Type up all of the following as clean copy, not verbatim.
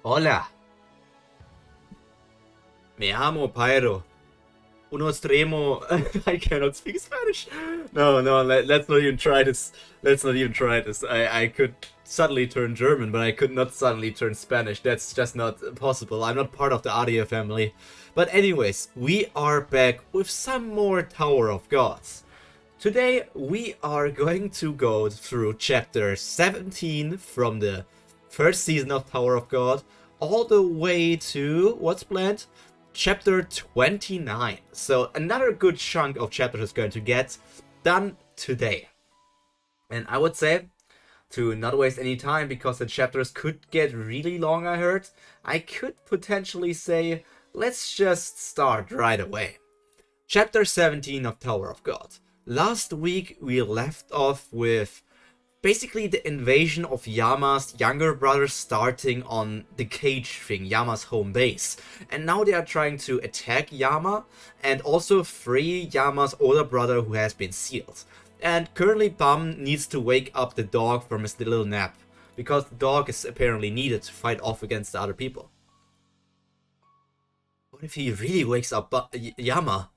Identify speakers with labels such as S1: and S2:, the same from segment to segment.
S1: Hola, me llamo Pyro. Uno extremo. I cannot speak Spanish. No, no, let's not even try this. Let's not even try this. I could suddenly turn German, but I could not suddenly turn Spanish. That's just not possible. I'm not part of the audio family. But anyways, we are back with some more Tower of Gods. Today we are going to go through chapter 17 from the first season of Tower of God all the way to, what's planned? Chapter 29. So another good chunk of chapters is going to get done today. And I would say, to not waste any time, because the chapters could get really long, I heard, I could potentially say, let's just start right away. Chapter 17 of Tower of God. Last week we left off with basically the invasion of Yama's younger brother starting on the cage thing, Yama's home base. And now they are trying to attack Yama and also free Yama's older brother who has been sealed. And currently Bum needs to wake up the dog from his little nap, because the dog is apparently needed to fight off against the other people. What if he really wakes up Yama?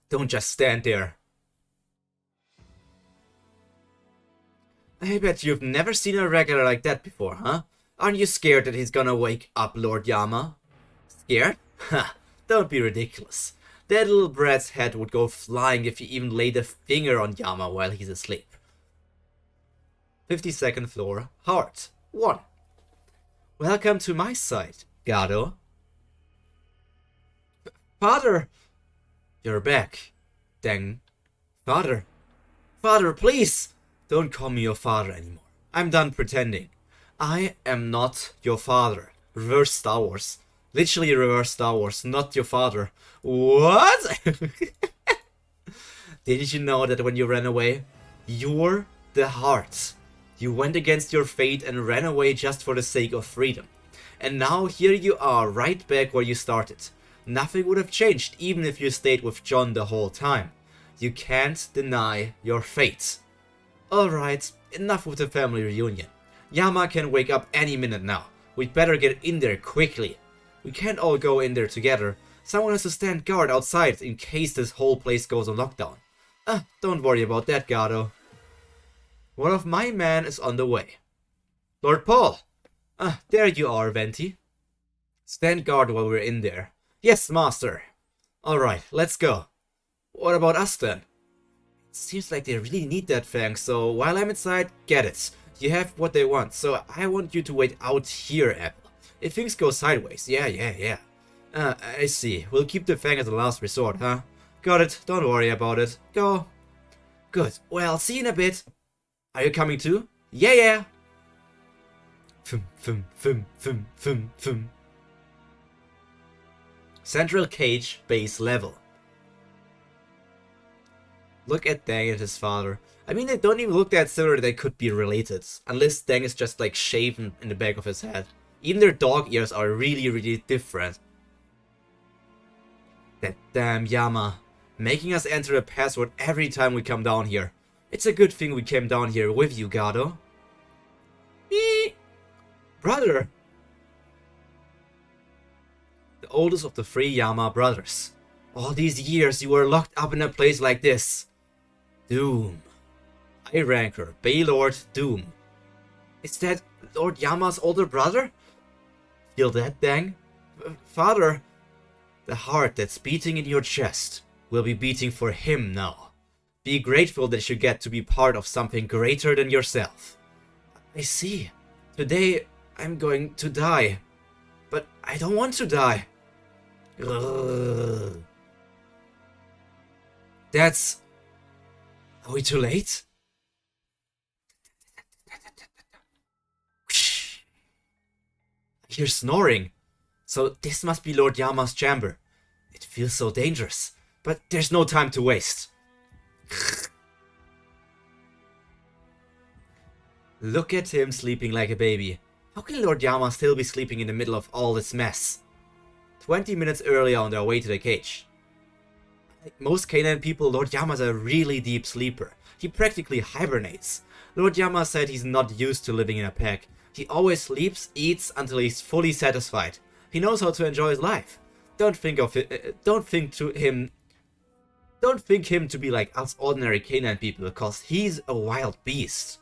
S1: Don't just stand there. I bet you've never seen a regular like that before, huh? Aren't you scared that he's gonna wake up Lord Yama? Scared? Ha! Don't be ridiculous. That little brat's head would go flying if you even laid a finger on Yama while he's asleep. 52nd floor, Heart 1. Welcome to my side, Gado. Father! You're back. Dang. Father. Father, please! Don't call me your father anymore. I'm done pretending. I am not your father. Reverse Star Wars. Literally reverse Star Wars, not your father. What? Didn't you know that when you ran away, you're the heart? You went against your fate and ran away just for the sake of freedom. And now here you are, right back where you started. Nothing would have changed even if you stayed with John the whole time. You can't deny your fate. Alright, enough with the family reunion. Yama can wake up any minute now. We'd better get in there quickly. We can't all go in there together. Someone has to stand guard outside in case this whole place goes on lockdown. Don't worry about that, Gado. One of my men is on the way. Lord Paul! There you are, Venti. Stand guard while we're in there. Yes, master. Alright, let's go. What about us then? Seems like they really need that Fang, so while I'm inside, get it. You have what they want, so I want you to wait out here, Apple. If things go sideways, yeah. I see. We'll keep the Fang as a last resort, huh? Got it, don't worry about it. Go. Good, well, see you in a bit. Are you coming too? Yeah. Fum. Central cage, base level. Look at Dang and his father. I mean, they don't even look that similar, they could be related. Unless Dang is just like shaven in the back of his head. Even their dog ears are really different. That damn Yama. Making us enter a password every time we come down here. It's a good thing we came down here with you, Gado. Beep. Brother! The oldest of the 3 Yama brothers. All these years you were locked up in a place like this. Doom. High ranker, Baylord Doom. Is that Lord Yama's older brother? Feel that, Dang? Father, the heart that's beating in your chest will be beating for him now. Be grateful that you get to be part of something greater than yourself. I see. Today I'm going to die. But I don't want to die. Ugh. That's... Are we too late? I hear snoring. So this must be Lord Yama's chamber. It feels so dangerous. But there's no time to waste. Look at him sleeping like a baby. How can Lord Yama still be sleeping in the middle of all this mess? 20 minutes earlier on their way to the cage. Like most Canaan people, Lord Yama's a really deep sleeper. He practically hibernates. Lord Yama said he's not used to living in a pack, He always sleeps, eats until he's fully satisfied. He knows how to enjoy his life. Don't think him to be like us ordinary canine people, because he's a wild beast.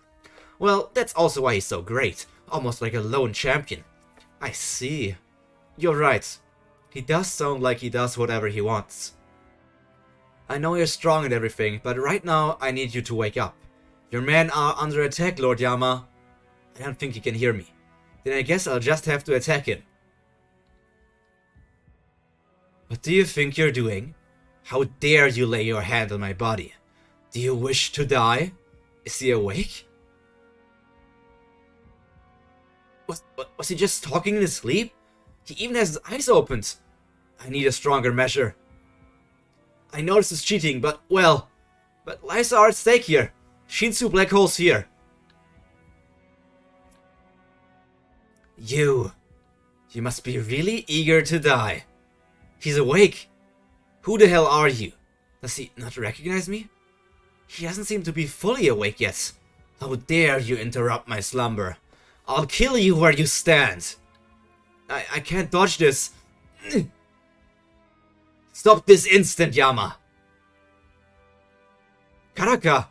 S1: Well, that's also why he's so great, almost like a lone champion. I see. You're right. He does sound like he does whatever he wants. I know you're strong and everything, but right now I need you to wake up. Your men are under attack, Lord Yama. I don't think he can hear me. Then I guess I'll just have to attack him. What do you think you're doing? How dare you lay your hand on my body? Do you wish to die? Is he awake? Was he just talking in his sleep? He even has his eyes opened. I need a stronger measure. I know this is cheating, but lives are at stake here. Shinsu black holes here. You must be really eager to die. He's awake. Who the hell are you? Does he not recognize me? He doesn't seem to be fully awake yet. How dare you interrupt my slumber? I'll kill you where you stand. I can't dodge this. Stop this instant, Yama. Karaka.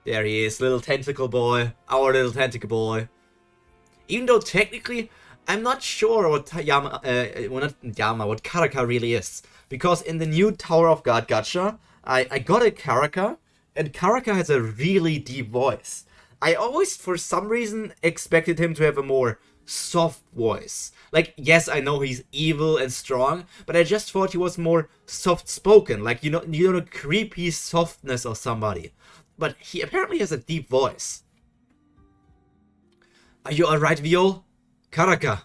S1: There he is, little tentacle boy. Our little tentacle boy. Even though technically, I'm not sure what what Karaka really is. Because in the new Tower of God gacha, I got a Karaka, and Karaka has a really deep voice. I always, for some reason, expected him to have a more soft voice. Like, yes, I know he's evil and strong, but I just thought he was more soft-spoken. Like, you know, the creepy softness of somebody. But he apparently has a deep voice. Are you alright, Viol? Karaka.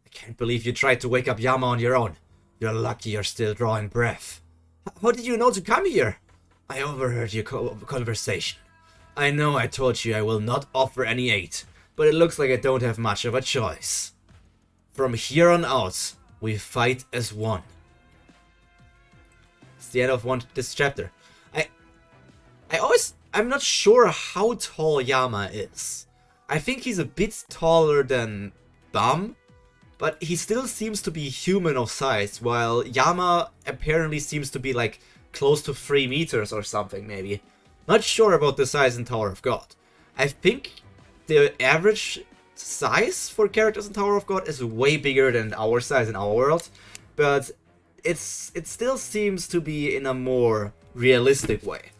S1: I can't believe you tried to wake up Yama on your own. You're lucky you're still drawing breath. How did you know to come here? I overheard your conversation. I know I told you I will not offer any aid, but it looks like I don't have much of a choice. From here on out, we fight as one. It's the end of this chapter. I'm not sure how tall Yama is. I think he's a bit taller than Bam, but he still seems to be human of size, while Yama apparently seems to be like close to 3 meters or something, maybe. Not sure about the size in Tower of God. I think the average size for characters in Tower of God is way bigger than our size in our world, but it still seems to be in a more realistic way.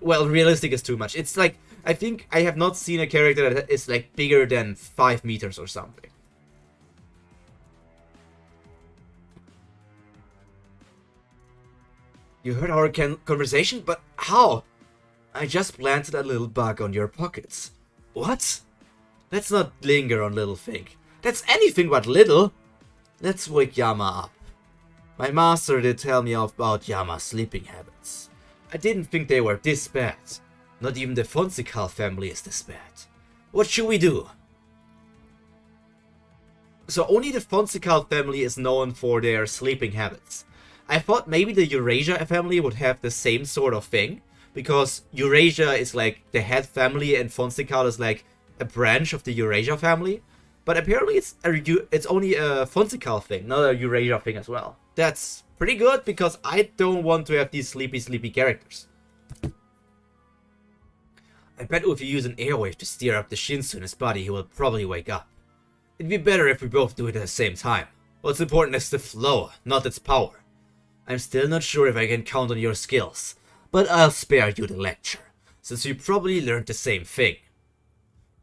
S1: Well, realistic is too much. It's like, I think I have not seen a character that is like bigger than 5 meters or something. You heard our conversation? But how? I just planted a little bug on your pockets. What? Let's not linger on little thing. That's anything but little. Let's wake Yama up. My master did tell me about Yama's sleeping habits. I didn't think they were this bad. Not even the Fonseca family is this bad. What should we do? So only the Fonseca family is known for their sleeping habits. I thought maybe the Eurasia family would have the same sort of thing, because Eurasia is like the head family and Fonseca is like a branch of the Eurasia family. But apparently it's only a Fonseca thing, not a Eurasia thing as well. That's pretty good, because I don't want to have these sleepy characters. I bet if you use an airwave to steer up the Shinsu in his body, he will probably wake up. It'd be better if we both do it at the same time. What's important is the flow, not its power. I'm still not sure if I can count on your skills, but I'll spare you the lecture, since you probably learned the same thing.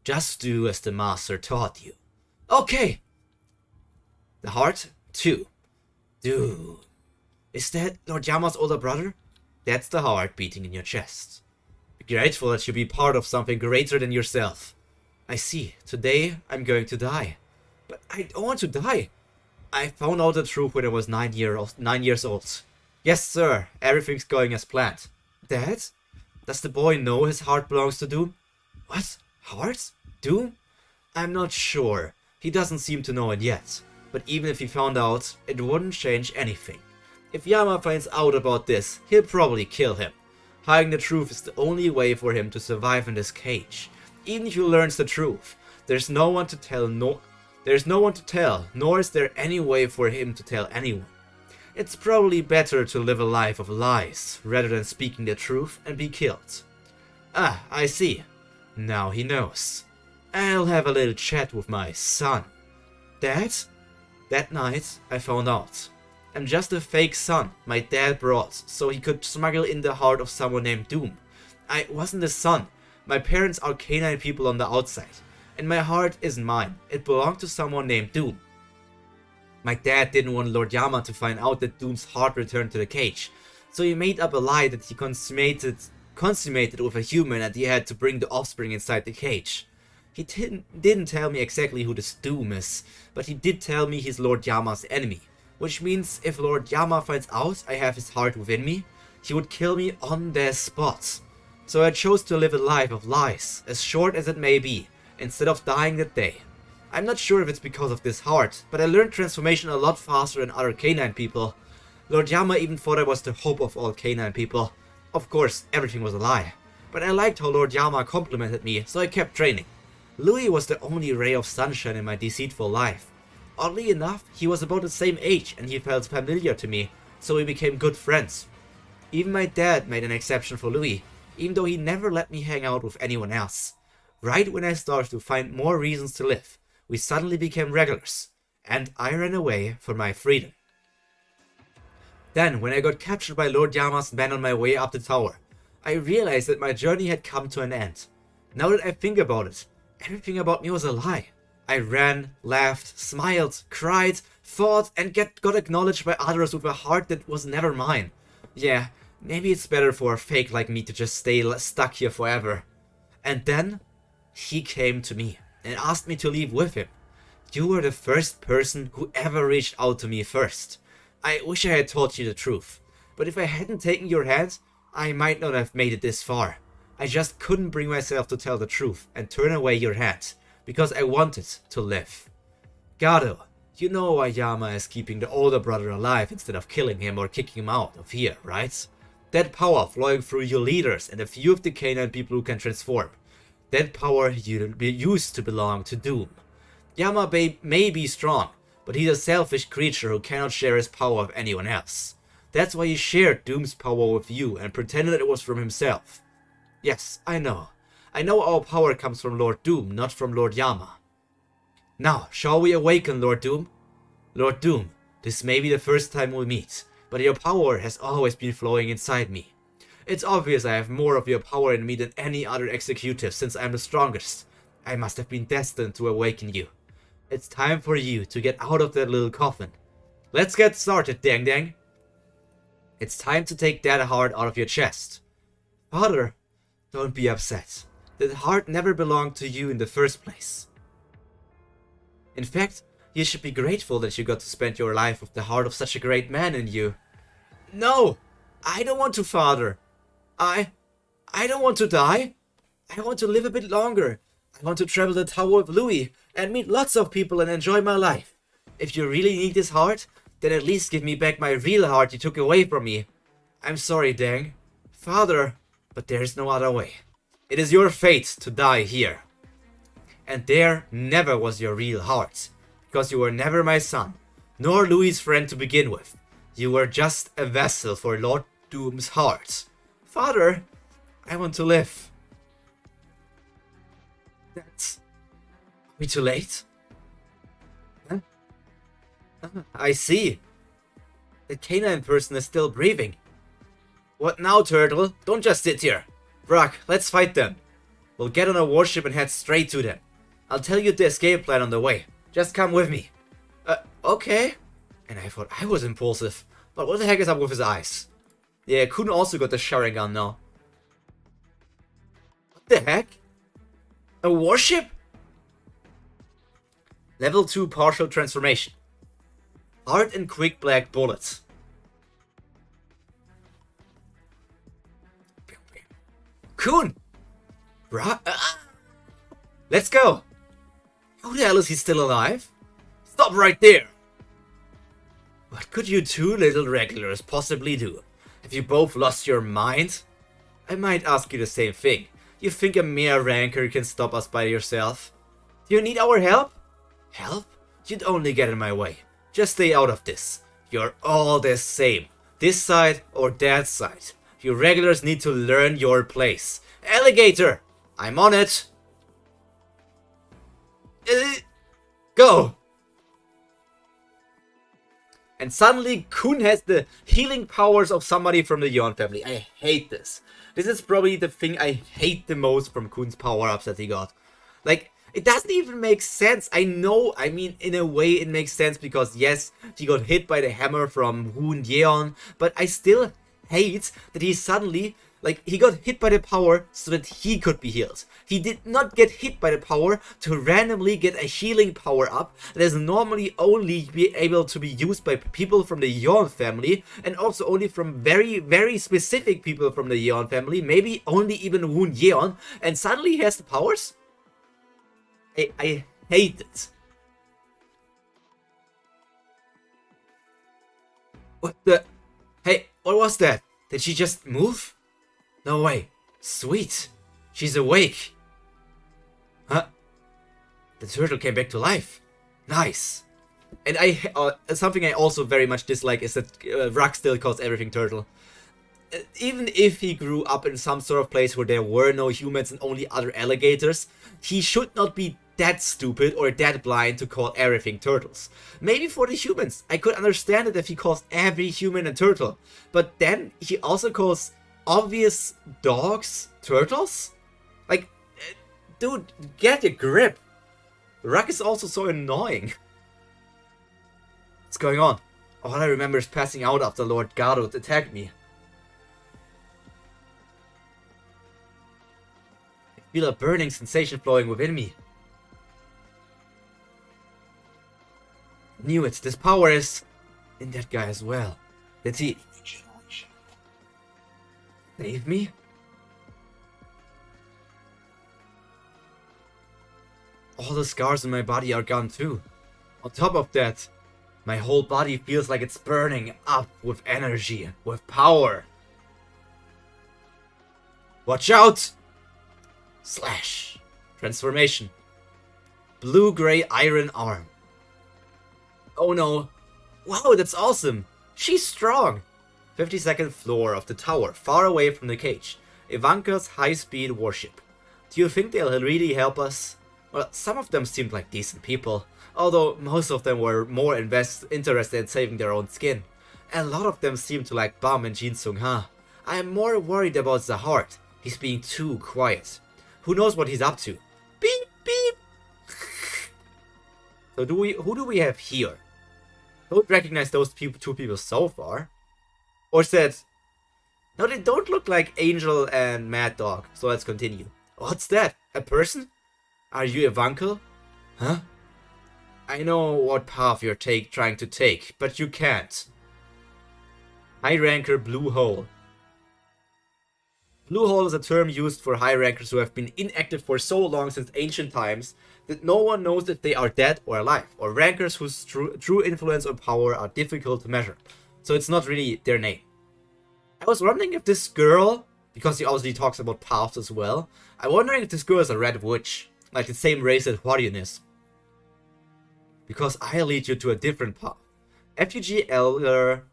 S1: Just do as the master taught you. Okay! The heart, 2. Dude. Is that Lord Yama's older brother? That's the heart beating in your chest. Be grateful that you'll be part of something greater than yourself. I see. Today, I'm going to die. But I don't want to die. I found out the truth when I was 9 years old. Yes, sir. Everything's going as planned. Dad? Does the boy know his heart belongs to Doom? What? Heart? Doom? I'm not sure. He doesn't seem to know it yet. But even if he found out, it wouldn't change anything. If Yama finds out about this, he'll probably kill him. Hiding the truth is the only way for him to survive in this cage. Even if he learns the truth, there's no one to tell, nor is there any way for him to tell anyone. It's probably better to live a life of lies, rather than speaking the truth and be killed. Ah, I see. Now he knows. I'll have a little chat with my son. Dad? That night, I found out. I'm just a fake son my dad brought, so he could smuggle in the heart of someone named Doom. I wasn't his son. My parents are canine people on the outside. And my heart isn't mine. It belonged to someone named Doom. My dad didn't want Lord Yama to find out that Doom's heart returned to the cage, so he made up a lie that he consummated with a human and he had to bring the offspring inside the cage. He didn't tell me exactly who this Doom is, but he did tell me he's Lord Yama's enemy, which means if Lord Yama finds out I have his heart within me, he would kill me on the spot. So I chose to live a life of lies, as short as it may be, instead of dying that day. I'm not sure if it's because of this heart, but I learned transformation a lot faster than other canine people. Lord Yama even thought I was the hope of all canine people. Of course, everything was a lie, but I liked how Lord Yama complimented me, so I kept training. Louis was the only ray of sunshine in my deceitful life. Oddly enough, he was about the same age and he felt familiar to me, so we became good friends. Even my dad made an exception for Louis, even though he never let me hang out with anyone else. Right when I started to find more reasons to live, we suddenly became regulars, and I ran away for my freedom. Then, when I got captured by Lord Yama's men on my way up the tower, I realized that my journey had come to an end. Now that I think about it, everything about me was a lie. I ran, laughed, smiled, cried, thought, and got acknowledged by others with a heart that was never mine. Yeah, maybe it's better for a fake like me to just stay stuck here forever. And then, he came to me and asked me to leave with him. You were the first person who ever reached out to me first. I wish I had told you the truth, but if I hadn't taken your hand, I might not have made it this far. I just couldn't bring myself to tell the truth and turn away your hand, because I wanted to live. Gado, you know why Yama is keeping the older brother alive instead of killing him or kicking him out of here, right? That power flowing through your leaders and a few of the canine people who can transform. That power used to belong to Doom. Yama may be strong, but he's a selfish creature who cannot share his power with anyone else. That's why he shared Doom's power with you and pretended it was from himself. Yes, I know. I know our power comes from Lord Doom, not from Lord Yama. Now, shall we awaken Lord Doom? Lord Doom, this may be the first time we meet, but your power has always been flowing inside me. It's obvious I have more of your power in me than any other executive since I'm the strongest. I must have been destined to awaken you. It's time for you to get out of that little coffin. Let's get started, Dang Dang. It's time to take that heart out of your chest. Father, don't be upset. That heart never belonged to you in the first place. In fact, you should be grateful that you got to spend your life with the heart of such a great man in you. No! I don't want to, Father. I don't want to die. I want to live a bit longer. I want to travel the tower with Louis and meet lots of people and enjoy my life. If you really need this heart, then at least give me back my real heart you took away from me. I'm sorry, Dang. Father, but there's no other way. It is your fate to die here. And there never was your real heart, because you were never my son, nor Louis' friend to begin with. You were just a vessel for Lord Doom's heart. Father, I want to live. That's... Are we too late? Huh? I see. The canine person is still breathing. What now, Turtle? Don't just sit here. Brock, let's fight them. We'll get on a warship and head straight to them. I'll tell you the escape plan on the way. Just come with me. Okay. And I thought I was impulsive. But what the heck is up with his eyes? Yeah, Kun also got the Sharingan now. What the heck? A warship? Level 2 partial transformation. Hard and quick black bullets. Kun! Let's go! How the hell is he still alive? Stop right there! What could you two little regulars possibly do? Have you both lost your mind? I might ask you the same thing. You think a mere ranker can stop us by yourself? Do you need our help? Help? You'd only get in my way. Just stay out of this. You're all the same. This side or that side. You regulars need to learn your place. Alligator! I'm on it! Go! And suddenly Kun has the healing powers of somebody from the Yon family. I hate this. This is probably the thing I hate the most from Kun's power-ups that he got. Like, it doesn't even make sense. I know, I mean, in a way it makes sense because yes, he got hit by the hammer from Woon Yeon, but I still hate that he suddenly, like, he got hit by the power so that he could be healed. He did not get hit by the power to randomly get a healing power up that is normally only be able to be used by people from the Yeon family, and also only from very, very specific people from the Yeon family, maybe only even Woon Yeon, and suddenly he has the powers? I hate it. What the? Hey, what was that? Did she just move? No way. Sweet. She's awake. Huh? The turtle came back to life. Nice. And something I also very much dislike is that Ruck still calls everything turtle. Even if he grew up in some sort of place where there were no humans and only other alligators, he should not be that stupid or that blind to call everything turtles. Maybe for the humans, I could understand it if he calls every human a turtle. But then he also calls obvious dogs turtles? Like, dude, get a grip. Ruck is also so annoying. What's going on? All I remember is passing out after Lord Garut attacked me. I feel a burning sensation flowing within me. Knew it. This power is in that guy as well. Did he save me? All the scars on my body are gone too. On top of that, my whole body feels like it's burning up with energy, with power. Watch out! Slash. Transformation. Blue-gray iron arm. Oh no. Wow, that's awesome. She's strong. 52nd floor of the tower, far away from the cage. Ivanka's high-speed warship. Do you think they'll really help us? Well, some of them seemed like decent people, although most of them were more interested in saving their own skin. And a lot of them seemed to like Bam and Jin Sung-ha. I am more worried about Zahart. He's being too quiet. Who knows what he's up to? Beep, beep. So who do we have here? Don't recognize those two people so far. Or is that... No, they don't look like Angel and Mad Dog, so let's continue. What's that? A person? Are you Ivanka? Huh? I know what path you're trying to take, but you can't. High ranker Blue Hole. Blue Hole is a term used for high rankers who have been inactive for so long since ancient times that no one knows if they are dead or alive, or rankers whose true influence or power are difficult to measure. So it's not really their name. I was wondering if this girl, because he obviously talks about paths as well, I'm wondering if this girl is a red witch, like the same race that Hwaryon is. Because I'll lead you to a different path. FUG Elder...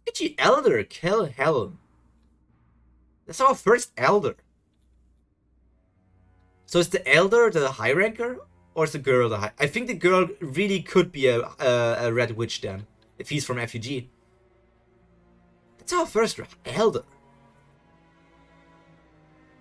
S1: FUG Elder Kill Helen. That's our first Elder. So is the Elder the high ranker? Or is the girl the high... I think the girl really could be a red witch then. If he's from FUG. That's our first Elder.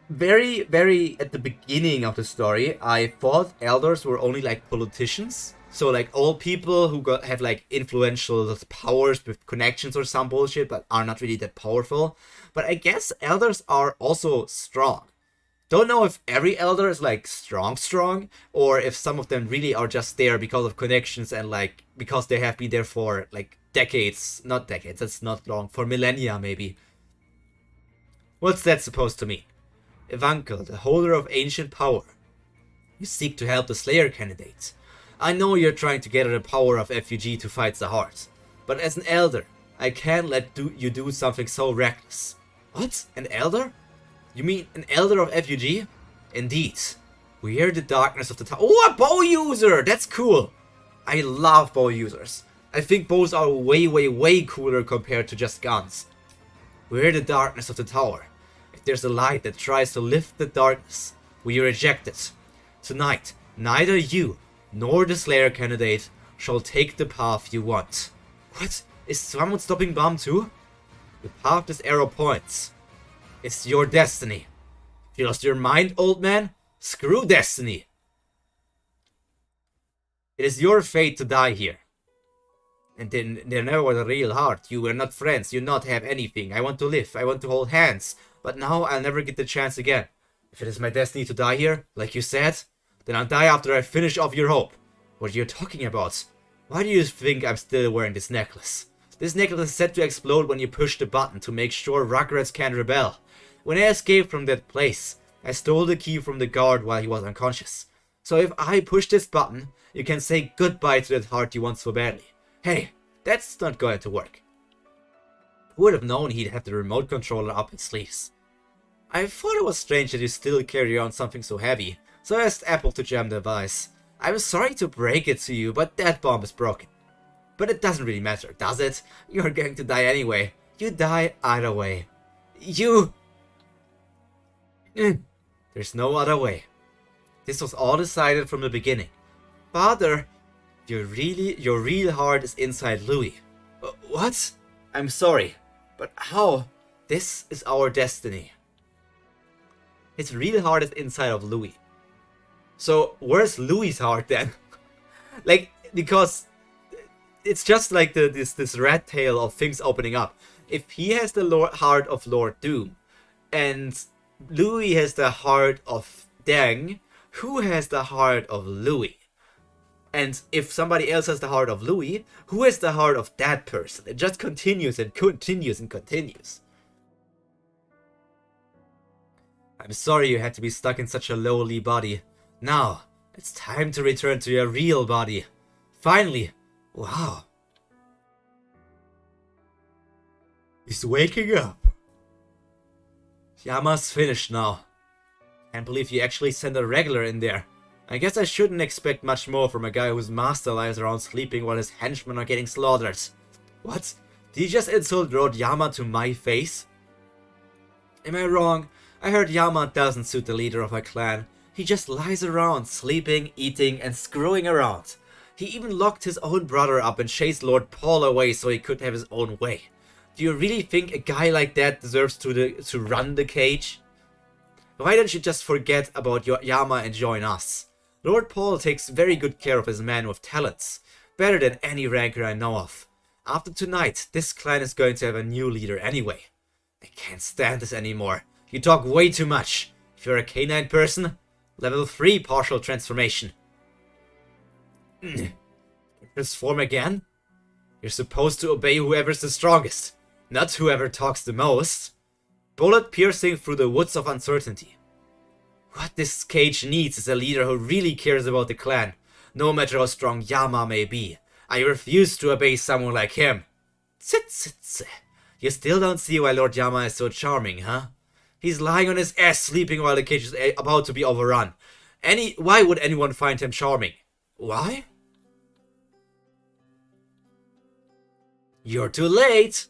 S1: Very, very at the beginning of the story, I thought elders were only like politicians. So like all people who have like influential powers with connections or some bullshit, but are not really that powerful. But I guess elders are also strong. Don't know if every elder is like strong, or if some of them really are just there because of connections and like because they have been there for like decades. Not decades, that's not long. For millennia maybe. What's that supposed to mean? Ivanka, the holder of ancient power. You seek to help the Slayer candidates. I know you're trying to gather the power of FUG to fight Zahart, but as an elder, I can't let you do something so reckless. What? An elder? You mean an elder of FUG? Indeed. We're the darkness of the tower. Oh, a bow user! That's cool! I love bow users. I think bows are way, way, way cooler compared to just guns. We're the darkness of the tower. If there's a light that tries to lift the darkness, we reject it. Tonight, neither you nor the Slayer candidate shall take the path you want. What? Is someone stopping bomb too? The path this arrow points. It's your destiny. If you lost your mind, old man, screw destiny. It is your fate to die here. And then there never was a real heart. You were not friends. You not have anything. I want to live. I want to hold hands. But now I'll never get the chance again. If it is my destiny to die here, like you said, then I'll die after I finish off your hope. What are you talking about? Why do you think I'm still wearing this necklace? This necklace is set to explode when you push the button to make sure Rugrats can't rebel. When I escaped from that place, I stole the key from the guard while he was unconscious. So if I push this button, you can say goodbye to that heart you want so badly. Hey, that's not going to work. Who would have known he'd have the remote controller up his sleeves? I thought it was strange that you still carry around something so heavy, so I asked Apple to jam the device. I'm sorry to break it to you, but that bomb is broken. But it doesn't really matter, does it? You're going to die anyway. You die either way. You... There's no other way. This was all decided from the beginning. Father, your real heart is inside Louis. What? I'm sorry, but how? This is our destiny. His real heart is inside of Louis. So where's Louis' heart then? Like, because it's just like this rat tail of things opening up. If he has the heart of Lord Doom, and Louis has the heart of Deng, who has the heart of Louis? And if somebody else has the heart of Louis, who has the heart of that person? It just continues and continues and continues. I'm sorry you had to be stuck in such a lowly body. Now, it's time to return to your real body. Finally. Wow. He's waking up. Yama's finished now. Can't believe you actually sent a regular in there. I guess I shouldn't expect much more from a guy whose master lies around sleeping while his henchmen are getting slaughtered. What? Did you just insult Lord Yama to my face? Am I wrong? I heard Yama doesn't suit the leader of our clan. He just lies around, sleeping, eating, and screwing around. He even locked his own brother up and chased Lord Paul away so he could have his own way. Do you really think a guy like that deserves to run the cage? Why don't you just forget about your Yama and join us? Lord Paul takes very good care of his men with talents, better than any ranker I know of. After tonight, this clan is going to have a new leader anyway. I can't stand this anymore. You talk way too much. If you're a canine person, level 3 partial transformation. Transform again? You're supposed to obey whoever's the strongest, not whoever talks the most. Bullet piercing through the woods of uncertainty. What this cage needs is a leader who really cares about the clan, no matter how strong Yama may be. I refuse to obey someone like him. Tsit. You still don't see why Lord Yama is so charming, huh? He's lying on his ass sleeping while the cage is about to be overrun. Why would anyone find him charming? Why? You're too late!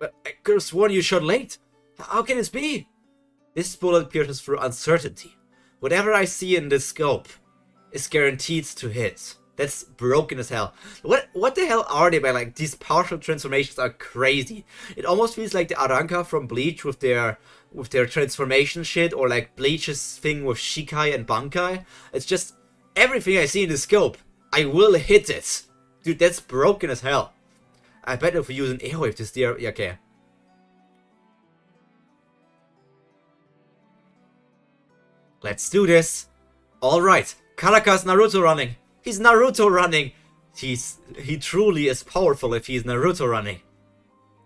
S1: But I could have sworn you shot late. How can this be? This bullet pierces through uncertainty. Whatever I see in this scope is guaranteed to hit. That's broken as hell. What the hell are they, man? Like, these partial transformations are crazy. It almost feels like the Aranka from Bleach with their transformation shit, or like Bleach's thing with Shikai and Bankai. It's just everything I see in the scope, I will hit it. Dude, that's broken as hell. I bet if we use an airwave to steer... Yeah, okay. Let's do this. Alright, Karaka's Naruto running. He's Naruto running. He truly is powerful if he's Naruto running.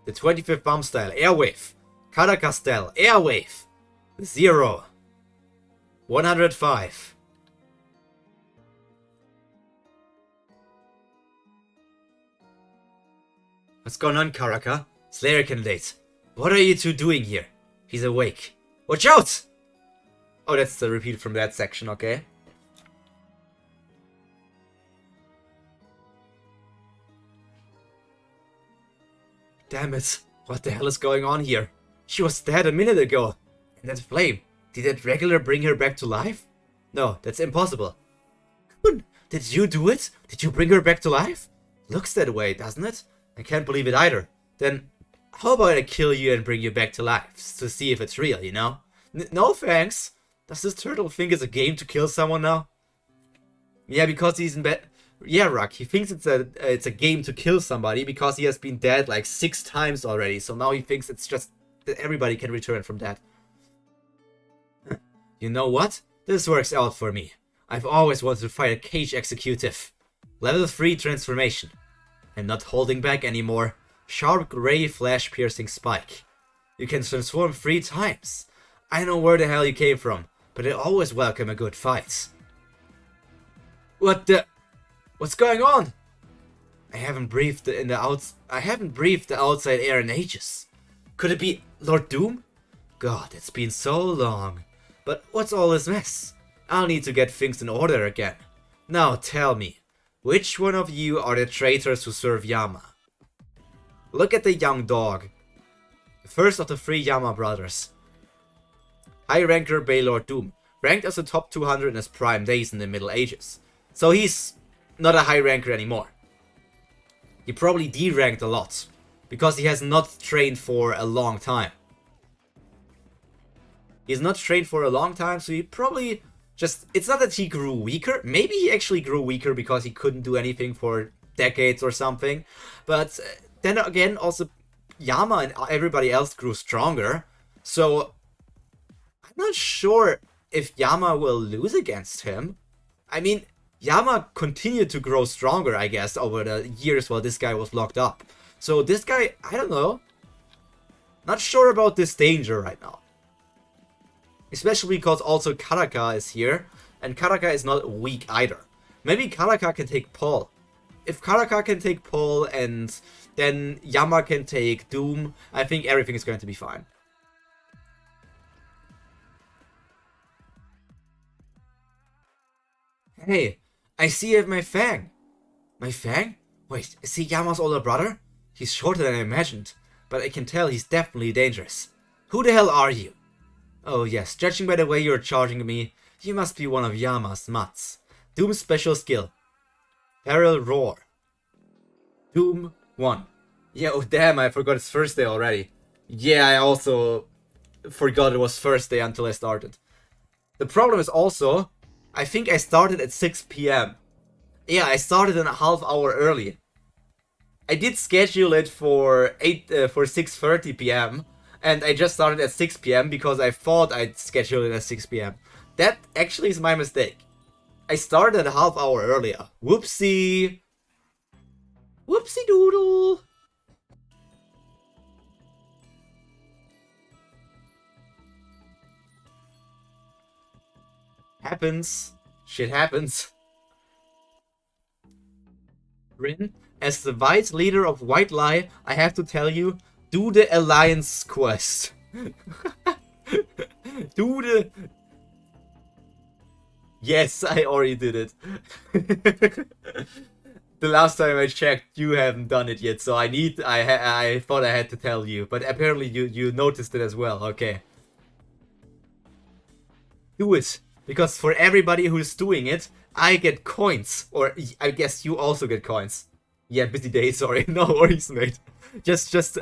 S1: The 25th bomb style, airwave. Karaka style, airwave. 0. 105. What's going on, Karaka? Slayer candidate. What are you two doing here? He's awake. Watch out! Oh, that's the repeat from that section, okay. Damn it. What the hell is going on here? She was dead a minute ago. And that flame, did that regular bring her back to life? No, that's impossible. Did you do it? Did you bring her back to life? Looks that way, doesn't it? I can't believe it either. Then, how about I kill you and bring you back to life, to see if it's real, you know? No thanks. Does this turtle think it's a game to kill someone now? Yeah, because he's in bed. Yeah, Rock, he thinks it's a game to kill somebody because he has been dead like 6 times already. So now he thinks it's just that everybody can return from that. You know what? This works out for me. I've always wanted to fight a cage executive. Level 3 transformation. I'm not holding back anymore. Sharp gray flash piercing spike. You can transform 3 times. I know where the hell you came from, but I always welcome a good fight. What the? What's going on? I haven't breathed the outside air in ages. Could it be Lord Doom? God, it's been so long. But what's all this mess? I'll need to get things in order again. Now tell me, which one of you are the traitors who serve Yama? Look at the young dog. The first of the 3 Yama brothers. High ranker Baylord Doom, ranked as the top 200 in his prime days in the Middle Ages. So he's not a high ranker anymore. He probably D-ranked a lot, because he has not trained for a long time. He's not trained for a long time, so he probably just... It's not that he grew weaker. Maybe he actually grew weaker because he couldn't do anything for decades or something. But then again, also Yama and everybody else grew stronger. So I'm not sure if Yama will lose against him. I mean, Yama continued to grow stronger, I guess, over the years while this guy was locked up. So this guy, I don't know. Not sure about this danger right now. Especially because also Karaka is here, and Karaka is not weak either. Maybe Karaka can take Paul. If Karaka can take Paul and then Yama can take Doom, I think everything is going to be fine. Hey, I see you have my Fang. My Fang? Wait, is he Yama's older brother? He's shorter than I imagined, but I can tell he's definitely dangerous. Who the hell are you? Oh yes, judging by the way you're charging me, you must be one of Yama's mutts. Doom's special skill. Feral Roar. Doom 1. Yeah, oh damn, I forgot it's first day already. Yeah, I also forgot it was first day until I started. The problem is also, I think I started at 6 PM. Yeah, I started a half hour early. I did schedule it for 6:30 PM. And I just started at 6 PM because I thought I'd schedule it at 6 PM. That actually is my mistake. I started a half hour earlier. Whoopsie. Whoopsie doodle. Happens. Shit happens. Rin, as the White leader of White Lie, I have to tell you, do the Alliance quest. Do the... Yes, I already did it. The last time I checked, you haven't done it yet, so I thought I had to tell you. But apparently you noticed it as well, okay. Do it. Because for everybody who's doing it, I get coins. Or I guess you also get coins. Yeah, busy day, sorry. No worries, mate. Just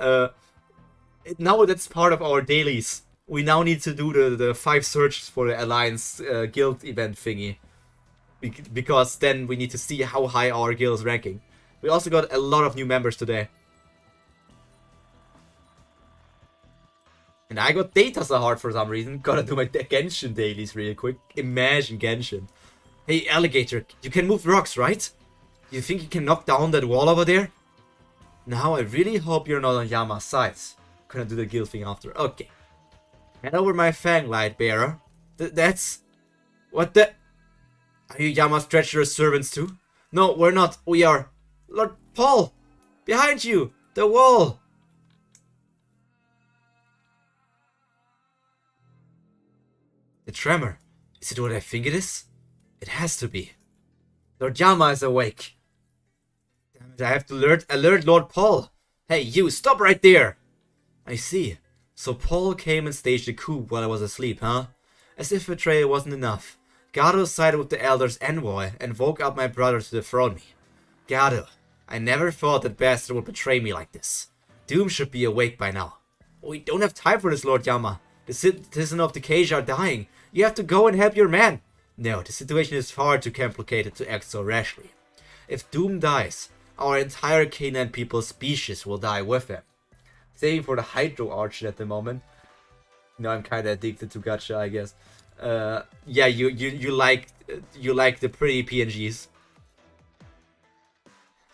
S1: now that's part of our dailies. We now need to do the 5 searches for the Alliance guild event thingy. Because then we need to see how high our guild is ranking. We also got a lot of new members today. And I got data so hard for some reason. Gotta do my Genshin dailies real quick. Imagine Genshin. Hey, alligator, you can move rocks, right? You think you can knock down that wall over there? Now I really hope you're not on Yama's side. Gonna do the guild thing after. Okay. Hand over my Fang, light bearer. That's... What the... Are you Yama's treacherous servants too? No, we're not. We are... Lord Paul! Behind you! The wall! The tremor. Is it what I think it is? It has to be. Lord Yama is awake. Damn it, I have to alert Lord Paul. Hey, you, stop right there! I see. So Paul came and staged a coup while I was asleep, huh? As if betrayal wasn't enough, Gado sided with the Elder's envoy and woke up my brother to dethrone me. Gado, I never thought that bastard would betray me like this. Doom should be awake by now. We don't have time for this, Lord Yama. The citizens of the cage are dying. You have to go and help your man. No, the situation is far too complicated to act so rashly. If Doom dies, our entire canine people species will die with him. Saving for the Hydro Archer at the moment. No, I'm kind of addicted to gacha, I guess. Yeah, you like the pretty PNGs.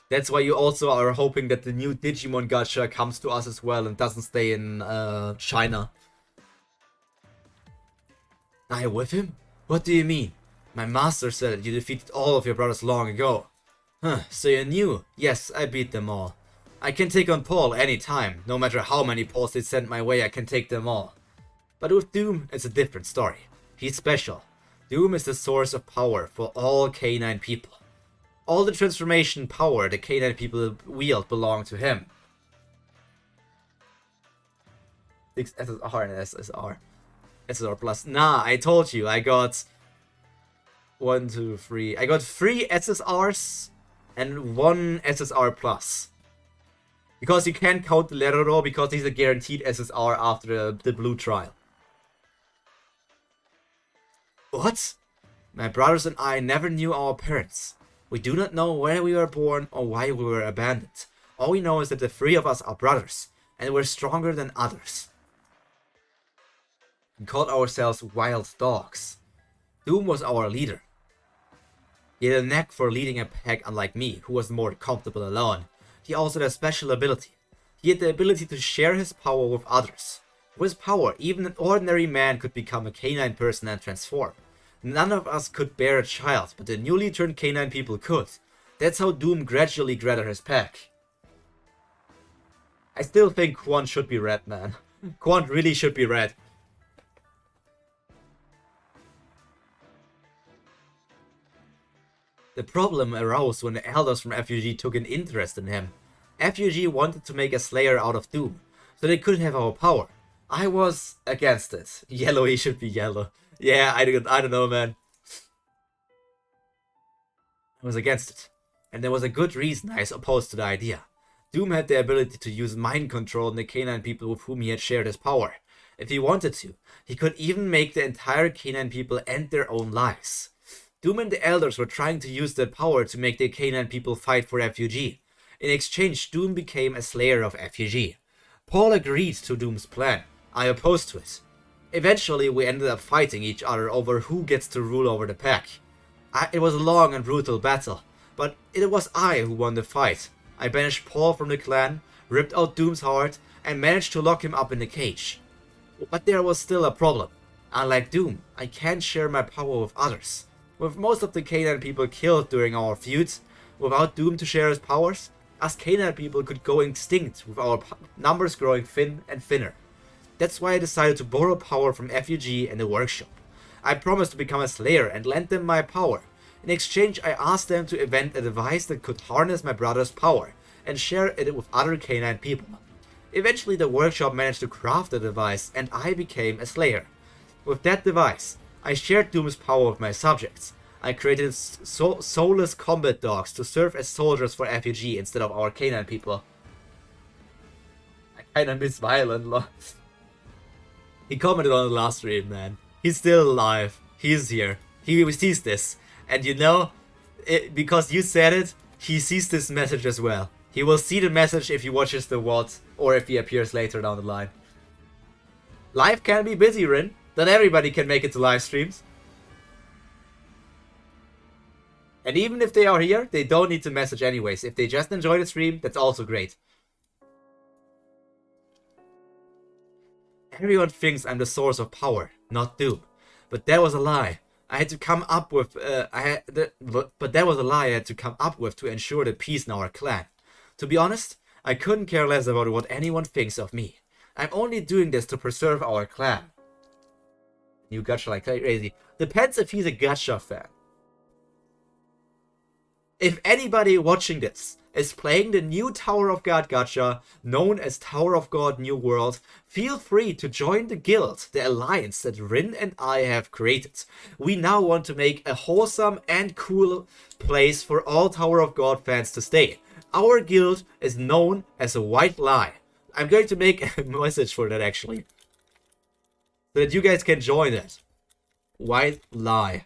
S1: That's why you also are hoping that the new Digimon gacha comes to us as well and doesn't stay in China. I with him? What do you mean? My master said that you defeated all of your brothers long ago. Huh, so you knew? Yes, I beat them all. I can take on Paul anytime. No matter how many Pauls they send my way, I can take them all. But with Doom, it's a different story. He's special. Doom is the source of power for all canine people. All the transformation power the canine people wield belong to him. 6 SSR and SSR. SSR plus. Nah, I told you, I got 1, 2, 3. I got 3 SSRs and 1 SSR plus. Because you can't count the Leroro because he's a guaranteed SSR after the blue trial. What? My brothers and I never knew our parents. We do not know where we were born or why we were abandoned. All we know is that the 3 of us are brothers, and we're stronger than others. We called ourselves wild dogs. Doom was our leader. He had a knack for leading a pack unlike me, who was more comfortable alone. He also had a special ability. He had the ability to share his power with others. With his power, even an ordinary man could become a canine person and transform. None of us could bear a child, but the newly turned canine people could. That's how Doom gradually gathered his pack. I still think Quan should be red, man. Quan really should be red. The problem arose when the elders from FUG took an interest in him. FUG wanted to make a slayer out of Doom, so they could have our power. I was against it. Yellow, he should be yellow. Yeah, I don't know, man. I was against it. And there was a good reason I was opposed to the idea. Doom had the ability to use mind control on the canine people with whom he had shared his power. If he wanted to, he could even make the entire canine people end their own lives. Doom and the elders were trying to use that power to make the canine people fight for FUG. In exchange, Doom became a slayer of FUG. Paul agreed to Doom's plan. I opposed to it. Eventually, we ended up fighting each other over who gets to rule over the pack. It was a long and brutal battle, but it was I who won the fight. I banished Paul from the clan, ripped out Doom's heart, and managed to lock him up in the cage. But there was still a problem. Unlike Doom, I can't share my power with others. With most of the canine people killed during our feuds, without Doom to share his powers, us canine people could go extinct with our numbers growing thin and thinner. That's why I decided to borrow power from FUG and the workshop. I promised to become a slayer and lend them my power. In exchange, I asked them to invent a device that could harness my brother's power and share it with other canine people. Eventually, the workshop managed to craft the device and I became a slayer. With that device, I shared Doom's power with my subjects. I created soulless combat dogs to serve as soldiers for FUG instead of our canine people. I kinda miss Violent. He commented on the last stream, man. He's still alive. He's here. He sees this. And you know, because you said it, he sees this message as well. He will see the message if he watches the VOD or if he appears later down the line. Life can be busy, Rin. Not everybody can make it to live streams. And even if they are here, they don't need to message anyways. If they just enjoy the stream, that's also great. Everyone thinks I'm the source of power, not Doom. But that was a lie. I had to come up with but that was a lie I had to come up with to ensure the peace in our clan. To be honest, I couldn't care less about what anyone thinks of me. I'm only doing this to preserve our clan. New gacha like crazy. Depends if he's a gacha fan. If anybody watching this is playing the new Tower of God gacha, known as Tower of God New World, feel free to join the guild, the alliance that Rin and I have created. We now want to make a wholesome and cool place for all Tower of God fans to stay. Our guild is known as a white lie. I'm going to make a message for that actually, so that you guys can join it. White lie.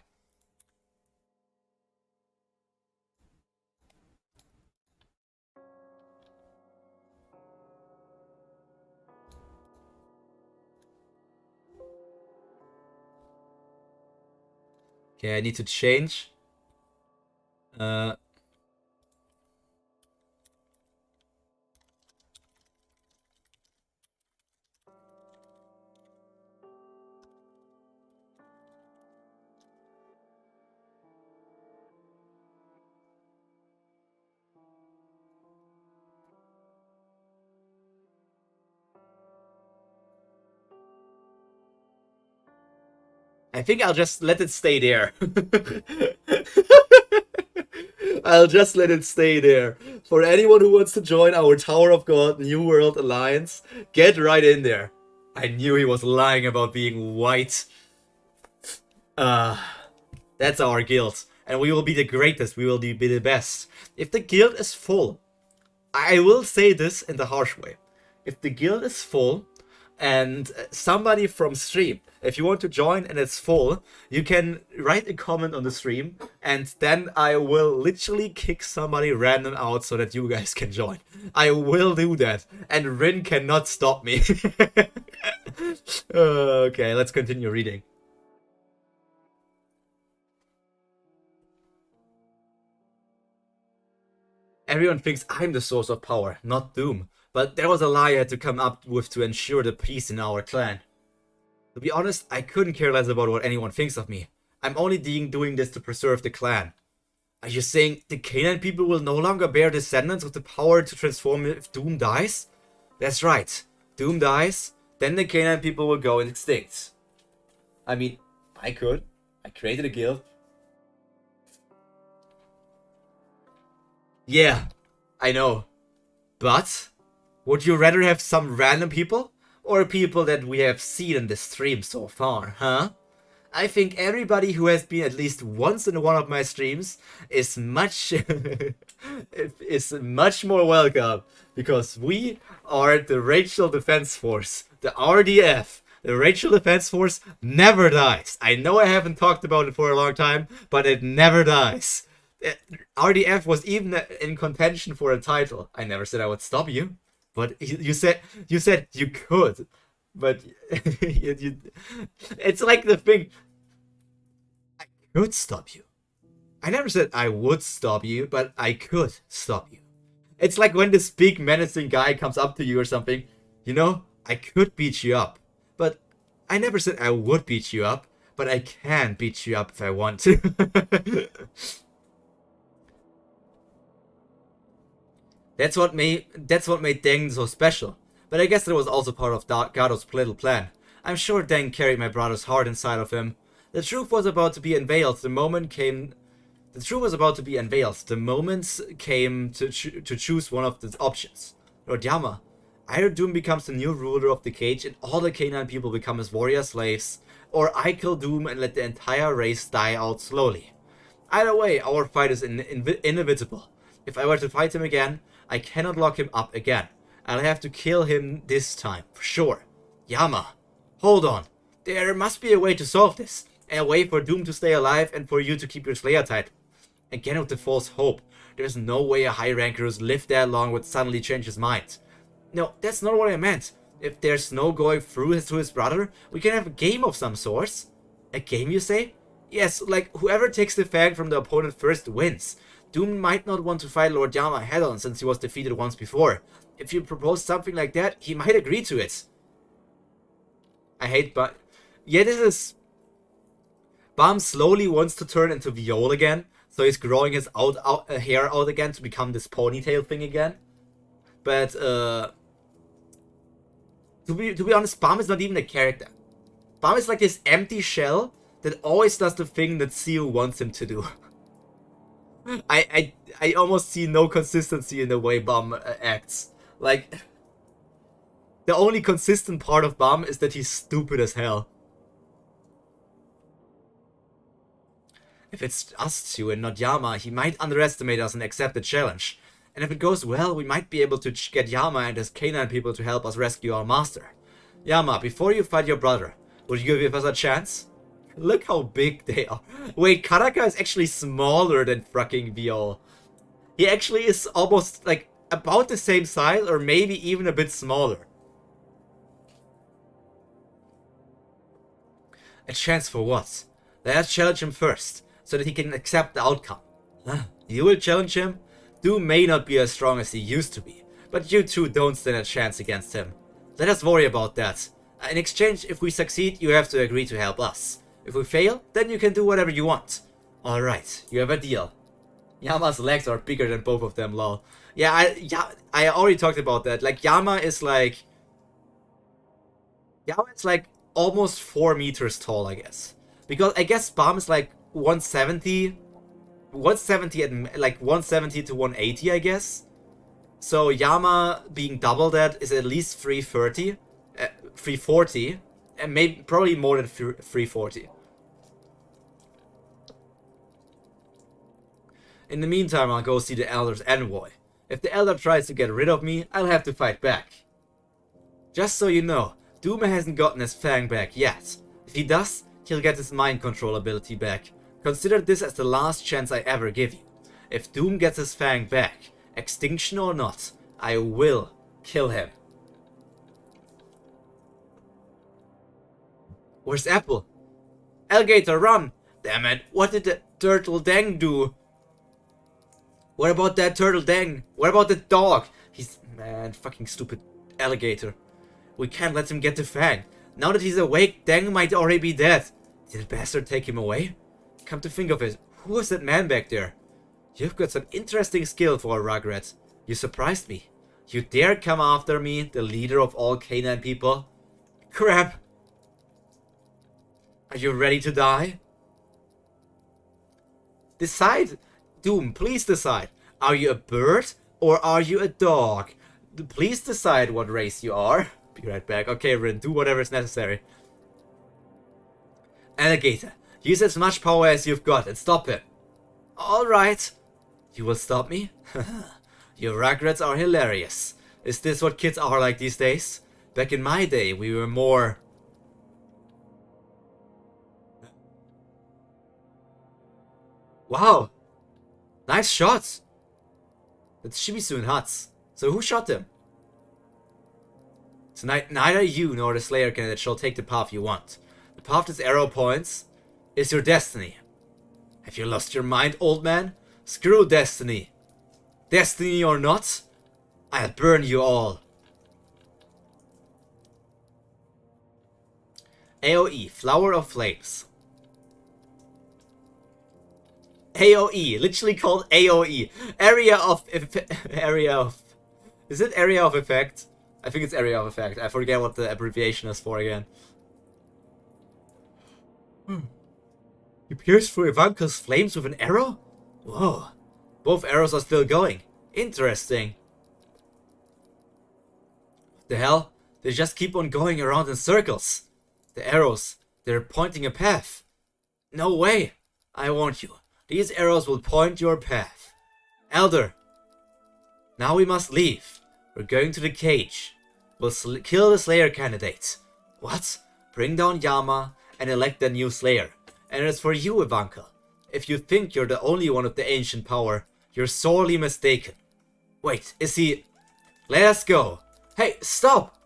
S1: Okay, I need to change. I think I'll just let it stay there. I'll just let it stay there. For anyone who wants to join our Tower of God New World Alliance, get right in there. I knew he was lying about being white. That's our guild. And we will be the greatest. We will be the best. If the guild is full, I will say this in the harsh way. If the guild is full, and somebody from stream, if you want to join and it's full, you can write a comment on the stream, and then I will literally kick somebody random out so that you guys can join. I will do that, and Rin cannot stop me. Okay, let's continue reading. Everyone thinks I'm the source of power, not Doom. But there was a lie I had to come up with to ensure the peace in our clan. To be honest, I couldn't care less about what anyone thinks of me. I'm only doing this to preserve the clan. Are you saying the Canaan people will no longer bear descendants with the power to transform if Doom dies? That's right. Doom dies, then the Canaan people will go extinct. I mean, I could. I created a guild. Yeah, I know. But would you rather have some random people, or people that we have seen in the stream so far, huh? I think everybody who has been at least once in one of my streams is much more welcome, because we are the Racial Defense Force, the RDF. The Racial Defense Force never dies. I know I haven't talked about it for a long time, but it never dies. RDF was even in contention for a title. I never said I would stop you. But you said you could, but it's like the thing. I could stop you. I never said I would stop you, but I could stop you. It's like when this big menacing guy comes up to you or something. You know, I could beat you up, but I never said I would beat you up. But I can beat you up if I want to. That's what made Deng so special. But I guess that was also part of Gado's little plan. I'm sure Deng carried my brother's heart inside of him. The truth was about to be unveiled. The moment came to choose one of the options. Lord Yama, either Doom becomes the new ruler of the cage and all the Canaan people become his warrior slaves, or I kill Doom and let the entire race die out slowly. Either way, our fight is inevitable. If I were to fight him again, I cannot lock him up again. I'll have to kill him this time, for sure. Yama, hold on. There must be a way to solve this. A way for Doom to stay alive and for you to keep your Slayer title. Again with the false hope. There's no way a high ranker who's lived that long would suddenly change his mind. No, that's not what I meant. If there's no going through to his brother, we can have a game of some sort. A game, you say? Yes, like whoever takes the fang from the opponent first wins. Doom might not want to fight Lord Yama head-on since he was defeated once before. If you propose something like that, he might agree to it. I hate but yeah, this is... Bam slowly wants to turn into Viol again, so he's growing his hair out again to become this ponytail thing again. But to be honest, Bomb is not even a character. Bomb is like this empty shell that always does the thing that Seo wants him to do. I almost see no consistency in the way Bomb acts. Like, the only consistent part of Bomb is that he's stupid as hell. If it's us two and not Yama, he might underestimate us and accept the challenge. And if it goes well, we might be able to get Yama and his canine people to help us rescue our master. Yama, before you fight your brother, would you give us a chance? Look how big they are. Wait, Karaka is actually smaller than fucking Viol. He actually is almost, like, about the same size, or maybe even a bit smaller. A chance for what? Let us challenge him first, so that he can accept the outcome. You will challenge him? Doom may not be as strong as he used to be, but you two don't stand a chance against him. Let us worry about that. In exchange, if we succeed, you have to agree to help us. If we fail, then you can do whatever you want. Alright, you have a deal. Yama's legs are bigger than both of them, lol. Yeah, I already talked about that. Like, Yama is like almost 4 meters tall, I guess. Because I guess Bomb is like 170 at like 170 to 180, I guess. So Yama being double that is at least 330, 340, and maybe probably more than 340. In the meantime, I'll go see the Elder's envoy. If the Elder tries to get rid of me, I'll have to fight back. Just so you know, Doom hasn't gotten his Fang back yet. If he does, he'll get his mind control ability back. Consider this as the last chance I ever give you. If Doom gets his Fang back, extinction or not, I will kill him. Where's Apple? Alligator, run! Damn it, what did the turtle dang do? What about that turtle dang? What about the dog? He's... man, fucking stupid alligator. We can't let him get the Fang. Now that he's awake, Dang might already be dead. Did the bastard take him away? Come to think of it, who was that man back there? You've got some interesting skill for a Rugrat. You surprised me. You dare come after me, the leader of all canine people? Crap! Are you ready to die? Decide! Doom, please decide. Are you a bird or are you a dog? Please decide what race you are. Be right back. Okay, Rin, do whatever is necessary. Alligator, use as much power as you've got and stop him. Alright. You will stop me? Your Rugrats are hilarious. Is this what kids are like these days? Back in my day, we were more... Wow! Nice shots! That's Shimizu and Hats. So who shot them? Tonight, neither you nor the Slayer candidate shall take the path you want. The path this arrow points is your destiny. Have you lost your mind, old man? Screw destiny. Destiny or not, I'll burn you all. AoE, Flower of Flames. AoE, literally called AoE. Area of... Is it Area of Effect? I think it's Area of Effect. I forget what the abbreviation is for again. You pierced through Ivanka's flames with an arrow? Whoa. Both arrows are still going. Interesting. What the hell? They just keep on going around in circles. The arrows, they're pointing a path. No way. I warned you. These arrows will point your path. Elder. Now we must leave. We're going to the cage. We'll kill the Slayer candidate. What? Bring down Yama and elect the new Slayer. And as for you, Ivanka, if you think you're the only one with the ancient power, you're sorely mistaken. Wait, is he... Let us go. Hey, stop!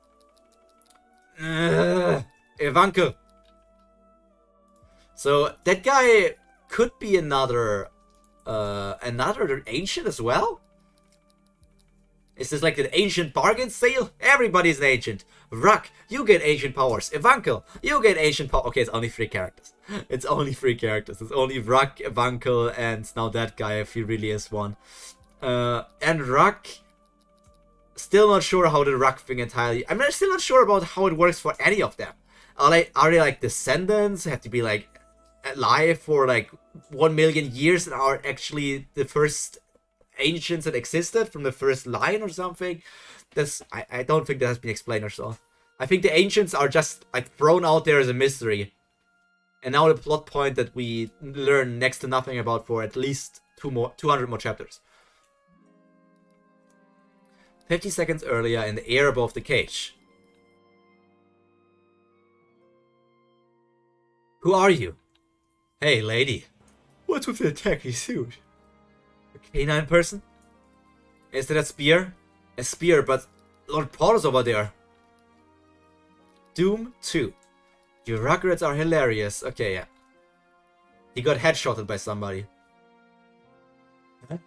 S1: Ivanka. So, that guy could be another ancient as well? Is this like an ancient bargain sale? Everybody's an ancient. Rak, you get ancient powers. Ivanka, you get ancient power. Okay, it's only 3 characters. It's only 3 characters. It's only Rak, Ivanka, and now that guy if he really is one. And Rak Still not sure how the rug thing entirely... I'm still not sure about how it works for any of them. Are they like descendants? Have to be like alive for like 1 million years and are actually the first ancients that existed from the first line or something? I don't think that has been explained or so. I think the ancients are just like thrown out there as a mystery. And now the plot point that we learn next to nothing about for at least 200 more chapters. 50 seconds earlier in the air above the cage. Who are you? Hey, lady. What's with the tacky suit? A canine person? Is that a spear? A spear, but Lord Paul is over there. Doom 2. Your records are hilarious. Okay, yeah. He got headshotted by somebody. Huh?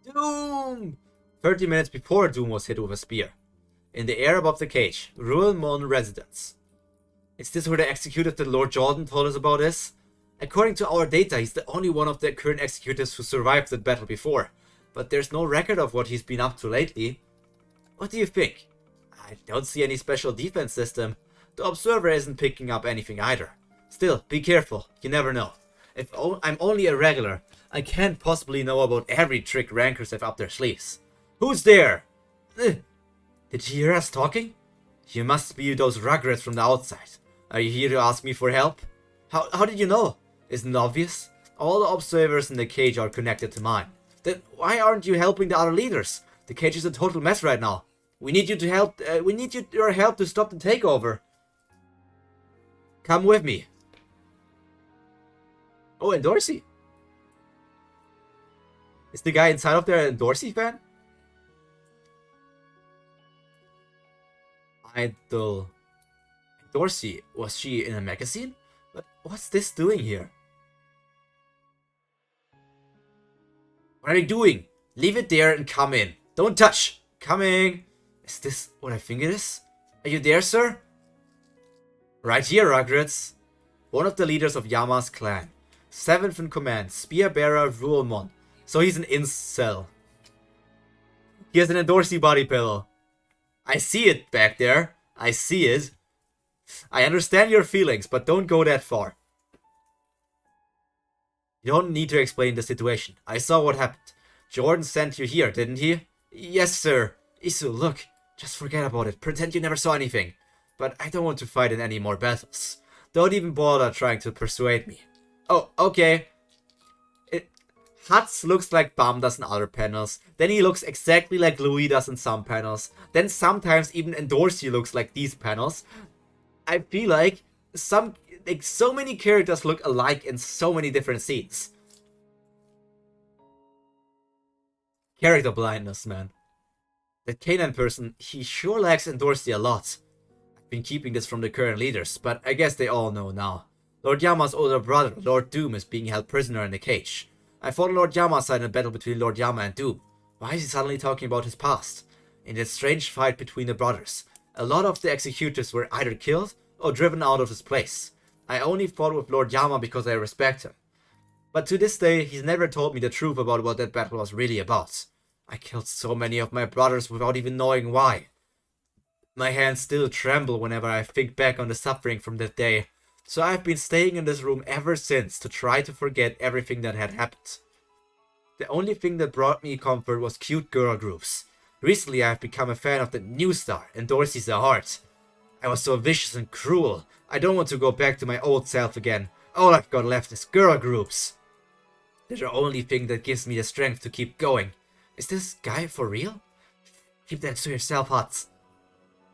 S1: Doom! 30 minutes before Doom was hit with a spear. In the air above the cage, Ruelmon residence. Is this where the executive that Lord Jordan told us about is? According to our data, he's the only one of the current executives who survived that battle before. But there's no record of what he's been up to lately. What do you think? I don't see any special defense system. The observer isn't picking up anything either. Still, be careful. You never know. If I'm only a regular, I can't possibly know about every trick rankers have up their sleeves. Who's there? Did you hear us talking? You must be those rugrats from the outside. Are you here to ask me for help? How did you know? Isn't it obvious? All the observers in the cage are connected to mine. Then why aren't you helping the other leaders? The cage is a total mess right now. We need you to help. We need your help to stop the takeover. Come with me. Oh, and Dorsey. Is the guy inside of there a Dorsey fan? Idol. Dorsey, was she in a magazine? But what's this doing here? What are you doing? Leave it there and come in. Don't touch. Coming. Is this what I think it is? Are you there, sir? Right here, Rugrats. One of the leaders of Yama's clan. 7th in command, Spearbearer Ruelmon. So he's an incel. He has an Dorsey body pillow. I see it back there. I see it. I understand your feelings, but don't go that far. You don't need to explain the situation. I saw what happened. Jordan sent you here, didn't he? Yes, sir. Isu, look. Just forget about it. Pretend you never saw anything. But I don't want to fight in any more battles. Don't even bother trying to persuade me. Oh, okay. Hutz looks like Bam does in other panels. Then he looks exactly like Louis does in some panels. Then sometimes even Dorsey looks like these panels. I feel like so many characters look alike in so many different scenes. Character blindness, man. That canine person, he sure likes Dorsey a lot. I've been keeping this from the current leaders, but I guess they all know now. Lord Yama's older brother, Lord Doom, is being held prisoner in the cage. I fought Lord Yama's side in a battle between Lord Yama and Doom. Why is he suddenly talking about his past? In that strange fight between the brothers, a lot of the executives were either killed or driven out of his place. I only fought with Lord Yama because I respect him. But to this day, he's never told me the truth about what that battle was really about. I killed so many of my brothers without even knowing why. My hands still tremble whenever I think back on the suffering from that day. So I've been staying in this room ever since to try to forget everything that had happened. The only thing that brought me comfort was cute girl groups. Recently I've become a fan of the new star, and Dorsey's a heart. I was so vicious and cruel. I don't want to go back to my old self again. All I've got left is girl groups. They're the only thing that gives me the strength to keep going. Is this guy for real? Keep that to yourself, Hutz.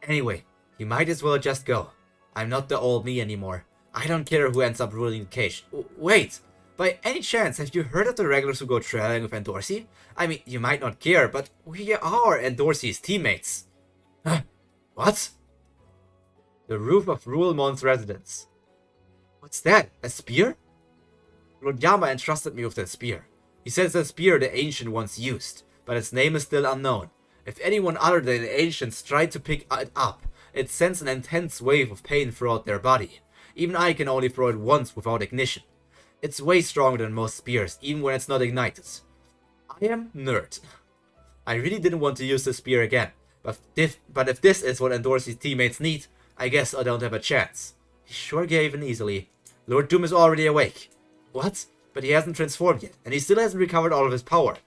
S1: Anyway, you might as well just go. I'm not the old me anymore. I don't care who ends up ruling the cage. Wait, by any chance, have you heard of the regulars who go traveling with Dorsey? I mean, you might not care, but we are Dorsey's teammates. Huh? What? The roof of Ruelmon's residence. What's that? A spear? Lord Yama entrusted me with that spear. He says that spear the Ancient once used, but its name is still unknown. If anyone other than the Ancients tried to pick it up, it sends an intense wave of pain throughout their body. Even I can only throw it once without ignition. It's way stronger than most spears, even when it's not ignited. I am nerd. I really didn't want to use the spear again, but if this is what Endorse's teammates need, I guess I don't have a chance. He sure gave in easily. Lord Doom is already awake. What? But he hasn't transformed yet, and he still hasn't recovered all of his power.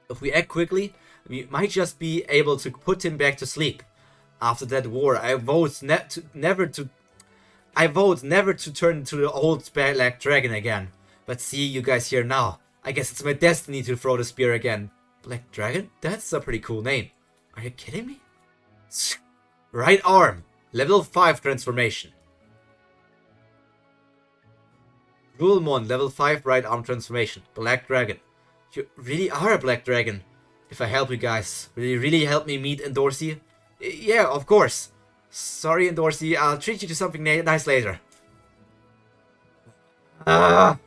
S1: If we act quickly, we might just be able to put him back to sleep. After that war, I vote never to turn into the old Black Dragon again. But see you guys here now. I guess it's my destiny to throw the spear again. Black Dragon? That's a pretty cool name. Are you kidding me? Right arm. Level 5 transformation. Rulmon, level 5 right arm transformation. Black Dragon. You really are a Black Dragon. If I help you guys, will you really help me meet Endorsey? Yeah, of course. Sorry, Endorsey, I'll treat you to something nice later. I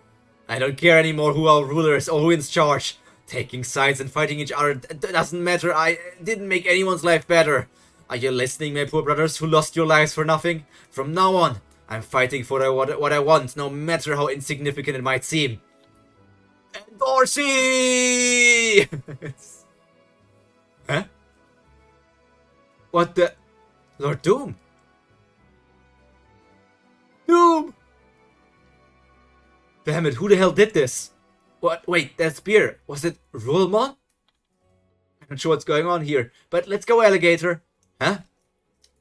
S1: don't care anymore who our ruler is or who is in charge. Taking sides and fighting each other doesn't matter. I didn't make anyone's life better. Are you listening, my poor brothers who lost your lives for nothing? From now on, I'm fighting for what I want, no matter how insignificant it might seem. Endorsey! Huh? What the... Lord Doom? Doom! Damn it, who the hell did this? What? Wait, that spear. Was it Rulmon? I'm not sure what's going on here. But let's go, alligator. Huh?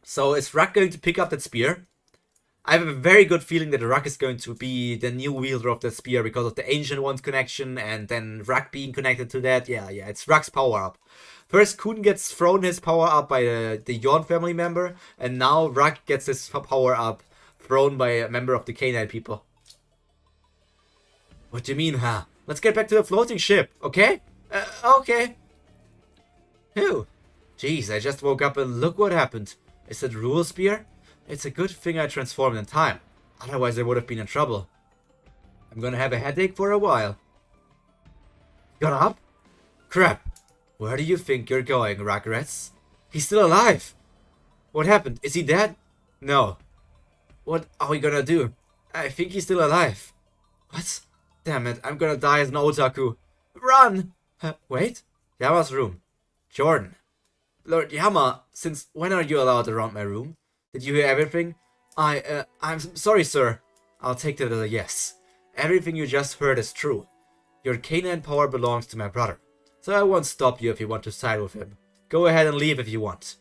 S1: So is Ruck going to pick up that spear? I have a very good feeling that Ruck is going to be the new wielder of that spear because of the Ancient One's connection and then Ruck being connected to that. Yeah, it's Ruck's power-up. First, Kun gets thrown his power-up by the Yorn family member, and now Ruck gets his power-up thrown by a member of the Canine people. What do you mean, huh? Let's get back to the floating ship, okay? Okay. Whew. Jeez, I just woke up and look what happened. Is it Rule Spear? It's a good thing I transformed in time. Otherwise I would have been in trouble. I'm gonna have a headache for a while. Got up? Crap. Where do you think you're going, Rugrats? He's still alive. What happened? Is he dead? No. What are we gonna do? I think he's still alive. What? Damn it, I'm gonna die as an otaku. Run! Wait. Yama's room. Jordan. Lord Yama, since when are you allowed around my room? Did you hear everything? I'm sorry, sir. I'll take that as a yes. Everything you just heard is true. Your canine power belongs to my brother, so I won't stop you if you want to side with him. Go ahead and leave if you want.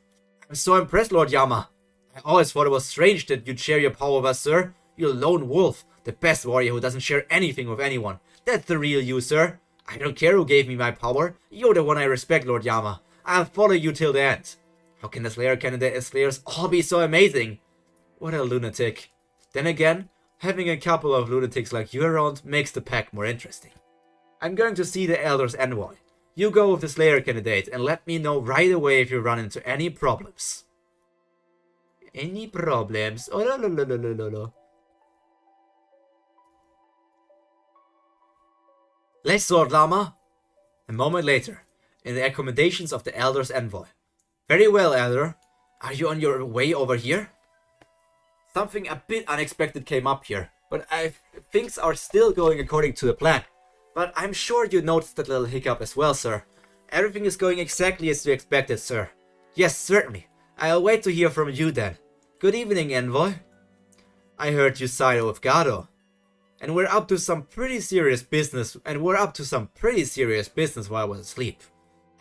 S1: I'm so impressed, Lord Yama. I always thought it was strange that you'd share your power with us, sir. You're a lone wolf, the best warrior who doesn't share anything with anyone. That's the real you, sir. I don't care who gave me my power. You're the one I respect, Lord Yama. I'll follow you till the end. How can the Slayer candidate and Slayers all be so amazing? What a lunatic. Then again, having a couple of lunatics like you around makes the pack more interesting. I'm going to see the Elder's Envoy. You go with the Slayer candidate and let me know right away if you run into any problems. Any problems? Oh, no, no, no, no, no, no, no. Let's Lord Lama. A moment later, in the accommodations of the Elder's Envoy. Very well, Elder. Are you on your way over here? Something a bit unexpected came up here, but things are still going according to the plan. But I'm sure you noticed that little hiccup as well, sir. Everything is going exactly as you expected, sir. Yes, certainly. I'll wait to hear from you then. Good evening, Envoy. I heard you side with Gado. And we're up to some pretty serious business while I was asleep.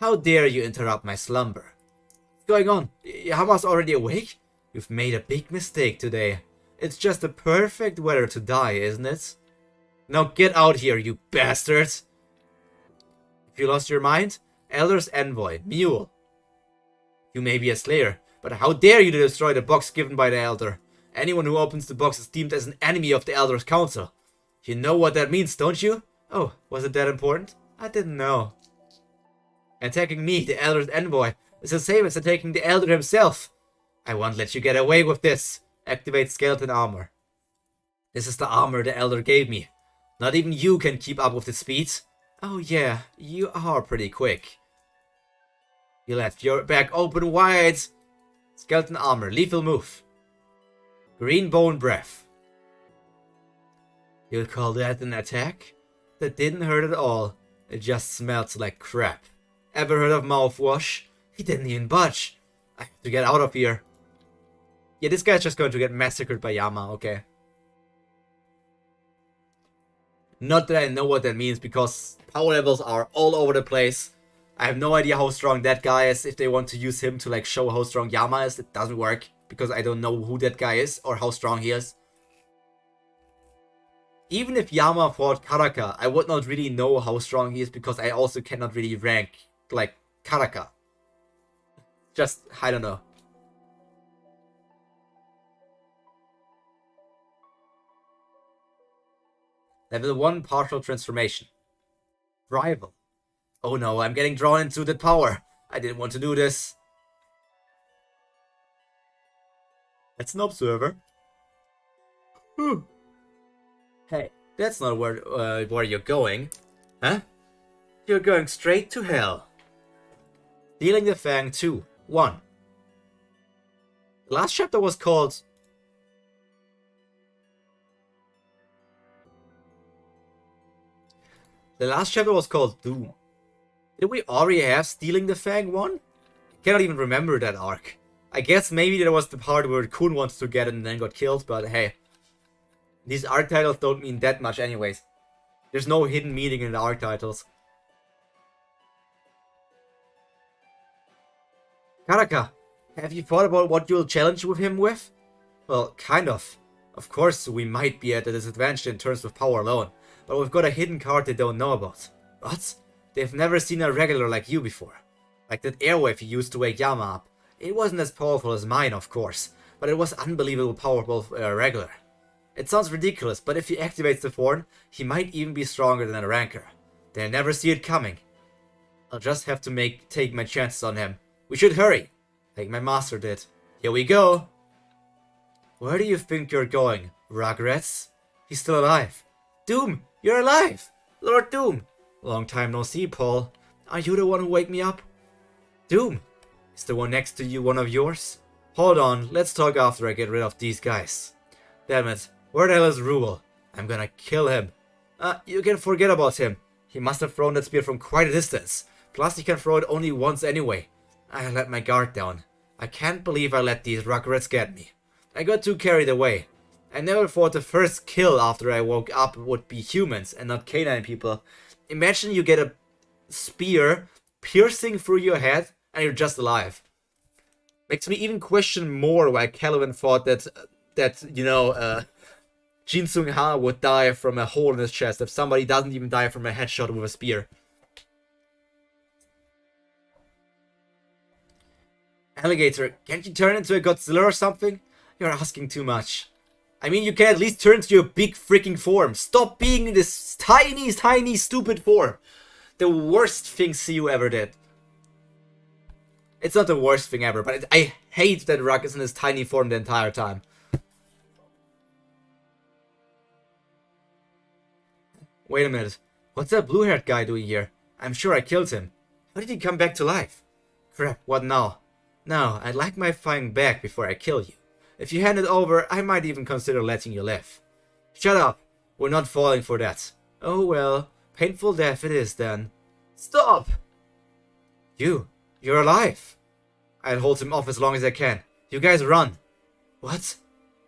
S1: How dare you interrupt my slumber? What's going on? Yama's already awake? You've made a big mistake today. It's just the perfect weather to die, isn't it? Now get out here, you bastards! If you lost your mind, Elder's Envoy, Mule. You may be a Slayer, but how dare you to destroy the box given by the Elder? Anyone who opens the box is deemed as an enemy of the Elder's Council. You know what that means, don't you? Oh, was it that important? I didn't know. Attacking me, the Elder's Envoy, is the same as attacking the Elder himself. I won't let you get away with this. Activate Skeleton Armor. This is the armor the Elder gave me. Not even you can keep up with the speed. Oh yeah, you are pretty quick. You left your back open wide. Skeleton Armor, lethal move. Green Bone Breath. You'll call that an attack? That didn't hurt at all. It just smelled like crap. Ever heard of mouthwash? He didn't even budge. I have to get out of here. Yeah, this guy's just going to get massacred by Yama, okay. Not that I know what that means, because power levels are all over the place. I have no idea how strong that guy is. If they want to use him to like show how strong Yama is, it doesn't work, because I don't know who that guy is or how strong he is. Even if Yama fought Karaka, I would not really know how strong he is, because I also cannot really rank like Karaka. Just, I don't know. Level 1 partial transformation. Rival. Oh no, I'm getting drawn into the power. I didn't want to do this. That's an observer. Whew. Hey, that's not where you're going. Huh? You're going straight to hell. Stealing the Fang 2. 1. The last chapter was called... The last chapter was called Doom. Did we already have Stealing the Fang 1? I cannot even remember that arc. I guess maybe there was the part where Kun wanted to get it and then got killed, but hey. These arc titles don't mean that much anyways. There's no hidden meaning in the arc titles. Karaka, have you thought about what you'll challenge with him with? Well, kind of. Of course, we might be at a disadvantage in terms of power alone, but we've got a hidden card they don't know about. What? They've never seen a regular like you before. Like that airwave you used to wake Yama up. It wasn't as powerful as mine, of course, but it was unbelievably powerful for a regular. It sounds ridiculous, but if he activates the form, he might even be stronger than a ranker. They'll never see it coming. I'll just have to take my chances on him. We should hurry, like my master did. Here we go. Where do you think you're going, Rugrats? He's still alive. Doom, you're alive! Lord Doom! Long time no see, Paul. Are you the one who wake me up? Doom, is the one next to you one of yours? Hold on, let's talk after I get rid of these guys. Damn it, where the hell is Ruel? I'm gonna kill him. You can forget about him. He must have thrown that spear from quite a distance. Plus he can throw it only once anyway. I let my guard down. I can't believe I let these Rugrats get me. I got too carried away. I never thought the first kill after I woke up would be humans and not canine people. Imagine you get a spear piercing through your head and you're just alive. Makes me even question more why Calvin thought that Jin Sung Ha would die from a hole in his chest if somebody doesn't even die from a headshot with a spear. Alligator, can't you turn into a Godzilla or something? You're asking too much. I mean, you can at least turn to your big freaking form. Stop being in this tiny, tiny, stupid form. The worst thing CU ever did. It's not the worst thing ever, but I hate that Ruck is in his tiny form the entire time. Wait a minute. What's that blue-haired guy doing here? I'm sure I killed him. How did he come back to life? Crap, what now? No, I'd like my fang back before I kill you. If you hand it over, I might even consider letting you live. Shut up! We're not falling for that. Oh well, painful death it is then. Stop! You're alive! I'll hold him off as long as I can. You guys run! What?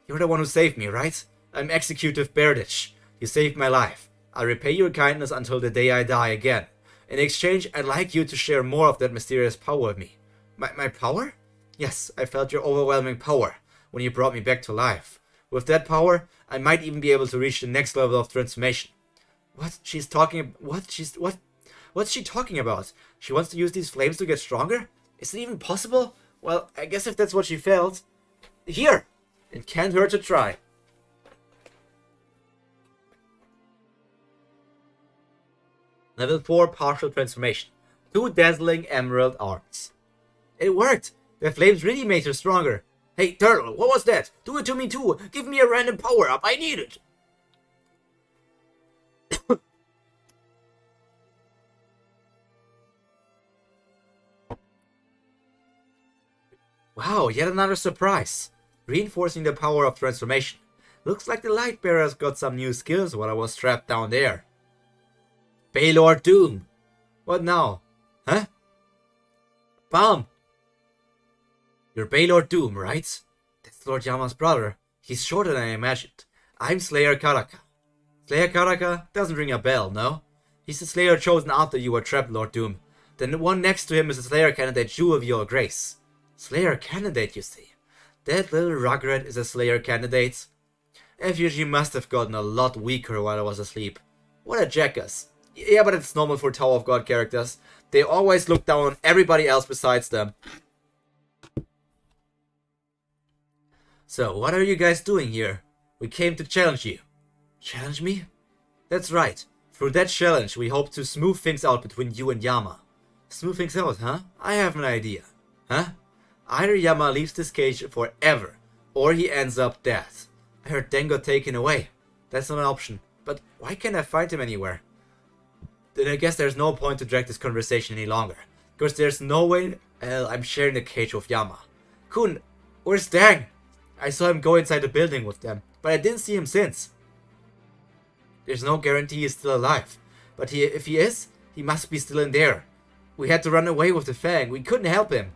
S1: You're the one who saved me, right? I'm Executive Berditch. You saved my life. I'll repay your kindness until the day I die again. In exchange, I'd like you to share more of that mysterious power with me. My power? Yes, I felt your overwhelming power when you brought me back to life. With that power, I might even be able to reach the next level of transformation. What's she talking about? She wants to use these flames to get stronger? Is it even possible? Well, I guess if that's what she felt. Here! It can't hurt to try. Level 4 partial transformation. 2 dazzling emerald arms. It worked! The flames really made her stronger. Hey, Turtle, what was that? Do it to me too! Give me a random power-up, I need it! Wow, yet another surprise. Reinforcing the power of transformation. Looks like the Lightbearer's got some new skills while I was trapped down there. Baylord Doom. What now? Huh? Bam! You're Baylord Doom, right? That's Lord Yama's brother. He's shorter than I imagined. I'm Slayer Karaka. Slayer Karaka doesn't ring a bell, no? He's the Slayer chosen after you were trapped, Lord Doom. Then the one next to him is a Slayer candidate, Jew of your grace. Slayer candidate, you see? That little rugrat is a Slayer candidate. FUG must have gotten a lot weaker while I was asleep. What a jackass. Yeah, but it's normal for Tower of God characters. They always look down on everybody else besides them. So, what are you guys doing here? We came to challenge you. Challenge me? That's right. Through that challenge, we hope to smooth things out between you and Yama. Smooth things out, huh? I have an idea. Huh? Either Yama leaves this cage forever, or he ends up dead. I heard Den got taken away. That's not an option. But why can't I find him anywhere? Then I guess there's no point to drag this conversation any longer. Because there's no way I'm sharing the cage with Yama. Kun, where's Dang? I saw him go inside the building with them, but I didn't see him since. There's no guarantee he's still alive. But if he is, he must be still in there. We had to run away with the Fang. We couldn't help him.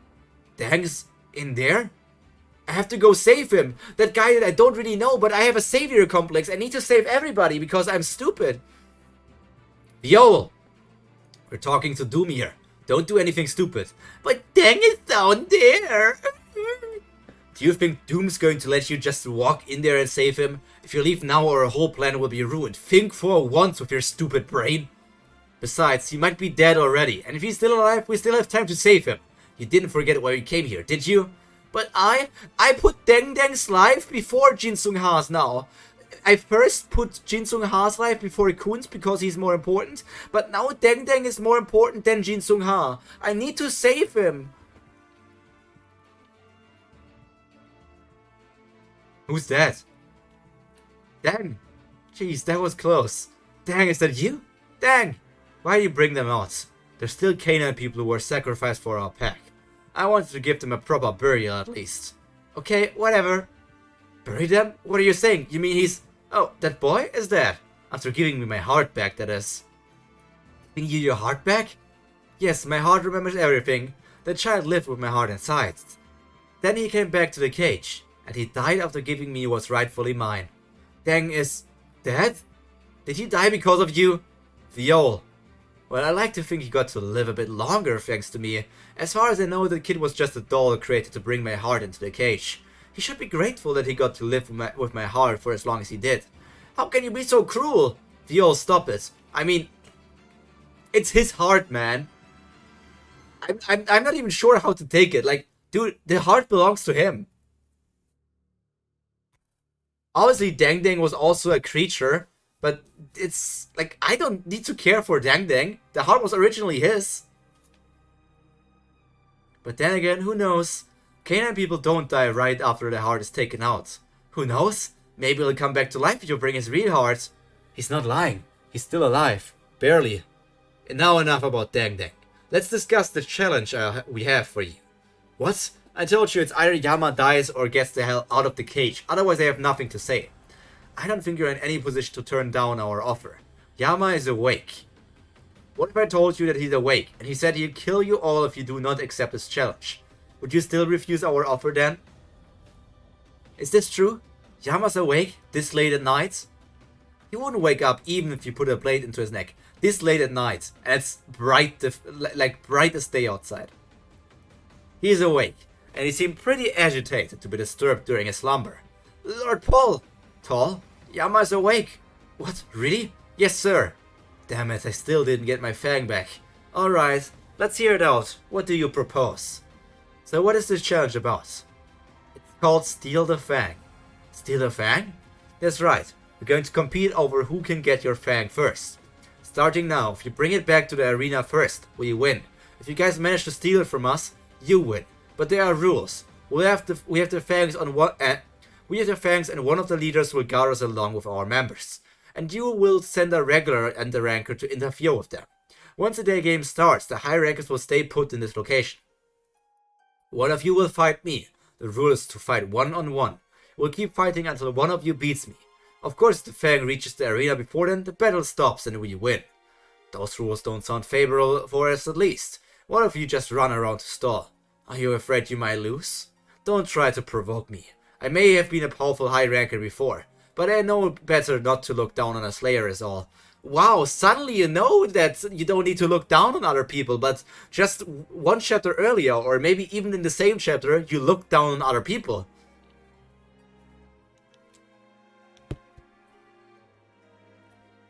S1: Dang's in there? I have to go save him. That guy that I don't really know, but I have a savior complex. I need to save everybody because I'm stupid. Yo! We're talking to Doom here. Don't do anything stupid. But Dang is down there. Do you think Doom's going to let you just walk in there and save him? If you leave now, our whole plan will be ruined. Think for once with your stupid brain. Besides, he might be dead already, and if he's still alive, we still have time to save him. You didn't forget why we came here, did you? But I put Deng Deng's life before Jin Sung Ha's now. I first put Jin Sung Ha's life before Kun's because he's more important, but now Deng Deng is more important than Jin Sung Ha. I need to save him. Who's that? Dang. Jeez, that was close. Dang, is that you? Dang. Why do you bring them out? They're still Canaan people who were sacrificed for our pack. I wanted to give them a proper burial at least. Okay, whatever. Bury them? What are you saying? You mean he's... Oh, that boy is dead. After giving me my heart back, that is. Giving you your heart back? Yes, my heart remembers everything. The child lived with my heart inside. Then he came back to the cage. And he died after giving me what's rightfully mine. Dang is... dead? Did he die because of you? Viol. Well, I like to think he got to live a bit longer thanks to me. As far as I know, the kid was just a doll created to bring my heart into the cage. He should be grateful that he got to live with my heart for as long as he did. How can you be so cruel? Viol, stop it. I mean... it's his heart, man. I'm not even sure how to take it. Like, dude, the heart belongs to him. Obviously, Dang Dang was also a creature, but it's like, I don't need to care for Dang Dang. The heart was originally his. But then again, who knows? Canaan people don't die right after the heart is taken out. Who knows? Maybe he'll come back to life if you bring his real heart. He's not lying. He's still alive. Barely. And now enough about Dang Dang. Let's discuss the challenge we have for you. What? I told you it's either Yama dies or gets the hell out of the cage, otherwise I have nothing to say. I don't think you're in any position to turn down our offer. Yama is awake. What if I told you that he's awake, and he said he'll kill you all if you do not accept his challenge? Would you still refuse our offer then? Is this true? Yama's awake, this late at night? He wouldn't wake up even if you put a blade into his neck. This late at night, and it's bright, like bright as day outside. He's awake. And he seemed pretty agitated to be disturbed during his slumber. Lord Paul! Tall? Yama is awake. What, really? Yes, sir. Damn it, I still didn't get my fang back. Alright, let's hear it out. What do you propose? So what is this challenge about? It's called Steal the Fang. Steal the Fang? That's right. We're going to compete over who can get your fang first. Starting now, if you bring it back to the arena first, we win. If you guys manage to steal it from us, you win. But there are rules. We have the fangs on one we have the fangs, and one of the leaders will guard us along with our members. And you will send a regular and the ranker to interfere with them. Once the day game starts, the high rankers will stay put in this location. One of you will fight me. The rule is to fight one-on-one. We'll keep fighting until one of you beats me. Of course, if the Fang reaches the arena before then, the battle stops and we win. Those rules don't sound favorable for us at least. What if you just run around to stall? Are you afraid you might lose? Don't try to provoke me. I may have been a powerful high ranker before, but I know better not to look down on a slayer is all. Wow, suddenly you know that you don't need to look down on other people, but just one chapter earlier, or maybe even in the same chapter, you look down on other people.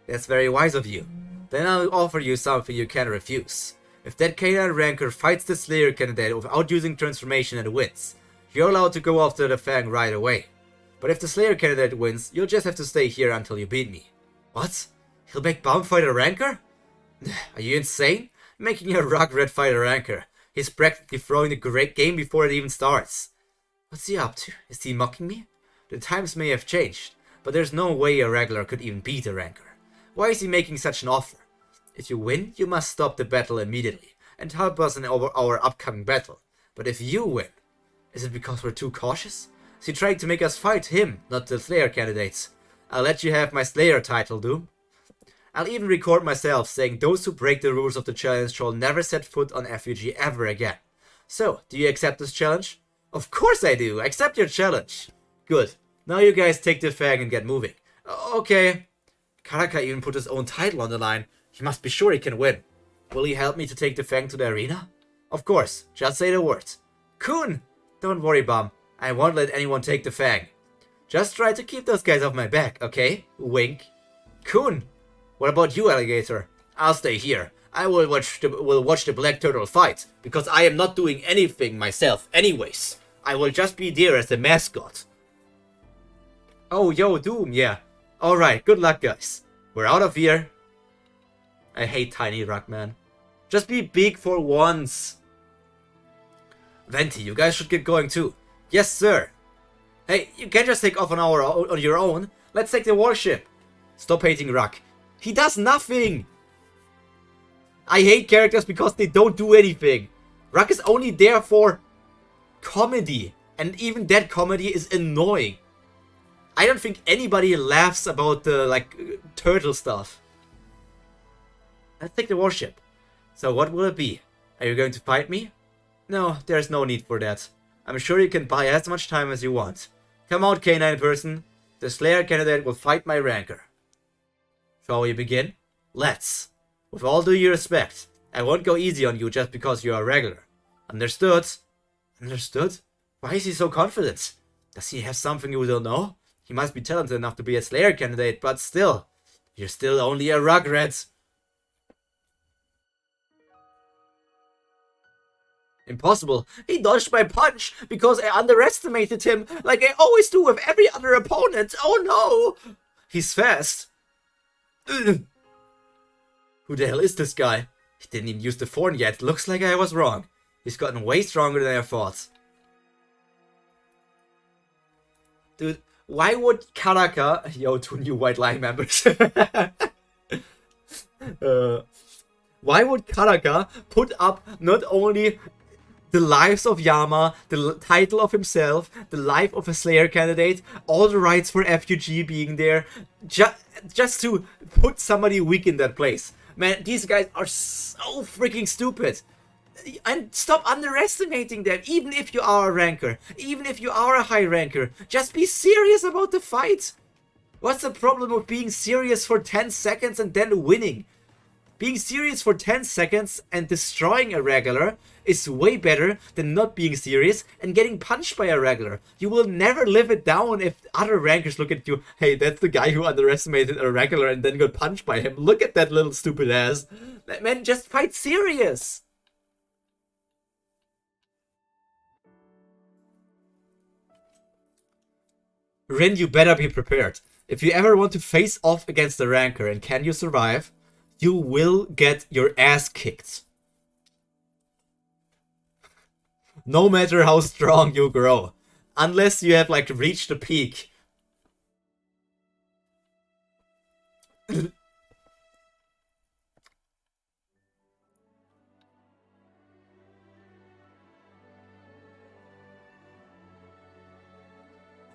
S1: That's very wise of you. Then I'll offer you something you can't refuse. If that K9 ranker fights the Slayer candidate without using transformation and wins, you're allowed to go after the Fang right away. But if the Slayer candidate wins, you'll just have to stay here until you beat me. What? He'll make Baum fight a ranker? Are you insane? Making a Rugrat fight a ranker. He's practically throwing the great game before it even starts. What's he up to? Is he mocking me? The times may have changed, but there's no way a regular could even beat a ranker. Why is he making such an offer? If you win, you must stop the battle immediately and help us in our upcoming battle. But if you win, is it because we're too cautious? Is he trying to make us fight him, not the Slayer candidates? I'll let you have my Slayer title, Doom. I'll even record myself saying those who break the rules of the challenge shall never set foot on FUG ever again. So, do you accept this challenge? Of course I do. Accept your challenge. Good. Now you guys take the Fang and get moving. Okay. Karaka even put his own title on the line. He must be sure he can win. Will he help me to take the Fang to the arena? Of course. Just say the words. Kun! Don't worry, Bum. I won't let anyone take the Fang. Just try to keep those guys off my back, okay? Wink. Kun! What about you, Alligator? I'll stay here. I will watch the Black Turtle fight, because I am not doing anything myself anyways. I will just be there as the mascot. Oh, yo, Doom, yeah. Alright, good luck, guys. We're out of here. I hate Tiny Rock, man. Just be big for once. Venti, you guys should get going too. Yes, sir. Hey, you can't just take off on your own. Let's take the warship. Stop hating Rock. He does nothing. I hate characters because they don't do anything. Rock is only there for comedy. And even that comedy is annoying. I don't think anybody laughs about the, turtle stuff. Let's take the warship. So what will it be? Are you going to fight me? No, there's no need for that. I'm sure you can buy as much time as you want. Come out, K9 person. The Slayer candidate will fight my ranker. Shall we begin? Let's. With all due respect, I won't go easy on you just because you're a regular. Understood? Understood? Why is he so confident? Does he have something you don't know? He must be talented enough to be a Slayer candidate, but still. You're still only a Rugrat. Impossible. He dodged my punch because I underestimated him like I always do with every other opponent. Oh no! He's fast. Ugh. Who the hell is this guy? He didn't even use the thorn yet. Looks like I was wrong. He's gotten way stronger than I thought. Dude, why would Karaka... Yo, 2 new White Line members. Why would Karaka put up not only the lives of Yama, the title of himself, the life of a Slayer candidate, all the rights for FUG being there, just to put somebody weak in that place? Man, these guys are so freaking stupid. And stop underestimating them, even if you are a ranker, even if you are a high ranker. Just be serious about the fight. What's the problem with being serious for 10 seconds and then winning? Being serious for 10 seconds and destroying a regular is way better than not being serious and getting punched by a regular. You will never live it down if other rankers look at you. Hey, that's the guy who underestimated a regular and then got punched by him. Look at that little stupid ass. Man, just fight serious. Rin, you better be prepared. If you ever want to face off against the ranker and can you survive, you will get your ass kicked. No matter how strong you grow. Unless you have reached the peak.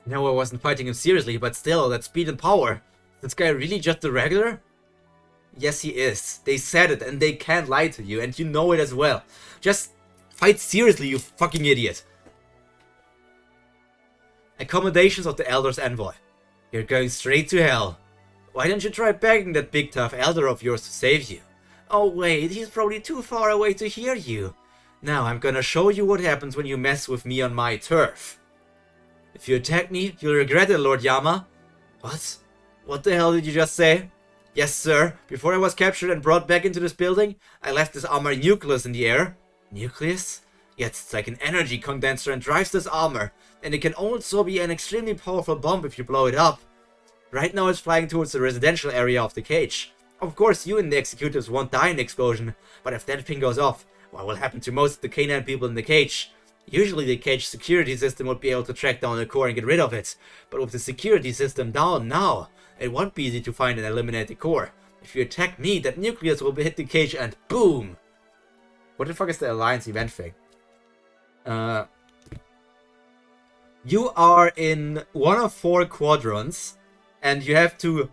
S1: No, I wasn't fighting him seriously, but still, that speed and power. This guy really just a regular? Yes, he is. They said it, and they can't lie to you, and you know it as well. Just fight seriously, you fucking idiot. Accommodations of the Elder's Envoy. You're going straight to hell. Why don't you try begging that big tough elder of yours to save you? Oh wait, he's probably too far away to hear you. Now I'm gonna show you what happens when you mess with me on my turf. If you attack me, you'll regret it, Lord Yama. What? What the hell did you just say? Yes, sir. Before I was captured and brought back into this building, I left this armor nucleus in the air. Nucleus? Yes, it's like an energy condenser and drives this armor. And it can also be an extremely powerful bomb if you blow it up. Right now it's flying towards the residential area of the cage. Of course, you and the executives won't die in the explosion, but if that thing goes off, what will happen to most of the canine people in the cage? Usually the cage security system would be able to track down the core and get rid of it, but with the security system down now, it won't be easy to find and eliminate the core. If you attack me, that nucleus will hit the cage and boom! What the fuck is the Alliance event thing? You are in one of 4 quadrants, and you have to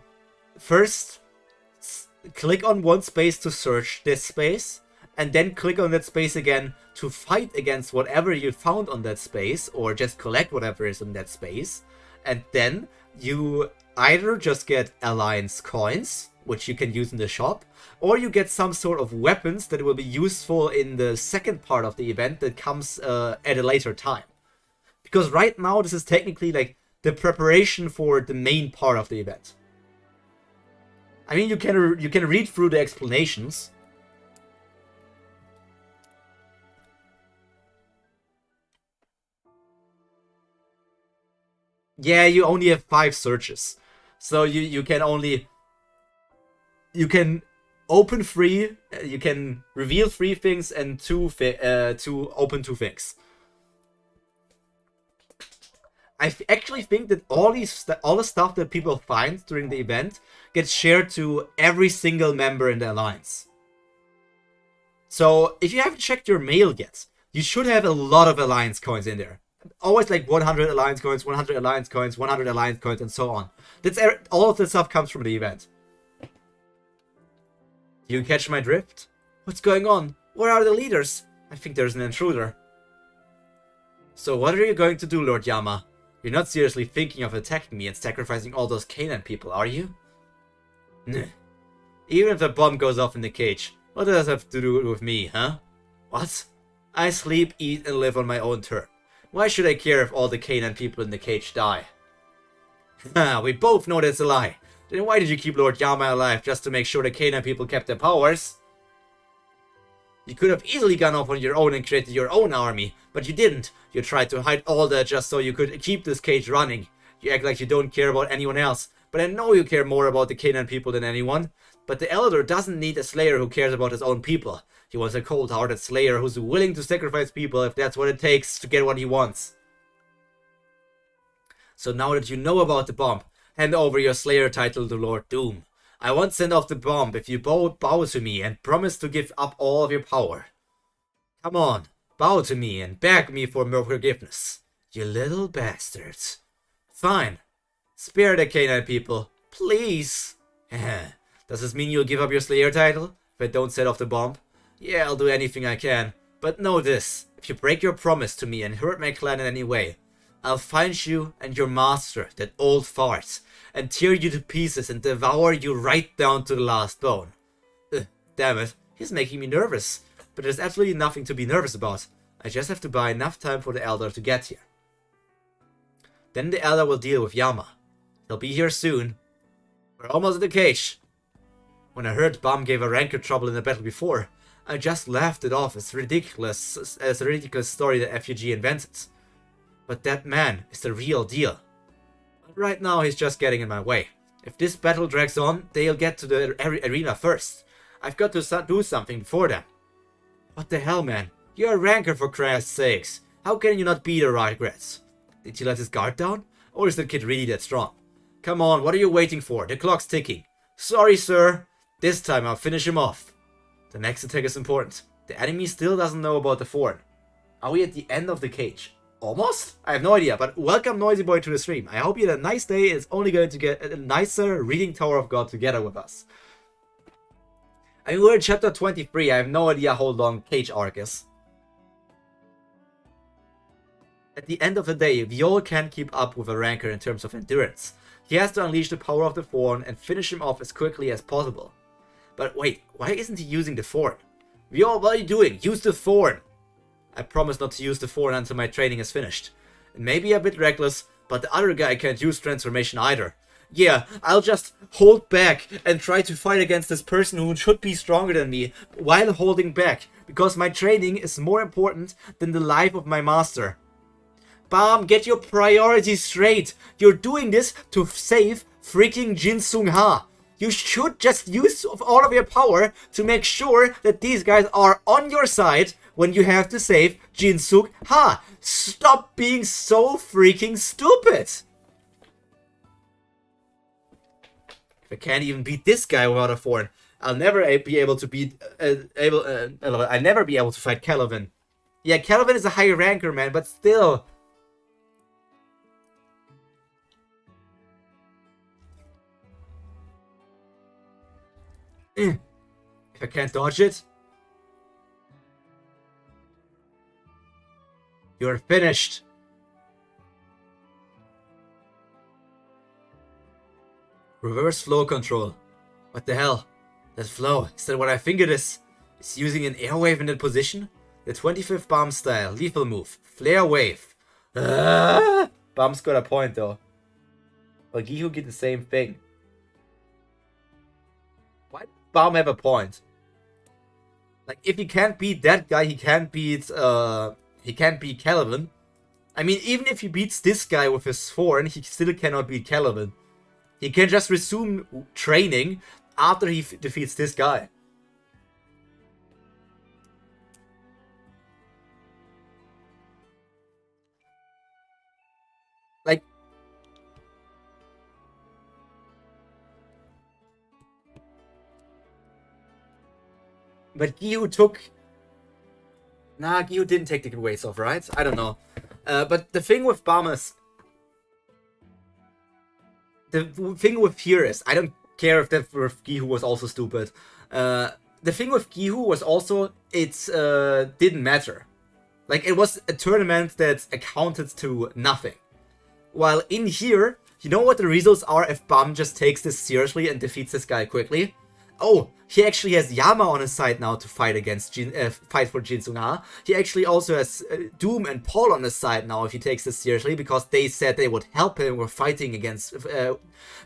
S1: first click on one space to search this space, and then click on that space again to fight against whatever you found on that space, or just collect whatever is in that space. And then you either just get Alliance coins, which you can use in the shop, or you get some sort of weapons that will be useful in the second part of the event that comes at a later time. Because right now this is technically like the preparation for the main part of the event. I mean, you can read through the explanations. Yeah, you only have 5 searches. So you can only... You can open 3, you can reveal 3 things and open 2 things. I actually think that all the stuff that people find during the event gets shared to every single member in the Alliance. So if you haven't checked your mail yet, you should have a lot of Alliance coins in there. Always like 100 Alliance coins, 100 Alliance coins, 100 Alliance coins, and so on. All of this stuff comes from the event. You catch my drift? What's going on? Where are the leaders? I think there's an intruder. So what are you going to do, Lord Yama? You're not seriously thinking of attacking me and sacrificing all those canine people, are you? Nah. Even if the bomb goes off in the cage, what does that have to do with me, huh? What? I sleep, eat, and live on my own turf. Why should I care if all the canine people in the cage die? We both know that's a lie. Then why did you keep Lord Yama alive, just to make sure the canine people kept their powers? You could have easily gone off on your own and created your own army, but you didn't. You tried to hide all that just so you could keep this cage running. You act like you don't care about anyone else, but I know you care more about the canine people than anyone. But the Elder doesn't need a slayer who cares about his own people. He wants a cold-hearted slayer who's willing to sacrifice people if that's what it takes to get what he wants. So now that you know about the bomb, hand over your slayer title to Lord Doom. I won't send off the bomb if you bow to me and promise to give up all of your power. Come on, bow to me and beg me for more forgiveness. You little bastards. Fine. Spare the canine people, please. Does this mean you'll give up your slayer title if I don't set off the bomb? Yeah, I'll do anything I can. But know this, if you break your promise to me and hurt my clan in any way, I'll find you and your master, that old fart, and tear you to pieces and devour you right down to the last bone. Damn it, he's making me nervous. But there's absolutely nothing to be nervous about. I just have to buy enough time for the Elder to get here. Then the Elder will deal with Yama. He'll be here soon. We're almost at the cage. When I heard Bomb gave a rancor trouble in the battle before, I just laughed it off as a ridiculous story that FUG invented. But that man is the real deal. But right now he's just getting in my way. If this battle drags on, they'll get to the arena first. I've got to do something before them. What the hell, man? You're a ranker, for Christ's sakes. How can you not beat the regrets? Did you let his guard down? Or is the kid really that strong? Come on, what are you waiting for? The clock's ticking. Sorry, sir. This time I'll finish him off. The next attack is important. The enemy still doesn't know about the thorn. Are we at the end of the cage? Almost? I have no idea, but welcome Noisy Boy to the stream. I hope you had a nice day. It's only going to get a nicer reading Tower of God together with us. I mean, we're in chapter 23. I have no idea how long Cage arc is. At the end of the day, Viol can't keep up with a Ranker in terms of endurance. He has to unleash the power of the Thorn and finish him off as quickly as possible. But wait, why isn't he using the Thorn? Viol, what are you doing? Use the Thorn! I promise not to use the Thorn until my training is finished. It may be a bit reckless, but the other guy can't use transformation either. Yeah, I'll just hold back and try to fight against this person who should be stronger than me while holding back, because my training is more important than the life of my master. Bam, get your priorities straight. You're doing this to save freaking Jin Sung Ha. You should just use all of your power to make sure that these guys are on your side when you have to save Jin Sung Ha. Stop being so freaking stupid. If I can't even beat this guy without a Thorn, I'll never be able to beat I'll never be able to fight Kelvin. Yeah, Kelvin is a high ranker, man, but still. If I can't dodge it, you're finished. Reverse flow control. What the hell? That flow, is that what I think it is? Is using an airwave in that position? The 25th bomb style, lethal move, flare wave. Bomb's got a point though. Well, Gihu did the same thing. Why did Bomb have a point? Like, if he can't beat that guy, he can't beat Kelvin. I mean, even if he beats this guy with his Thorn, he still cannot beat Kelvin. He can just resume training after he defeats this guy. Like, but Giyu took... Nah, Giyu didn't take the ways off, right? I don't know. But the thing with Bama's... The thing with here is, I don't care if that with Gihu was also stupid. The thing with Gihu was also, it didn't matter. Like, it was a tournament that accounted to nothing. While in here, you know what the results are if Bam just takes this seriously and defeats this guy quickly? Oh, he actually has Yama on his side now to fight against fight for Jin Sung Ha. He actually also has Doom and Paul on his side now if he takes this seriously, because they said they would help him with fighting against...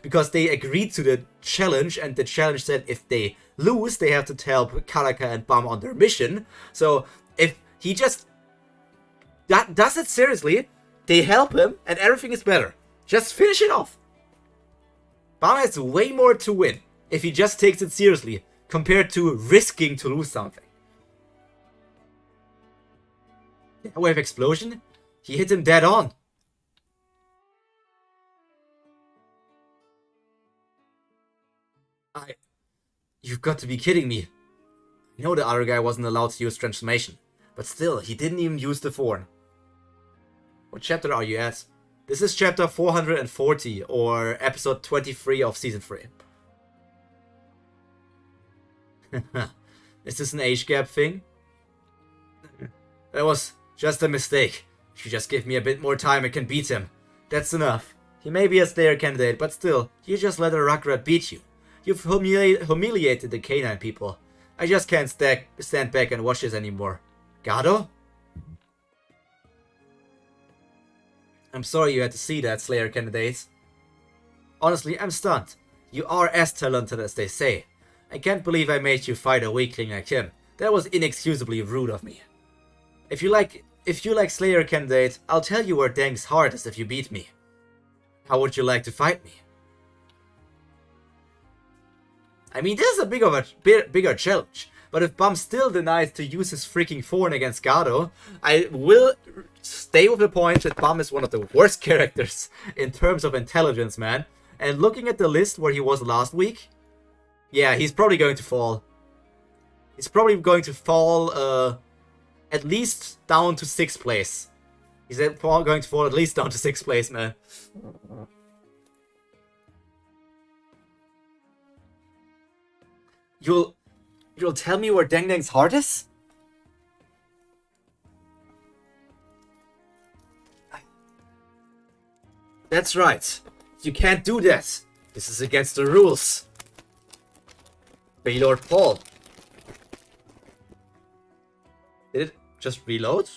S1: because they agreed to the challenge, and the challenge said if they lose, they have to help Karaka and Bam on their mission. So if he just does it seriously, they help him and everything is better. Just finish it off. Bam has way more to win if he just takes it seriously, compared to risking to lose something. Wave explosion? He hit him dead on. You've got to be kidding me. I know the other guy wasn't allowed to use transformation, but still, he didn't even use the Thorn. What chapter are you at? This is chapter 440, or episode 23 of season 3. Is this an age gap thing? That was just a mistake. If you just give me a bit more time, I can beat him. That's enough. He may be a Slayer candidate, but still, you just let a Rugrat beat you. You've humiliated the canine people. I just can't stand back and watch this anymore. Gado? I'm sorry you had to see that, Slayer candidates. Honestly, I'm stunned. You are as talented as they say. I can't believe I made you fight a weakling like him. That was inexcusably rude of me. If you like Slayer candidate, I'll tell you where Dang's heart is if you beat me. How would you like to fight me? I mean, this is a bigger challenge. But if Bum still denies to use his freaking Thorn against Gado, I will stay with the point that Bum is one of the worst characters in terms of intelligence, man. And looking at the list where he was last week, yeah, he's probably going to fall. He's probably going to fall at least down to 6th place. He's going to fall at least down to 6th place, man. You'll tell me where Deng Deng's heart is? That's right. You can't do that. This is against the rules. Bay Lord Paul. Did it just reload?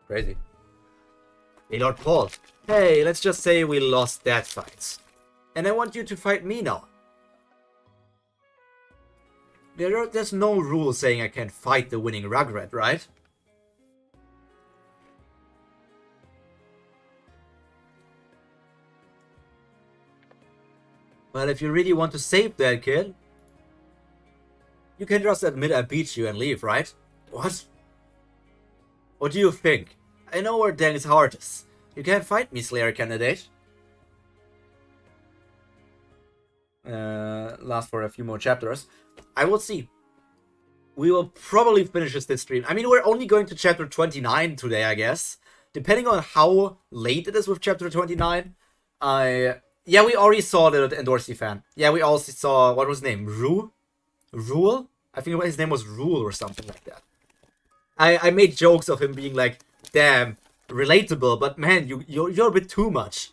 S1: Crazy. Bay Lord Paul. Hey, let's just say we lost that fight. And I want you to fight me now. There's no rule saying I can't fight the winning Rugrat, right? Well, if you really want to save that kid, you can just admit I beat you and leave, right? What? What do you think? I know where Deng's heart is. You can't fight me, Slayer candidate. Last for a few more chapters. I will see. We will probably finish this stream. I mean, we're only going to chapter 29 today, I guess. Depending on how late it is with chapter 29. Yeah, we already saw the Endorsey fan. Yeah, we also saw, what was his name? Rule? I think his name was Rule or something like that. I made jokes of him being like, damn, relatable, but man, you're a bit too much.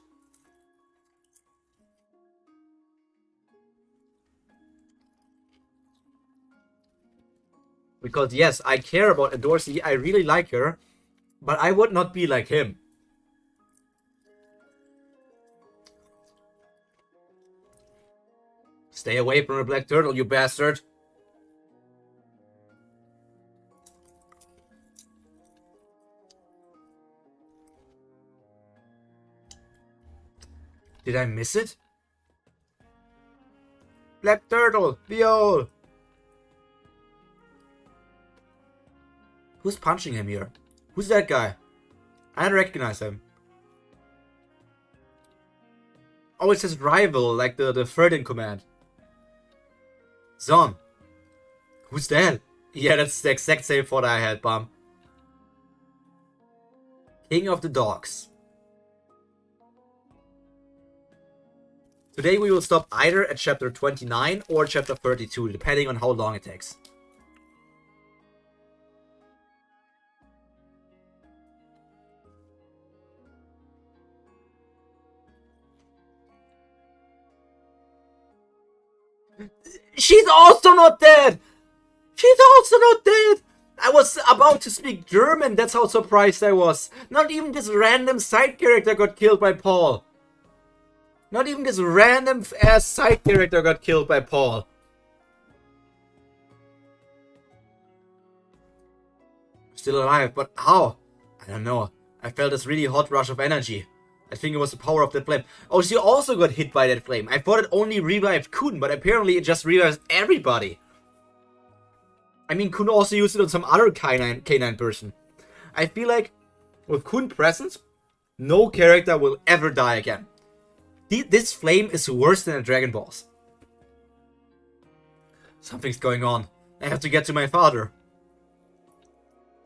S1: Because yes, I care about Endorsey, I really like her, but I would not be like him. Stay away from the Black Turtle, you bastard. Did I miss it? Black Turtle, behold! Who's punching him here? Who's that guy? I don't recognize him. Oh, it's his rival, like the third in command. Zon. Who's that? Yeah, that's the exact same thought I had, bum. King of the Dogs. Today we will stop either at chapter 29 or chapter 32, depending on how long it takes. She's also not dead! She's also not dead! I was about to speak German, that's how surprised I was. Not even this random side character got killed by Paul. Not even this random ass side character got killed by Paul. Still alive, but how? I don't know. I felt this really hot rush of energy. I think it was the power of that flame. Oh, she also got hit by that flame. I thought it only revived Kun, but apparently it just revives everybody. I mean, Kun also used it on some other canine person. I feel like with Kun present, no character will ever die again. This flame is worse than a Dragon Balls. Something's going on. I have to get to my father.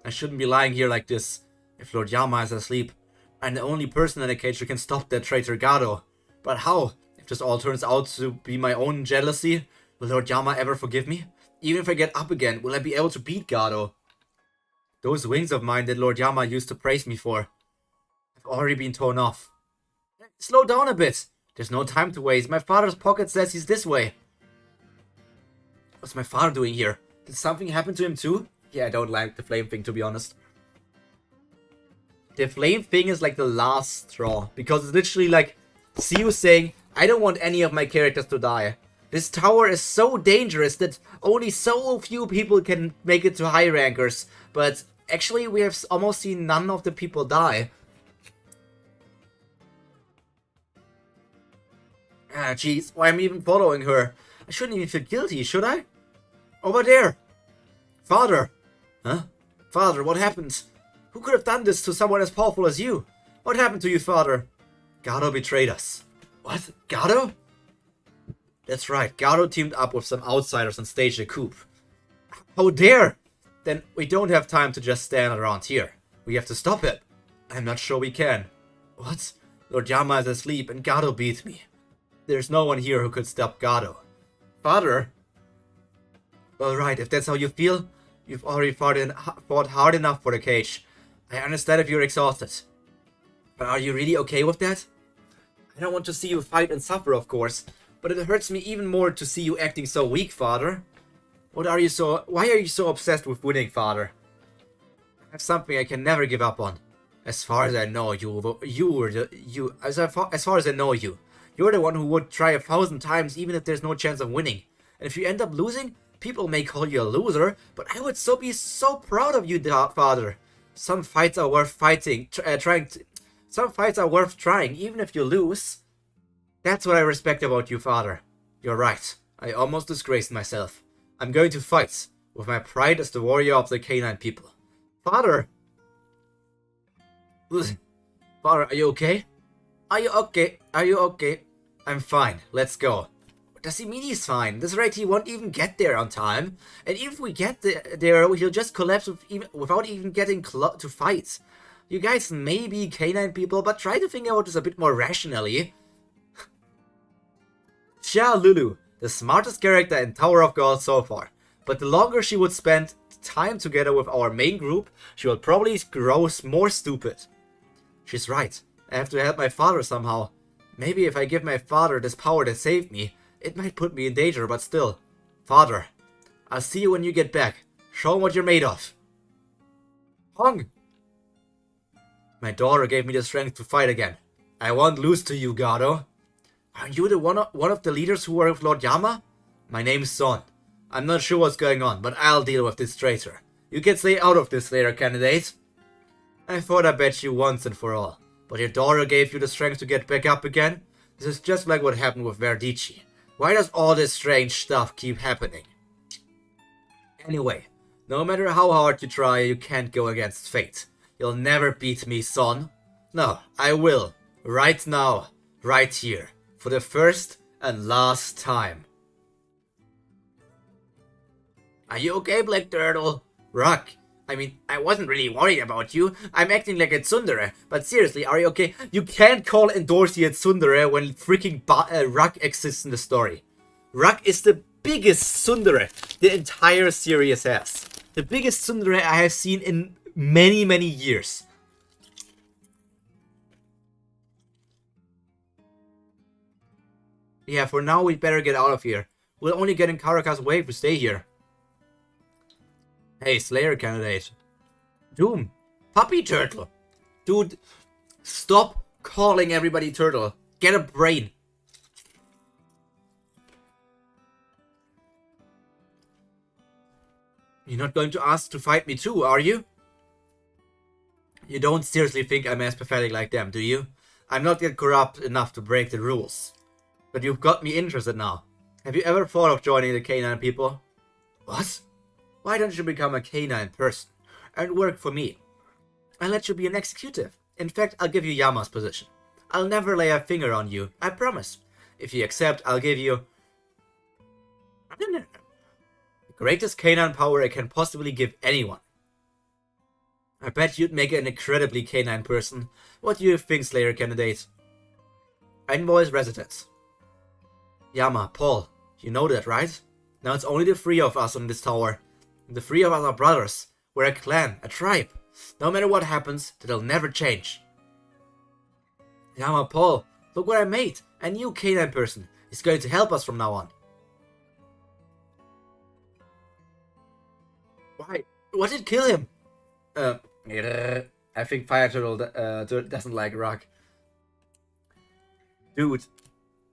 S1: I shouldn't be lying here like this. If Lord Yama is asleep, I'm the only person in the cage who can stop that traitor Gado. But how? If this all turns out to be my own jealousy, will Lord Yama ever forgive me? Even if I get up again, will I be able to beat Gado? Those wings of mine that Lord Yama used to praise me for have already been torn off. Slow down a bit. There's no time to waste. My father's pocket says he's this way. What's my father doing here? Did something happen to him too? Yeah, I don't like the flame thing, to be honest. The flame thing is like the last straw. Because it's literally like Siu saying, I don't want any of my characters to die. This tower is so dangerous that only so few people can make it to high rankers. But actually we have almost seen none of the people die. Ah, jeez, why am I even following her? I shouldn't even feel guilty, should I? Over there! Father! Huh? Father, what happened? Who could have done this to someone as powerful as you? What happened to you, father? Gado betrayed us. What? Gado? That's right, Gado teamed up with some outsiders and staged a coup. How dare! Then we don't have time to just stand around here. We have to stop it. I'm not sure we can. What? Lord Yama is asleep and Gado beat me. There's no one here who could stop Gado. Father? Alright, if that's how you feel, you've already fought hard enough for the cage. I understand if you're exhausted. But are you really okay with that? I don't want to see you fight and suffer, of course, but it hurts me even more to see you acting so weak, Father. Why are you so obsessed with winning, Father? That's something I can never give up on. As far as I know, as far as I know you, you're the one who would try 1,000 times even if there's no chance of winning. And if you end up losing, people may call you a loser, but I would be so proud of you, Father. Some fights are worth fighting, some fights are worth trying, even if you lose. That's what I respect about you, Father. You're right. I almost disgraced myself. I'm going to fight, with my pride as the warrior of the canine people. Father! Father, are you okay? Are you okay? Are you okay? I'm fine. Let's go. What does he mean he's fine? This rate he won't even get there on time. And even if we get there, he'll just collapse without even getting to fight. You guys may be canine people, but try to think about this a bit more rationally. Xia Lulu, the smartest character in Tower of God so far. But the longer she would spend time together with our main group, she will probably grow more stupid. She's right. I have to help my father somehow. Maybe if I give my father this power that saved me, it might put me in danger, but still. Father, I'll see you when you get back. Show him what you're made of. Hong! My daughter gave me the strength to fight again. I won't lose to you, Gado. Aren't you the one of the leaders who were with Lord Yama? My name's Son. I'm not sure what's going on, but I'll deal with this traitor. You can stay out of this later, candidate. I thought I'd bet you once and for all. But your daughter gave you the strength to get back up again? This is just like what happened with Verdici. Why does all this strange stuff keep happening? Anyway, no matter how hard you try, you can't go against fate. You'll never beat me, Son. No, I will. Right now. Right here. For the first and last time. Are you okay, Black Turtle? Rock. I mean, I wasn't really worried about you. I'm acting like a tsundere. But seriously, are you okay? You can't call Endorsi a tsundere when freaking Rock exists in the story. Rock is the biggest tsundere the entire series has. The biggest tsundere I have seen in many, many years. Yeah, for now we better get out of here. We'll only get in Karaka's way if we stay here. Hey, Slayer candidate. Doom. Puppy Turtle. Dude, stop calling everybody Turtle. Get a brain. You're not going to ask to fight me too, are you? You don't seriously think I'm as pathetic like them, do you? I'm not yet corrupt enough to break the rules. But you've got me interested now. Have you ever thought of joining the canine people? What? Why don't you become a canine person and work for me? I'll let you be an executive. In fact, I'll give you Yama's position. I'll never lay a finger on you, I promise. If you accept, I'll give you the greatest canine power I can possibly give anyone. I bet you'd make an incredibly canine person. What do you think, Slayer candidate? Envoy's residence. Yama, Paul, you know that, right? Now it's only the three of us on this tower. The three of us are brothers. We're a clan, a tribe. No matter what happens, that'll never change. Yama, Paul, look what I made. A new canine person. He's going to help us from now on. Why? What did kill him? I think Fire Turtle doesn't like Rock. Dude,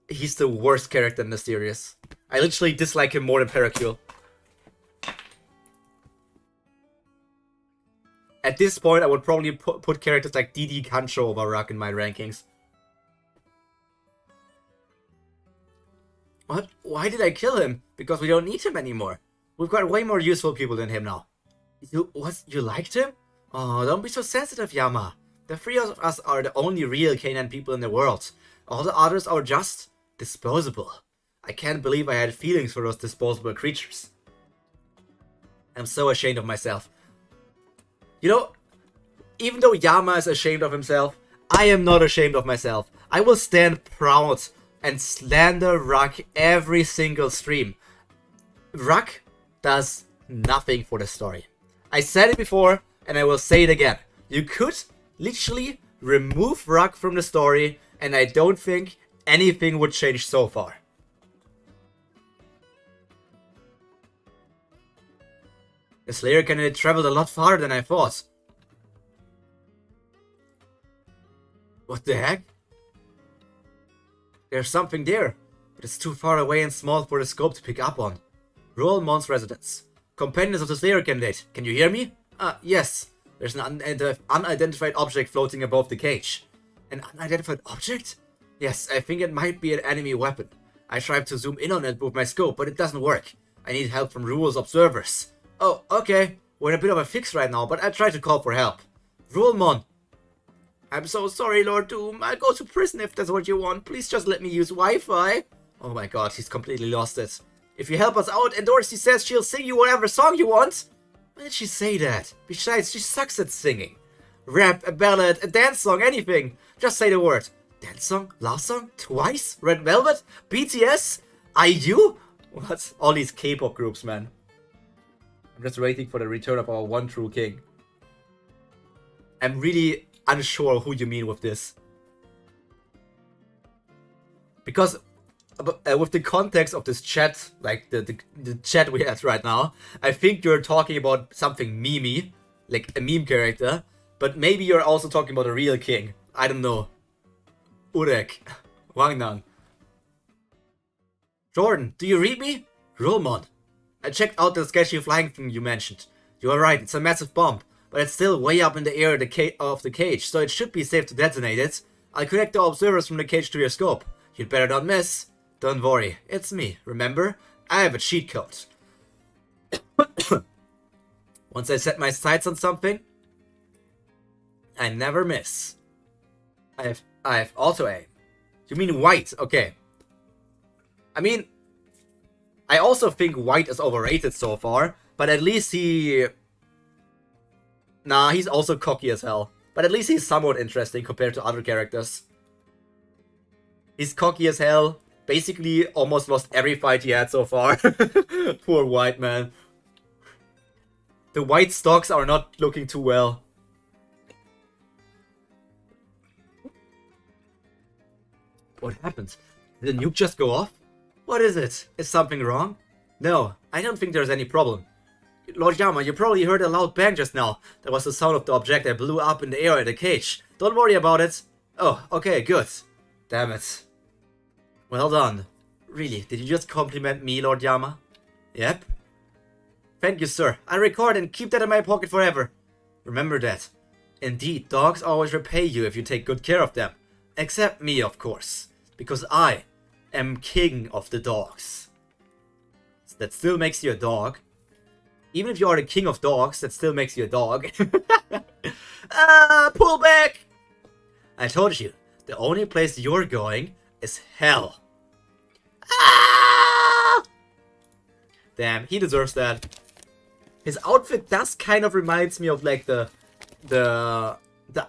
S1: he's the worst character in the series. I literally dislike him more than Paracule. At this point, I would probably put characters like DD Kancho over Rock in my rankings. What? Why did I kill him? Because we don't need him anymore. We've got way more useful people than him now. You liked him? Oh, don't be so sensitive, Yama. The three of us are the only real canine people in the world. All the others are just disposable. I can't believe I had feelings for those disposable creatures. I'm so ashamed of myself. You know, even though Yama is ashamed of himself, I am not ashamed of myself. I will stand proud and slander Ruck every single stream. Ruck does nothing for the story. I said it before, and I will say it again. You could literally remove Ruck from the story, and I don't think anything would change so far. The Slayer candidate traveled a lot farther than I thought. What the heck? There's something there, but it's too far away and small for the scope to pick up on. Royal Mons residence. Companions of the Slayer candidate, can you hear me? Yes. There's an unidentified object floating above the cage. An unidentified object? Yes, I think it might be an enemy weapon. I tried to zoom in on it with my scope, but it doesn't work. I need help from Rule's observers. Oh, okay. We're in a bit of a fix right now, but I tried to call for help. Rulmon. I'm so sorry, Lord Doom. I'll go to prison if that's what you want. Please just let me use Wi-Fi. Oh my god, he's completely lost it. If you help us out, and Dorsey says she'll sing you whatever song you want. Why did she say that? Besides, she sucks at singing. Rap, a ballad, a dance song, anything. Just say the word. Dance song? Love song? Twice? Red Velvet? BTS? IU? What? All these K-pop groups, man. I'm just waiting for the return of our one true king. I'm really unsure who you mean with this. Because with the context of this chat, like the chat we had right now, I think you're talking about something meme-y, like a meme character, but maybe you're also talking about a real king. I don't know. Urek. Wangnan. Jordan, do you read me? Rolmon. I checked out the sketchy flying thing you mentioned. You are right, it's a massive bomb, but it's still way up in the air of the cage, so it should be safe to detonate it. I'll connect the observers from the cage to your scope. You'd better not miss. Don't worry, it's me, remember? I have a cheat code. Once I set my sights on something, I never miss. I have auto aim. You mean white? Okay. I mean, I also think white is overrated so far, but at least he... Nah, he's also cocky as hell. But at least he's somewhat interesting compared to other characters. He's cocky as hell. Basically, almost lost every fight he had so far. Poor white man. The white stocks are not looking too well. What happened? Did the nuke just go off? What is it? Is something wrong? No, I don't think there's any problem. Lord Yama, you probably heard a loud bang just now. That was the sound of the object that blew up in the air in the cage. Don't worry about it. Oh, okay, good. Damn it. Well done. Really, did you just compliment me, Lord Yama? Yep. Thank you, sir. I record and keep that in my pocket forever. Remember that. Indeed, dogs always repay you if you take good care of them. Except me, of course. Because I am king of the dogs. That still makes you a dog. Even if you are the king of dogs, that still makes you a dog. Pull back! I told you, the only place you're going is hell. Ah! Damn, he deserves that. His outfit does kind of reminds me of like the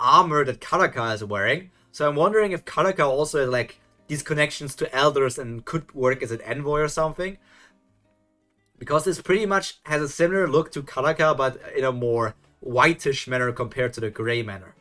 S1: armor that Karaka is wearing. So I'm wondering if Karaka also has like these connections to elders and could work as an envoy or something. Because this pretty much has a similar look to Karaka, but in a more whitish manner compared to the gray manner.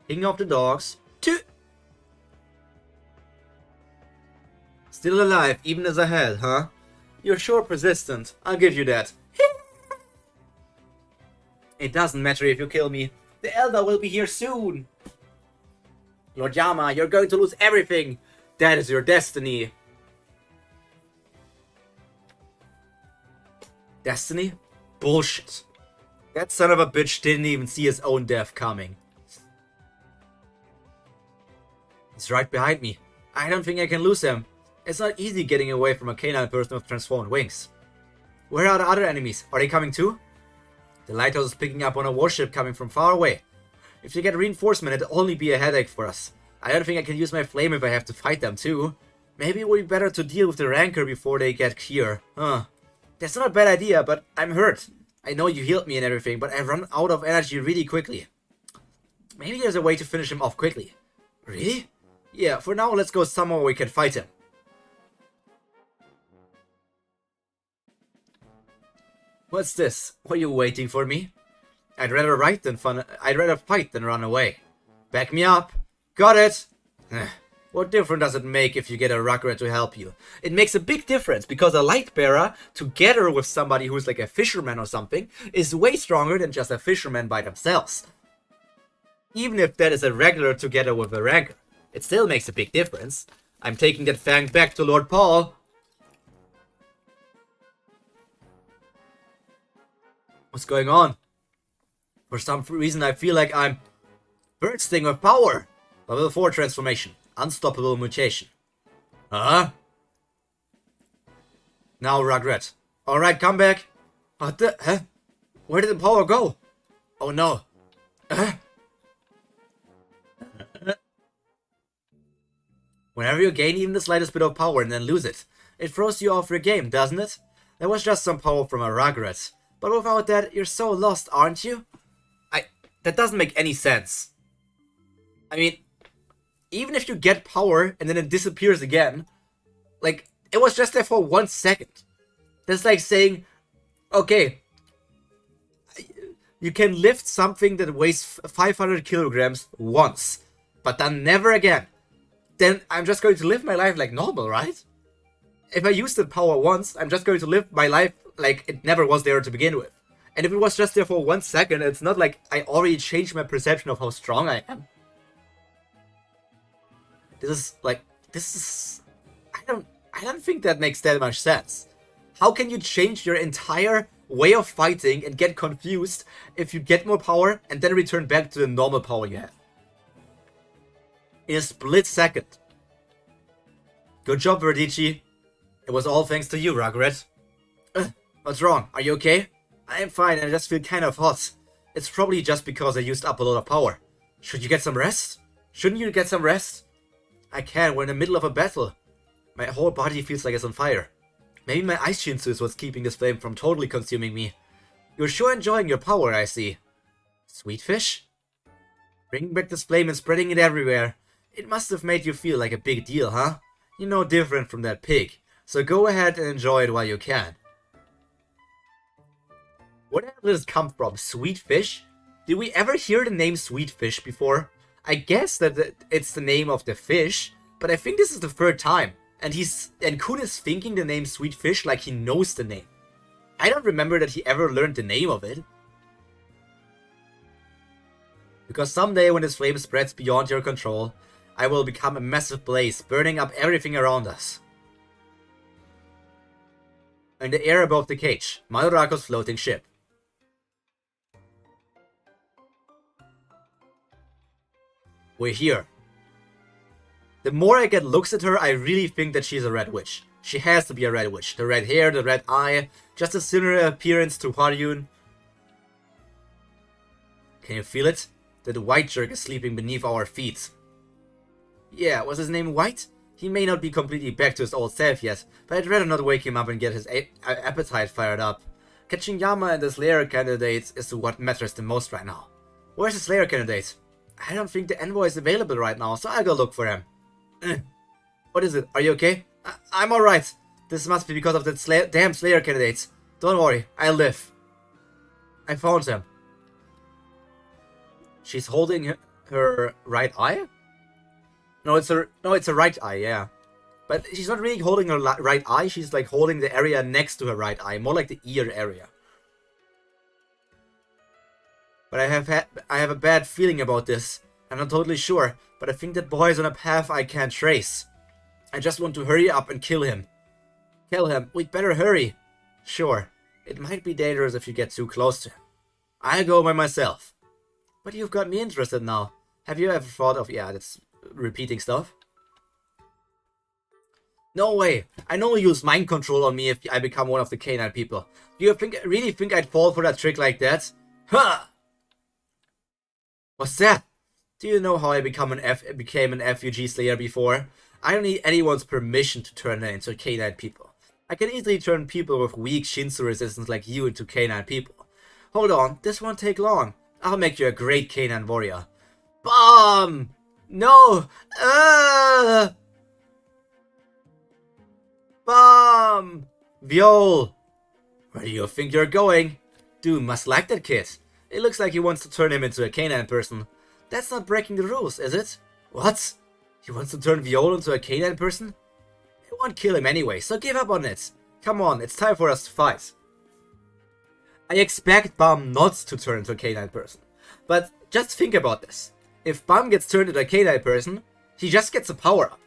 S1: King of the dogs. Still alive, even as a hell, huh? You're sure persistent. I'll give you that. It doesn't matter if you kill me. The Elder will be here soon. Lord Yama, you're going to lose everything. That is your destiny. Destiny? Bullshit. That son of a bitch didn't even see his own death coming. He's right behind me. I don't think I can lose him. It's not easy getting away from a canine person with transformed wings. Where are the other enemies? Are they coming too? The lighthouse is picking up on a warship coming from far away. If they get reinforcement, it'll only be a headache for us. I don't think I can use my flame if I have to fight them too. Maybe it would be better to deal with the rancor before they get here. Huh. That's not a bad idea, but I'm hurt. I know you healed me and everything, but I've run out of energy really quickly. Maybe there's a way to finish him off quickly. Really? Yeah, for now let's go somewhere where we can fight him. What's this? Were you waiting for me? I'd rather fight than run away. Back me up. Got it! What difference does it make if you get a Rugrat to help you? It makes a big difference, because a light bearer, together with somebody who's like a fisherman or something, is way stronger than just a fisherman by themselves. Even if that is a regular together with a rancor, it still makes a big difference. I'm taking that fang back to Lord Paul. What's going on? For some reason I feel like I'm bursting with power. Level 4 transformation. Unstoppable mutation. Huh? Now Rugrat. Alright, come back. What the? Huh? Where did the power go? Oh no. Whenever you gain even the slightest bit of power and then lose it, it throws you off your game, doesn't it? That was just some power from a Rugrat. But without that, you're so lost, aren't you? That doesn't make any sense. I mean, even if you get power and then it disappears again, like, it was just there for 1 second. That's like saying, okay, you can lift something that weighs 500 kilograms once, but then never again. Then I'm just going to live my life like normal, right? If I use the power once, I'm just going to live my life like it never was there to begin with. And if it was just there for 1 second, it's not like I already changed my perception of how strong I am. I don't think that makes that much sense. How can you change your entire way of fighting and get confused if you get more power and then return back to the normal power you had? In a split second. Good job, Verdici. It was all thanks to you, Rugrat. What's wrong? Are you okay? I'm fine, I just feel kind of hot. It's probably just because I used up a lot of power. Should you get some rest? Shouldn't you get some rest? I can't, we're in the middle of a battle. My whole body feels like it's on fire. Maybe my ice shinsu is what's keeping this flame from totally consuming me. You're sure enjoying your power, I see. Sweet fish? Bringing back this flame and spreading it everywhere. It must have made you feel like a big deal, huh? You're no different from that pig. So go ahead and enjoy it while you can. Where did this come from? Sweet fish? Did we ever hear the name Sweet Fish before? I guess that it's the name of the fish, but I think this is the third time. And Kun is thinking the name Sweet Fish like he knows the name. I don't remember that he ever learned the name of it. Because someday when this flame spreads beyond your control, I will become a massive blaze, burning up everything around us. In the air above the cage, Madorako's floating ship. We're here. The more I get looks at her, I really think that she's a red witch. She has to be a red witch. The red hair, the red eye, just a similar appearance to Hwaryun. Can you feel it? That white jerk is sleeping beneath our feet. Yeah, was his name White? He may not be completely back to his old self yet, but I'd rather not wake him up and get his appetite fired up. Catching Yama and the Slayer candidate is what matters the most right now. Where's the Slayer candidate? I don't think the envoy is available right now, so I'll go look for him. What is it? Are you okay? I'm alright. This must be because of the damn Slayer candidates. Don't worry, I'll live. I found him. She's holding her right eye? No, it's a right eye, yeah. But she's not really holding her right eye, she's like holding the area next to her right eye, more like the ear area. But I have a bad feeling about this. I'm not totally sure, but I think that boy is on a path I can't trace. I just want to hurry up and kill him. Kill him, we'd better hurry. Sure, it might be dangerous if you get too close to him. I'll go by myself. But you've got me interested now. Have you ever thought of, yeah, that's repeating stuff. No way. I know you use mind control on me if I become one of the canine people. Do you really think I'd fall for that trick like that? Huh! What's that? Do you know how I became an FUG slayer before? I don't need anyone's permission to turn them into canine people. I can easily turn people with weak Shinsu resistance like you into canine people. Hold on, this won't take long. I'll make you a great canine warrior. BOMB! No! BOMB! Viol! Where do you think you're going? Doom must like that kid. It looks like he wants to turn him into a canine person. That's not breaking the rules, is it? What? He wants to turn Viol into a canine person? It won't kill him anyway, so give up on it. Come on, it's time for us to fight. I expect BOMB not to turn into a canine person. But just think about this. If BOMB gets turned into a canine person, he just gets a power-up.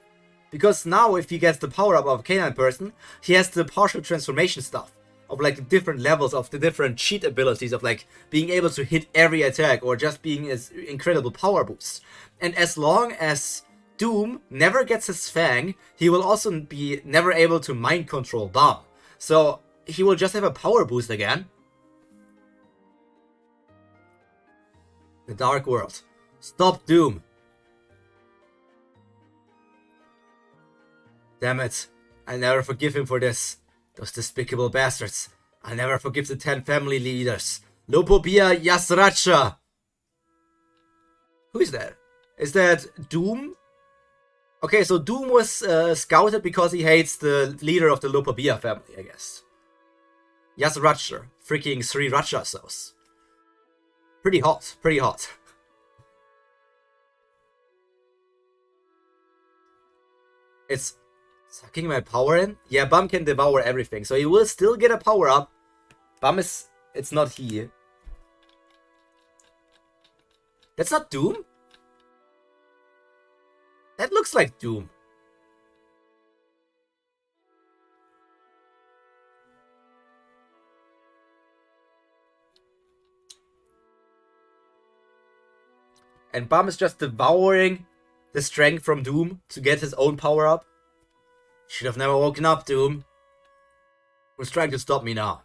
S1: Because now if he gets the power-up of a canine person, he has the partial transformation stuff. Of like the different levels of the different cheat abilities of like being able to hit every attack or just being as incredible power boosts. And as long as Doom never gets his fang, he will also be never able to mind control BOMB. So he will just have a power boost again. The Dark World. Stop Doom. Damn it. I'll never forgive him for this. Those despicable bastards. I'll never forgive the 10 family leaders. Lopobia Yasracha. Who is that? Is that Doom? Okay, so Doom was scouted because he hates the leader of the Lopobia family, I guess. Yasracha. Freaking Sri Racha sauce. Pretty hot, pretty hot. It's sucking my power in? Yeah, BOMB can devour everything, so he will still get a power up. BOMB is... it's not he. That's not Doom? That looks like Doom. And BOMB is just devouring the strength from Doom to get his own power up. Should have never woken up, Doom. Who's trying to stop me now?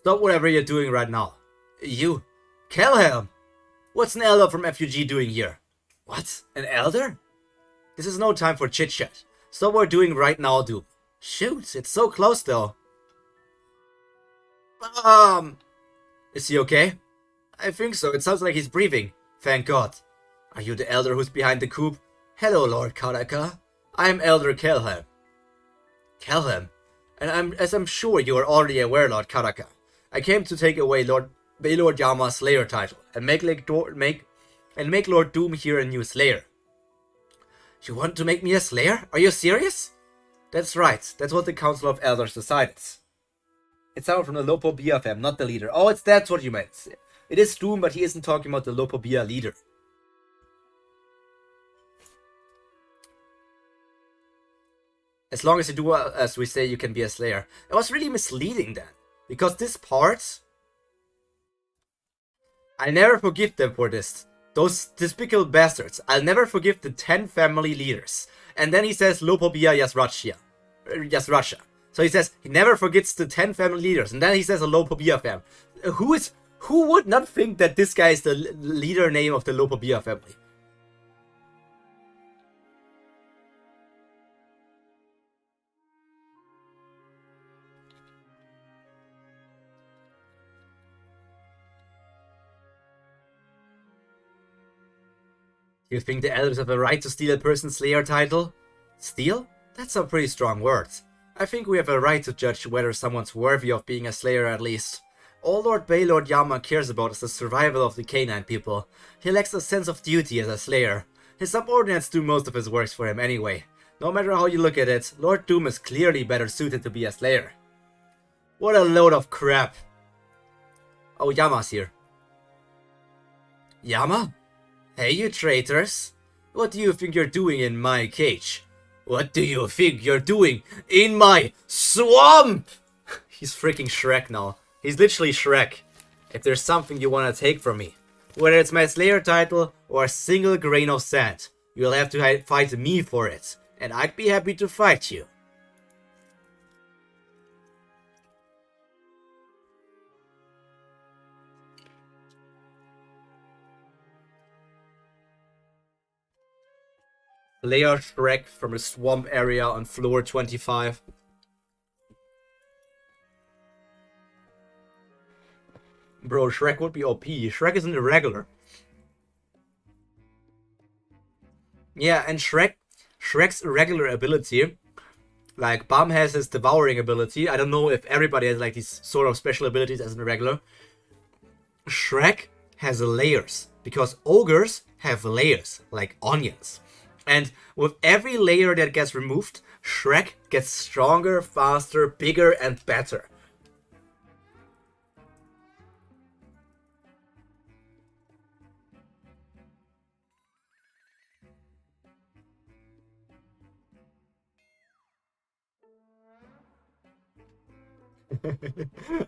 S1: Stop whatever you're doing right now. You. Kelhelm! What's an elder from FUG doing here? What? An elder? This is no time for chit-chat. Stop what we're doing right now, Doom. Shoot, it's so close though. Is he okay? I think so. It sounds like he's breathing. Thank God. Are you the elder who's behind the coup? Hello, Lord Karaka. I'm Elder Kelhelm. Kelhelm? And as I'm sure you are already aware, Lord Karaka, I came to take away Lord Yama's Slayer title and make Lord Doom here a new Slayer. You want to make me a Slayer? Are you serious? That's right. That's what the Council of Elders decided. It's someone from the Lopobia fam, not the leader. Oh, that's what you meant. It is Doom, but he isn't talking about the Lopobia leader. As long as you do as we say, you can be a Slayer. It was really misleading then. Because this part... I'll never forgive them for this. Those despicable bastards. I'll never forgive the 10 family leaders. And then he says Lopobia Yasracha. So he says he never forgets the 10 family leaders. And then he says a Lopobia fam. Who would not think that this guy is the leader name of the Lopobia family? You think the elders have a right to steal a person's Slayer title? Steal? That's a pretty strong word. I think we have a right to judge whether someone's worthy of being a Slayer at least. All Lord Lord Yama cares about is the survival of the canine people. He lacks a sense of duty as a Slayer. His subordinates do most of his works for him anyway. No matter how you look at it, Lord Doom is clearly better suited to be a Slayer. What a load of crap. Oh, Yama's here. Yama? Hey, you traitors. What do you think you're doing in my cage? What do you think you're doing in my swamp? He's freaking Shrek now. He's literally Shrek. If there's something you want to take from me, whether it's my Slayer title or a single grain of sand, you'll have to fight me for it. And I'd be happy to fight you. Layer Shrek from a swamp area on floor 25. Bro, Shrek would be OP. Shrek is an irregular. Yeah, and Shrek's irregular ability, like Bam has his devouring ability. I don't know if everybody has like these sort of special abilities as an irregular. Shrek has layers because ogres have layers like onions. And with every layer that gets removed, Shrek gets stronger, faster, bigger, and better.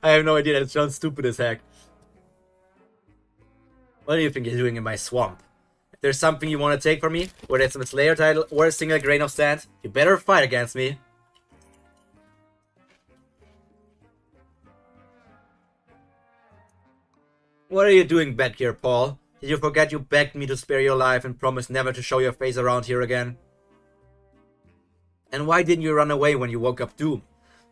S1: I have no idea. That sounds stupid as heck. What do you think you're doing in my swamp? If there's something you want to take from me, whether it's a Slayer title or a single grain of sand, you better fight against me. What are you doing back here, Paul? Did you forget you begged me to spare your life and promised never to show your face around here again? And why didn't you run away when you woke up Doom?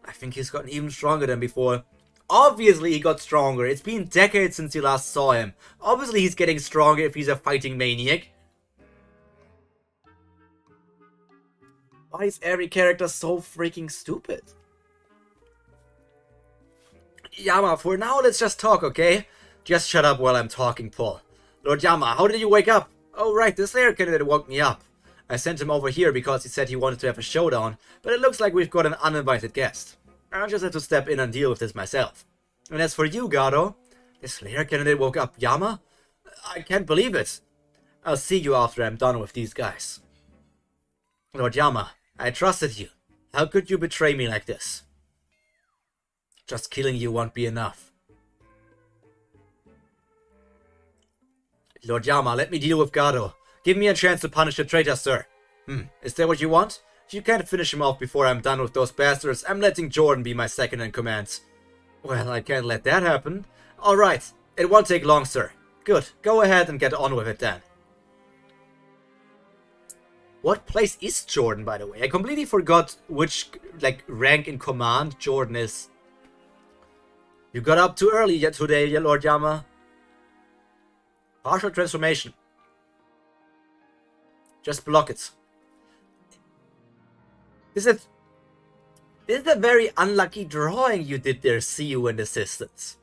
S1: I think he's gotten even stronger than before. Obviously he got stronger. It's been decades since you last saw him. Obviously he's getting stronger if he's a fighting maniac. Why is every character so freaking stupid? Yama, for now let's just talk, okay? Just shut up while I'm talking, Paul. Lord Yama, how did you wake up? Oh right, the Slayer candidate woke me up. I sent him over here because he said he wanted to have a showdown, but it looks like we've got an uninvited guest. I'll just have to step in and deal with this myself. And as for you, Gado, the Slayer candidate woke up Yama? I can't believe it. I'll see you after I'm done with these guys. Lord Yama, I trusted you. How could you betray me like this? Just killing you won't be enough. Lord Yama, let me deal with Gado. Give me a chance to punish the traitor, sir. Is that what you want? If you can't finish him off before I'm done with those bastards, I'm letting Jordan be my second in command. Well, I can't let that happen. Alright, it won't take long, sir. Good, go ahead and get on with it then. What place is Jordan, by the way? I completely forgot which, rank in command Jordan is. You got up too early yet today, Lord Yama. Partial transformation. Just block it. This is a very unlucky drawing you did there, see you in the distance.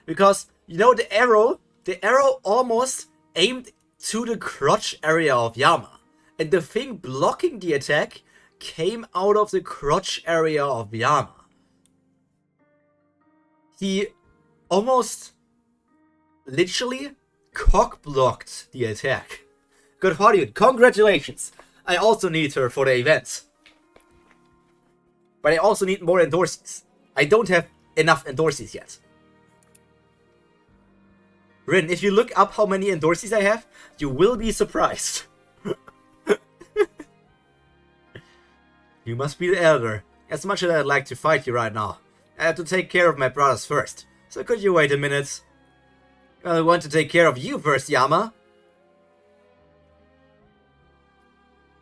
S1: Because, you know, the arrow almost aimed to the crotch area of Yama. And the thing blocking the attack came out of the crotch area of Yama. He almost literally cock-blocked the attack. Good for you. Congratulations. I also need her for the event. But I also need more endorsees. I don't have enough endorsees yet. Rin, if you look up how many endorsees I have, you will be surprised. You must be the elder. As much as I'd like to fight you right now, I have to take care of my brothers first. So could you wait a minute? I want to take care of you first, Yama.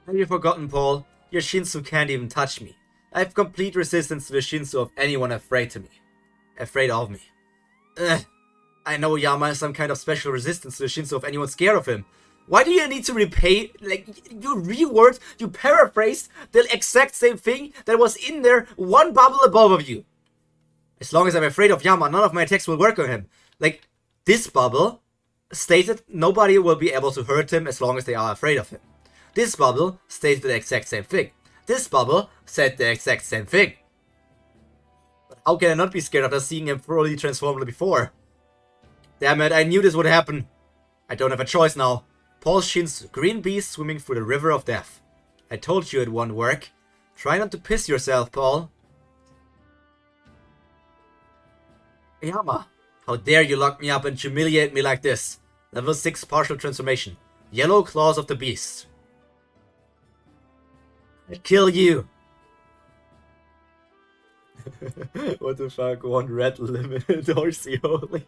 S1: Have you forgotten, Paul? Your Shinsu can't even touch me. I have complete resistance to the Shinsu of anyone afraid of me. I know Yama has some kind of special resistance to the Shinsu of anyone scared of him. Why do you need to repay, you reword, you paraphrased the exact same thing that was in there one bubble above of you. As long as I'm afraid of Yama, none of my attacks will work on him. This bubble stated nobody will be able to hurt him as long as they are afraid of him. This bubble stated the exact same thing. This bubble said the exact same thing. But how can I not be scared after seeing him fully transformed before? Damn it, I knew this would happen. I don't have a choice now. Paul's Shinsu, green beast swimming through the river of death. I told you it won't work. Try not to piss yourself, Paul. Yama, how dare you lock me up and humiliate me like this? Level 6 partial transformation. Yellow claws of the beast. I kill you. What the fuck? One red limit Dorsey only.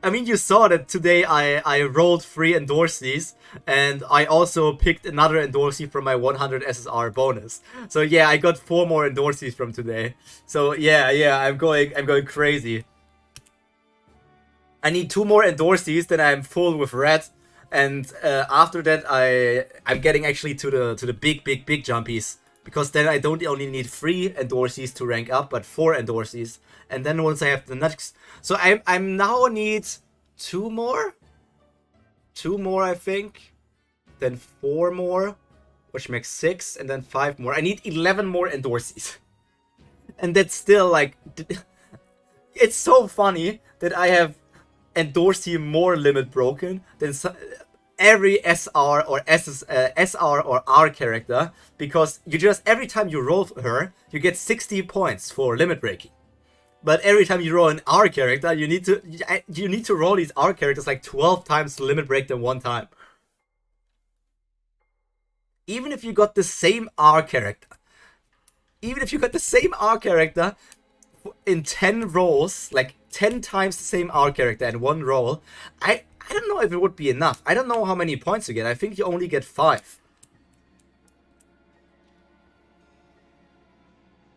S1: I mean, you saw that today I rolled 3 endorsees, and I also picked another endorsee from my 100 SSR bonus. So yeah, I got 4 more endorsees from today. So yeah, I'm going crazy. I need 2 more endorsees, then I'm full with red, and after that I'm getting actually to the big jumpies, because then I don't only need 3 endorsees to rank up, but 4 endorsees, and then once I have the next, so I'm now need 2 more, I think, then 4 more, which makes 6, and then 5 more. I need 11 more endorsees, and that's still like, it's so funny that I have endorsee more limit broken than every SR or SR or R character, because you just, every time you roll her, you get 60 points for limit breaking. But every time you roll an R character, you need to roll these R characters like 12 times to limit break them 1 time. Even if you got the same R character, in 10 rolls, like 10 times the same R character in 1 roll, I don't know if it would be enough. I don't know how many points you get. I think you only get 5.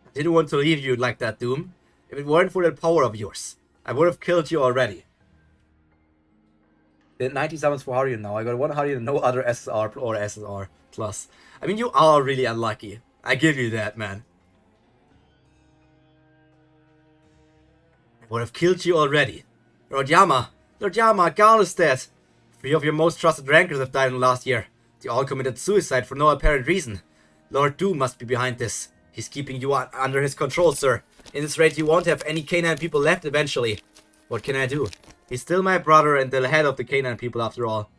S1: I didn't want to leave you like that, Doom. If it weren't for that power of yours, I would have killed you already. Did 90 summons for Harry now. I got 1 Harry and no other SSR or SSR plus. I mean, you are really unlucky. I give you that, man. I would have killed you already. Lord Yama, God is dead. 3 of your most trusted rankers have died in the last year. They all committed suicide for no apparent reason. Lord Doom must be behind this. He's keeping you under his control, sir. In this rate, you won't have any canine people left eventually. What can I do? He's still my brother and the head of the canine people after all.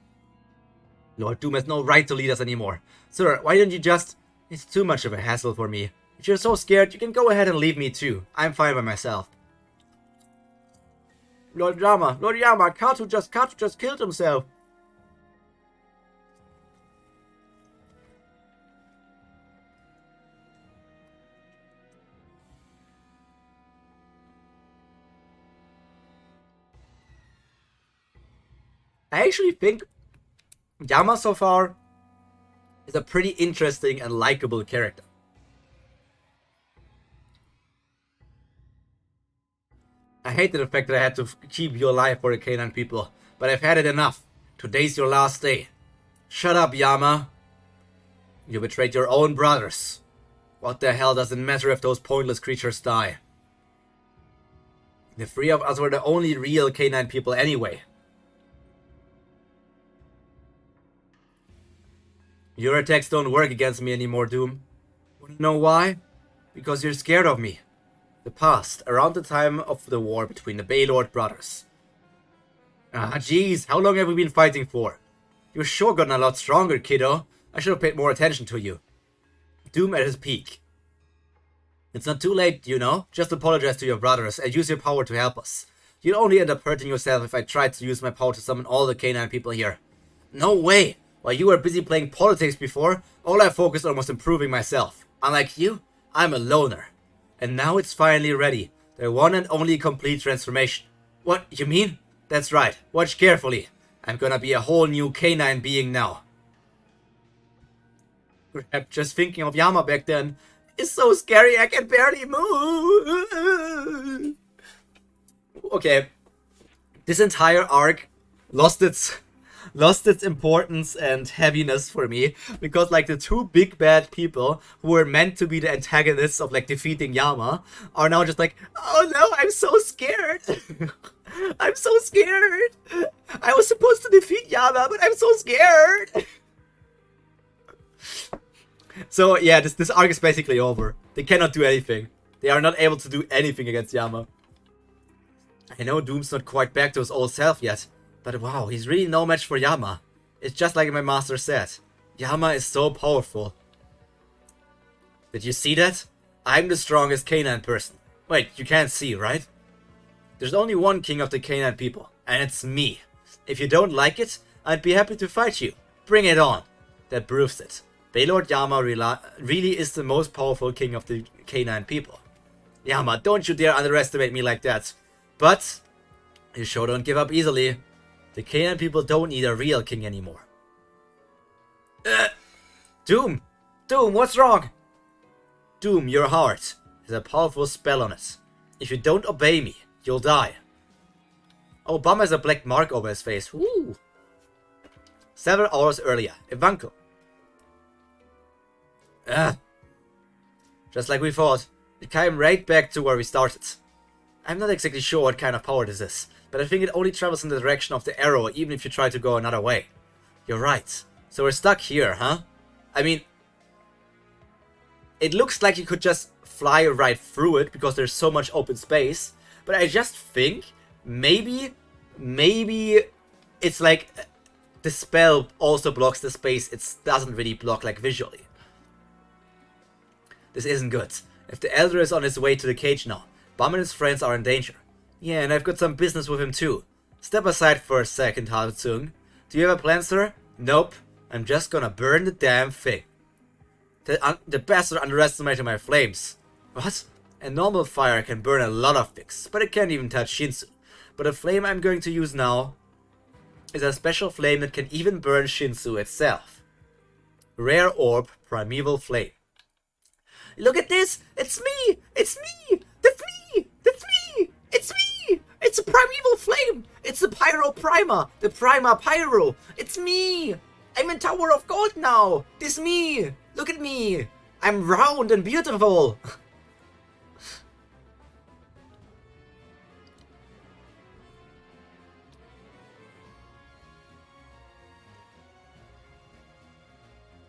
S1: Lord Doom has no right to lead us anymore. Sir, why don't you just... It's too much of a hassle for me. If you're so scared, you can go ahead and leave me too. I'm fine by myself. Lord Yama, Katu just killed himself. I actually think Yama so far is a pretty interesting and likable character. I hated the fact that I had to keep you alive for the canine people, but I've had it enough. Today's your last day. Shut up, Yama. You betrayed your own brothers. What the hell does it matter if those pointless creatures die? The 3 of us were the only real canine people anyway. Your attacks don't work against me anymore, Doom. Wanna know why? Because you're scared of me. The past, around the time of the war between the Baylord brothers. Ah, jeez, how long have we been fighting for? You've sure gotten a lot stronger, kiddo. I should have paid more attention to you. Doom at his peak. It's not too late, you know. Just apologize to your brothers and use your power to help us. You'd only end up hurting yourself if I tried to use my power to summon all the canine people here. No way! While you were busy playing politics before, all I focused on was improving myself. Unlike you, I'm a loner. And now it's finally ready. The one and only complete transformation. What, you mean? That's right. Watch carefully. I'm gonna be a whole new canine being now. Just thinking of Yama back then is so scary I can barely move. Okay. This entire arc lost its importance and heaviness for me, because like the 2 big bad people who were meant to be the antagonists of like defeating Yama are now just like, oh no, I'm so scared. I'm so scared. I was supposed to defeat Yama, but I'm so scared. So yeah, this arc is basically over. They cannot do anything. They are not able to do anything against Yama. I know Doom's not quite back to his old self yet, but wow, he's really no match for Yama. It's just like my master said. Yama is so powerful. Did you see that? I'm the strongest canine person. Wait, you can't see, right? There's only one king of the canine people, and it's me. If you don't like it, I'd be happy to fight you. Bring it on. That proves it. Baylord Yama really is the most powerful king of the canine people. Yama, don't you dare underestimate me like that. But You sure don't give up easily. The Canaan people don't need a real king anymore. Doom! Doom, what's wrong? Doom, your heart has a powerful spell on it. If you don't obey me, you'll die. Oh, Bum has a black mark over his face. Woo! Several hours earlier, Evankel. Just like we thought, it came right back to where we started. I'm not exactly sure what kind of power this is, but I think it only travels in the direction of the arrow even if you try to go another way. You're right. So we're stuck here, huh? I mean, it looks like you could just fly right through it because there's so much open space, but I just think maybe it's like the spell also blocks the space. It doesn't really block like visually. This isn't good. If the Elder is on his way to the cage now, Bum and his friends are in danger. Yeah, and I've got some business with him too. Step aside for a second, Haltsung. Do you have a plan, sir? Nope. I'm just gonna burn the damn thing. The bastard underestimated my flames. What? A normal fire can burn a lot of things, but it can't even touch Shinsu. But the flame I'm going to use now is a special flame that can even burn Shinsu itself. Rare Orb Primeval Flame. Look at this! It's me! It's me! That's me! That's me! It's me! It's a primeval flame! It's the Pyro Prima! The Prima Pyro! It's me! I'm in Tower of Gold now! This me! Look at me! I'm round and beautiful!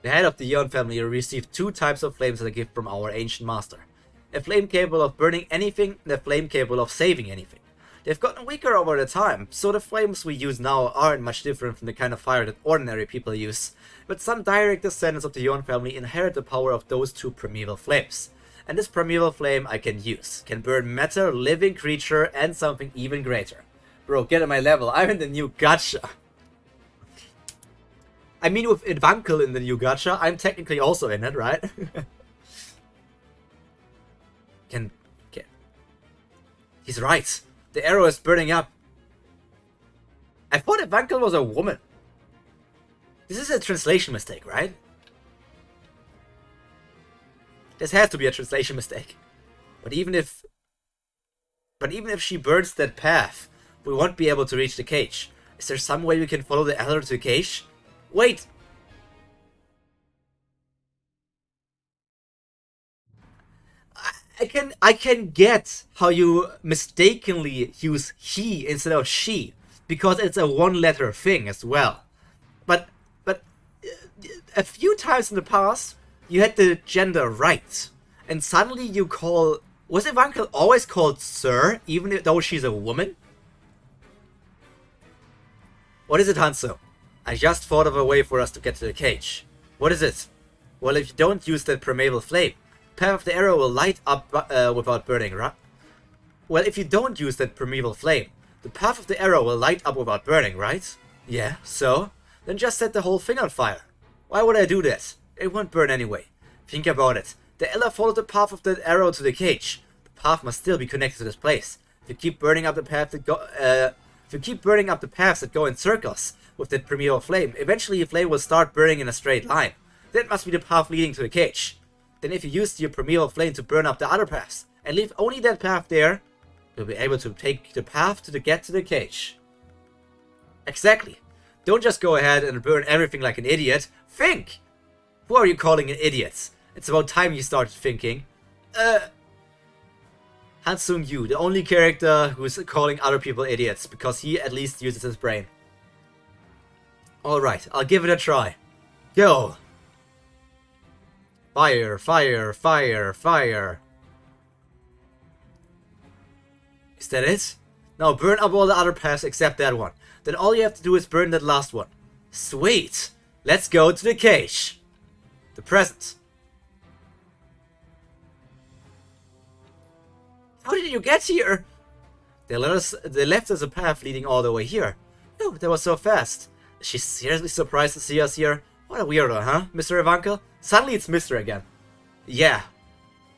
S1: The head of the Yon family received 2 types of flames as a gift from our ancient master. A flame capable of burning anything and a flame capable of saving anything. They've gotten weaker over the time, so the flames we use now aren't much different from the kind of fire that ordinary people use, but some direct descendants of the Yon family inherit the power of those 2 primeval flames. And this primeval flame I can use. Can burn matter, living creature, and something even greater. Bro, get at my level, I'm in the new gacha. I mean, with Evankel in the new gacha, I'm technically also in it, right? He's right. The arrow is burning up. I thought Evankel was a woman. This is a translation mistake, right? This has to be a translation mistake. But even if she burns that path, we won't be able to reach the cage. Is there some way we can follow the elder to the cage? Wait! I can get how you mistakenly use he instead of she, because it's a 1-letter thing as well. But a few times in the past, you had the gender right, and suddenly you call... Was Evankel always called Sir, even though she's a woman? What is it, Hanzo? I just thought of a way for us to get to the cage. What is it? Well, if you don't use that primeval flame, the path of the arrow will light up without burning, right? Well, if you don't use that primeval flame, the path of the arrow will light up without burning, right? Yeah, so? Then just set the whole thing on fire. Why would I do that? It won't burn anyway. Think about it. The Ella followed the path of that arrow to the cage. The path must still be connected to this place. If you keep burning up the path that paths that go in circles with that primeval flame, eventually the flame will start burning in a straight line. That must be the path leading to the cage. Then if you use your primeval flame to burn up the other paths, and leave only that path there, you'll be able to take the path to get to the cage. Exactly. Don't just go ahead and burn everything like an idiot. Think! Who are you calling an idiot? It's about time you started thinking. Hansung Yu, the only character who's calling other people idiots, because he at least uses his brain. Alright, I'll give it a try. Go! Fire, fire, fire, fire. Is that it? Now burn up all the other paths except that one. Then all you have to do is burn that last one. Sweet! Let's go to the cage. The present. How did you get here? They left us a path leading all the way here. Oh, that was so fast. Is she seriously surprised to see us here? What a weirdo, huh, Mr. Evankel? Suddenly it's Mr. again. Yeah.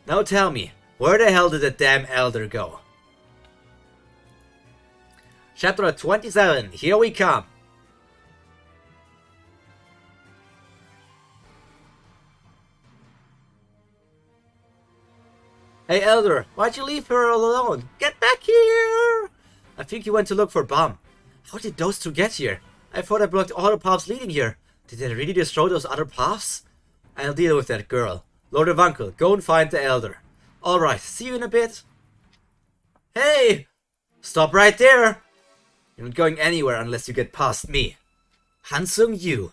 S1: Now tell me, where the hell did that damn elder go? Chapter 27, here we come. Hey Elder, why'd you leave her all alone? Get back here! I think you went to look for Bomb. How did those two get here? I thought I blocked all the paths leading here. Did they really destroy those other paths? I'll deal with that girl. Lord of Uncle, go and find the Elder. Alright, see you in a bit. Hey! Stop right there! You're not going anywhere unless you get past me. Hansung Yu.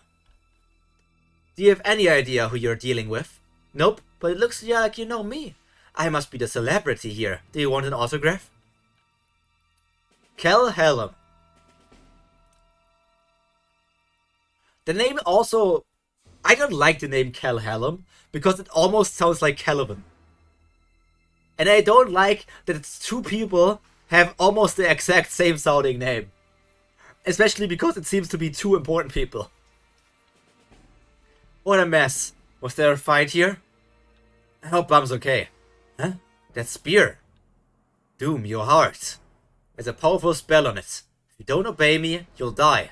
S1: Do you have any idea who you're dealing with? Nope, but it looks like you know me. I must be the celebrity here. Do you want an autograph? Kel Hallam. The name also... I don't like the name Kel Hallam because it almost sounds like Caliban. And I don't like that it's two people have almost the exact same sounding name. Especially because it seems to be two important people. What a mess. Was there a fight here? I hope Bum's okay. Huh? That spear. Doom, your heart. There's a powerful spell on it. If you don't obey me, you'll die.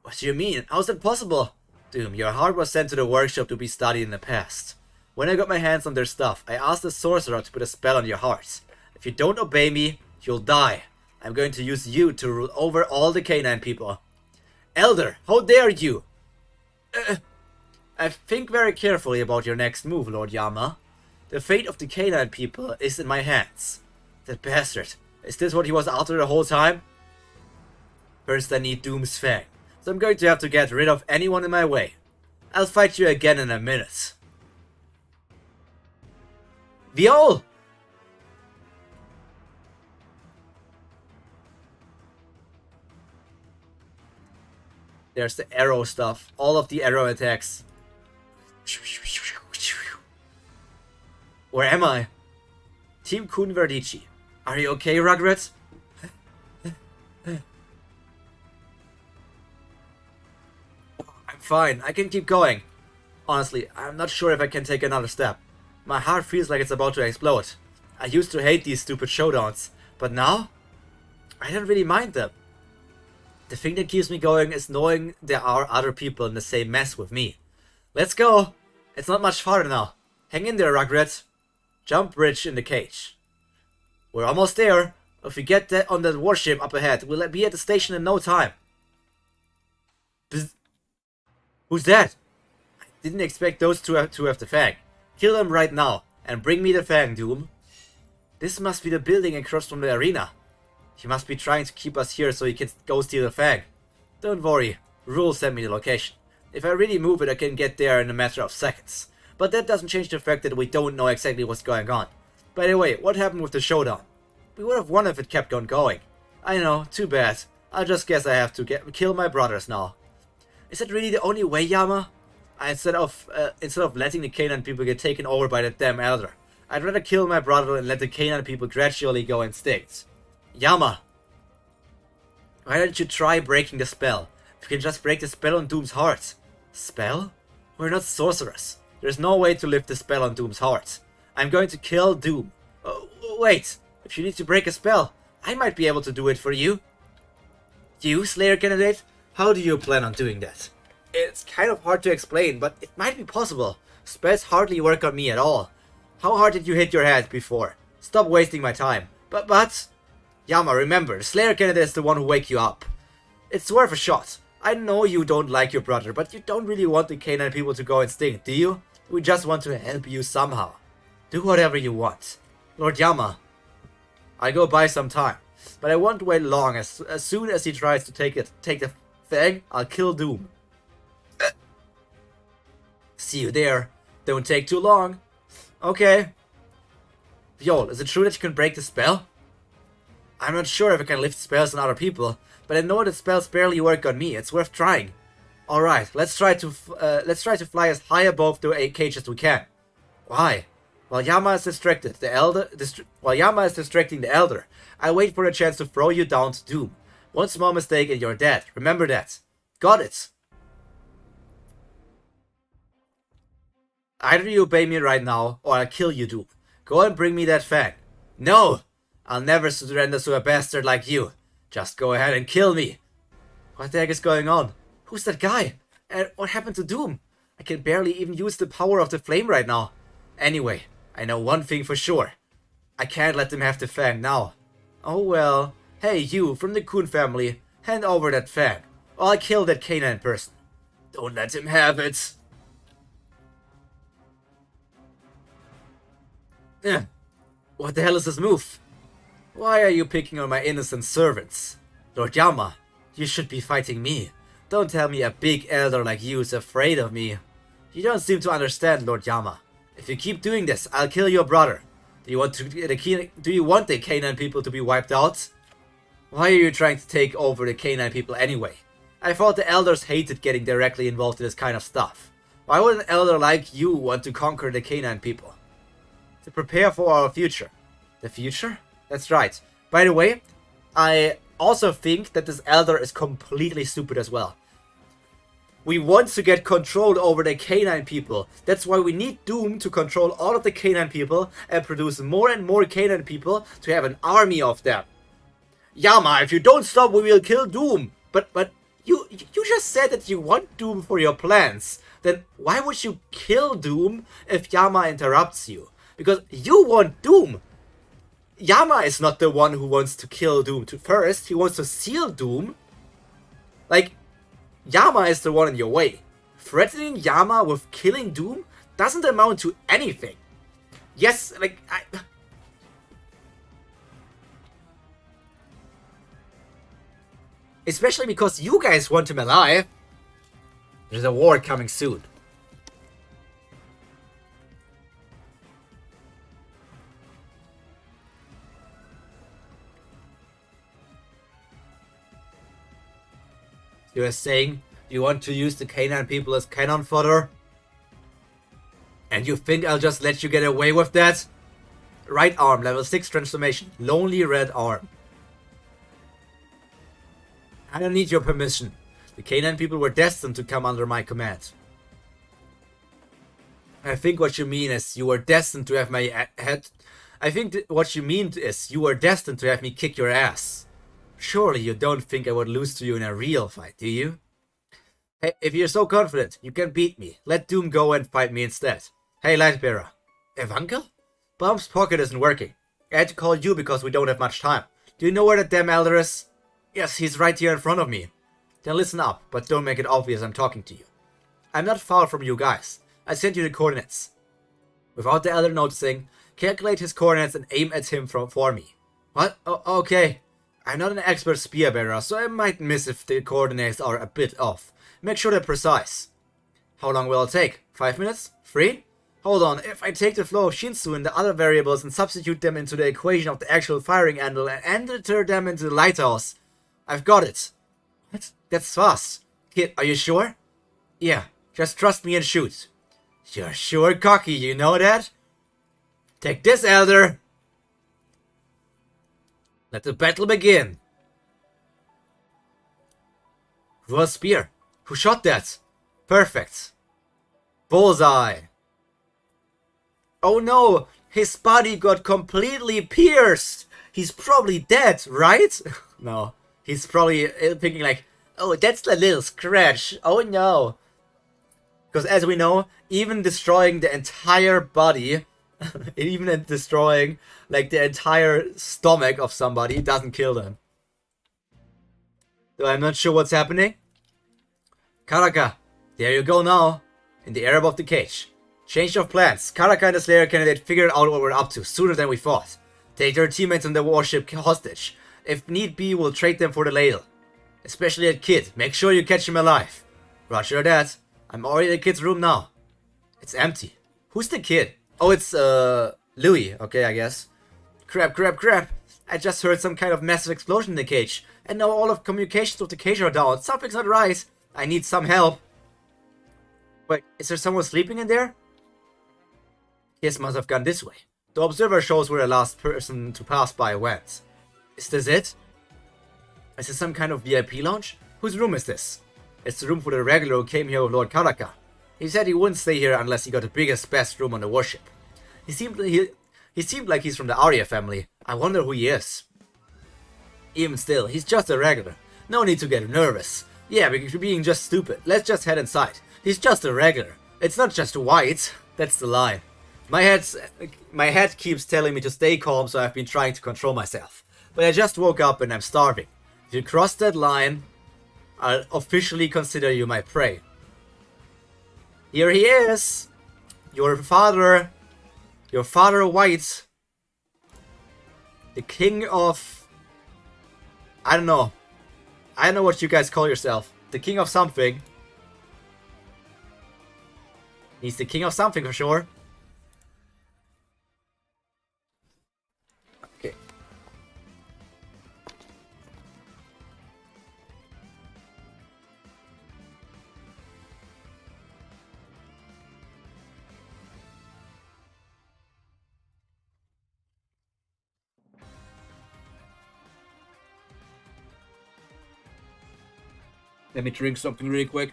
S1: What do you mean? How's that possible? Doom, your heart was sent to the workshop to be studied in the past. When I got my hands on their stuff, I asked the sorcerer to put a spell on your heart. If you don't obey me, you'll die. I'm going to use you to rule over all the canine people. Elder, how dare you? I think very carefully about your next move, Lord Yama. The fate of the canine people is in my hands. That bastard. Is this what he was after the whole time? First I need Doom's Fang, so I'm going to have to get rid of anyone in my way. I'll fight you again in a minute. Viol! There's the arrow stuff. All of the arrow attacks. Where am I? Team Kunverdici. Are you okay, Rugrat? I'm fine. I can keep going. Honestly, I'm not sure if I can take another step. My heart feels like it's about to explode. I used to hate these stupid showdowns, but now I don't really mind them. The thing that keeps me going is knowing there are other people in the same mess with me. Let's go! It's not much farther now. Hang in there, Rugrat. Jump bridge in the cage. We're almost there. If we get that on that warship up ahead, we'll be at the station in no time. Bzz. Who's that? I didn't expect those two to have the Fang. Kill them right now, and bring me the Fang, Doom. This must be the building across from the arena. He must be trying to keep us here so he can go steal the Fang. Don't worry, Rule sent me the location. If I really move it, I can get there in a matter of seconds. But that doesn't change the fact that we don't know exactly what's going on. By the way, what happened with the showdown? We would have won if it kept on going. I know, too bad. I just guess I have to kill my brothers now. Is that really the only way, Yama? Instead of letting the canine people get taken over by that damn elder, I'd rather kill my brother and let the canine people gradually go extinct. Yama! Why don't you try breaking the spell? If you can just break the spell on Doom's heart. Spell? We're not sorcerers. There's no way to lift the spell on Doom's heart. I'm going to kill Doom. Oh, wait! If you need to break a spell, I might be able to do it for you. You, Slayer candidate? How do you plan on doing that? It's kind of hard to explain, but it might be possible. Spells hardly work on me at all. How hard did you hit your head before? Stop wasting my time. But... Yama, remember, the Slayer candidate is the one who wakes you up. It's worth a shot. I know you don't like your brother, but you don't really want the canine people to go extinct, do you? We just want to help you somehow. Do whatever you want. Lord Yama. I'll go buy some time, but I won't wait long. As soon as he tries to take the Fang, I'll kill Doom. See you there. Don't take too long. Okay. Viol, is it true that you can break the spell? I'm not sure if I can lift spells on other people, but I know that spells barely work on me. It's worth trying. All right, let's try to fly as high above the cage as we can. Why? While Yama is distracting the elder, I wait for a chance to throw you down to Doom. One small mistake and you're dead. Remember that. Got it. Either you obey me right now, or I'll kill you, Doom. Go and bring me that Fang. No! I'll never surrender to a bastard like you. Just go ahead and kill me. What the heck is going on? Who's that guy? And what happened to Doom? I can barely even use the power of the flame right now. Anyway, I know one thing for sure. I can't let them have the fan now. Oh well. Hey, you from the Coon family, hand over that fan, or I'll kill that canine person. Don't let him have it. What the hell is this move? Why are you picking on my innocent servants? Lord Yama, you should be fighting me. Don't tell me a big elder like you is afraid of me. You don't seem to understand, Lord Yama. If you keep doing this, I'll kill your brother. Do you want the canine people to be wiped out? Why are you trying to take over the canine people anyway? I thought the elders hated getting directly involved in this kind of stuff. Why would an elder like you want to conquer the canine people? To prepare for our future. The future? That's right. By the way, I also think that this elder is completely stupid as well. We want to get control over the canine people. That's why we need Doom to control all of the canine people and produce more and more canine people to have an army of them. Yama, if you don't stop, we will kill Doom. But you just said that you want Doom for your plans. Then why would you kill Doom if Yama interrupts you? Because you want Doom. Yama is not the one who wants to kill Doom first. He wants to seal Doom. Like, Yama is the one in your way. Threatening Yama with killing Doom doesn't amount to anything. Yes, like, especially because you guys want him alive. There's a war coming soon. You are saying you want to use the canine people as cannon fodder? And you think I'll just let you get away with that? Right arm, level 6 transformation. Lonely red arm. I don't need your permission. The canine people were destined to come under my command. I think what you mean is you were destined to have my head... I think what you mean is you were destined to have me kick your ass. Surely you don't think I would lose to you in a real fight, do you? Hey, if you're so confident, you can beat me. Let Doom go and fight me instead. Hey, Lightbearer. Evankel? Bomb's pocket isn't working. I had to call you because we don't have much time. Do you know where the damn elder is? Yes, he's right here in front of me. Then listen up, but don't make it obvious I'm talking to you. I'm not far from you guys. I sent you the coordinates. Without the elder noticing, calculate his coordinates and aim at him for me. What? Oh, okay. I'm not an expert spear bearer, so I might miss if the coordinates are a bit off. Make sure they're precise. How long will it take? 5 minutes? 3? Hold on, if I take the flow of Shinsu and the other variables and substitute them into the equation of the actual firing angle and enter them into the lighthouse, I've got it. What? That's fast. Kid, are you sure? Yeah, just trust me and shoot. You're sure cocky, you know that? Take this, Elder! Let the battle begin. Raw spear. Who shot that? Perfect. Bullseye. Oh no, his body got completely pierced. He's probably dead, right? No, he's probably thinking like, oh, that's a little scratch. Oh no. Because as we know, even destroying the entire body, even destroying like the entire stomach of somebody doesn't kill them. So I'm not sure what's happening. Karaka, there you go now, in the air above the cage. Change of plans. Karaka and the Slayer candidate figured out what we're up to sooner than we thought. Take their teammates on the warship hostage. If need be, we'll trade them for the ladle. Especially that kid. Make sure you catch him alive. Roger that. I'm already in the kid's room now. It's empty. Who's the kid? Oh, it's, Louis. Okay, I guess. Crap. I just heard some kind of massive explosion in the cage. And now all of communications with the cage are down. Something's not right. I need some help. Wait, is there someone sleeping in there? Yes, must have gone this way. The observer shows where the last person to pass by went. Is this it? Is this some kind of VIP lounge? Whose room is this? It's the room for the regular who came here with Lord Karaka. He said he wouldn't stay here unless he got the biggest, best room on the warship. He seemed like he's from the Arya family. I wonder who he is. Even still, he's just a regular. No need to get nervous. Yeah, because you're being just stupid. Let's just head inside. He's just a regular. It's not just white. That's the line. My head keeps telling me to stay calm, so I've been trying to control myself. But I just woke up and I'm starving. If you cross that line, I'll officially consider you my prey. Here he is! Your father White. The king of... I don't know what you guys call yourself. The king of something. He's the king of something for sure. Okay. Let me drink something really quick.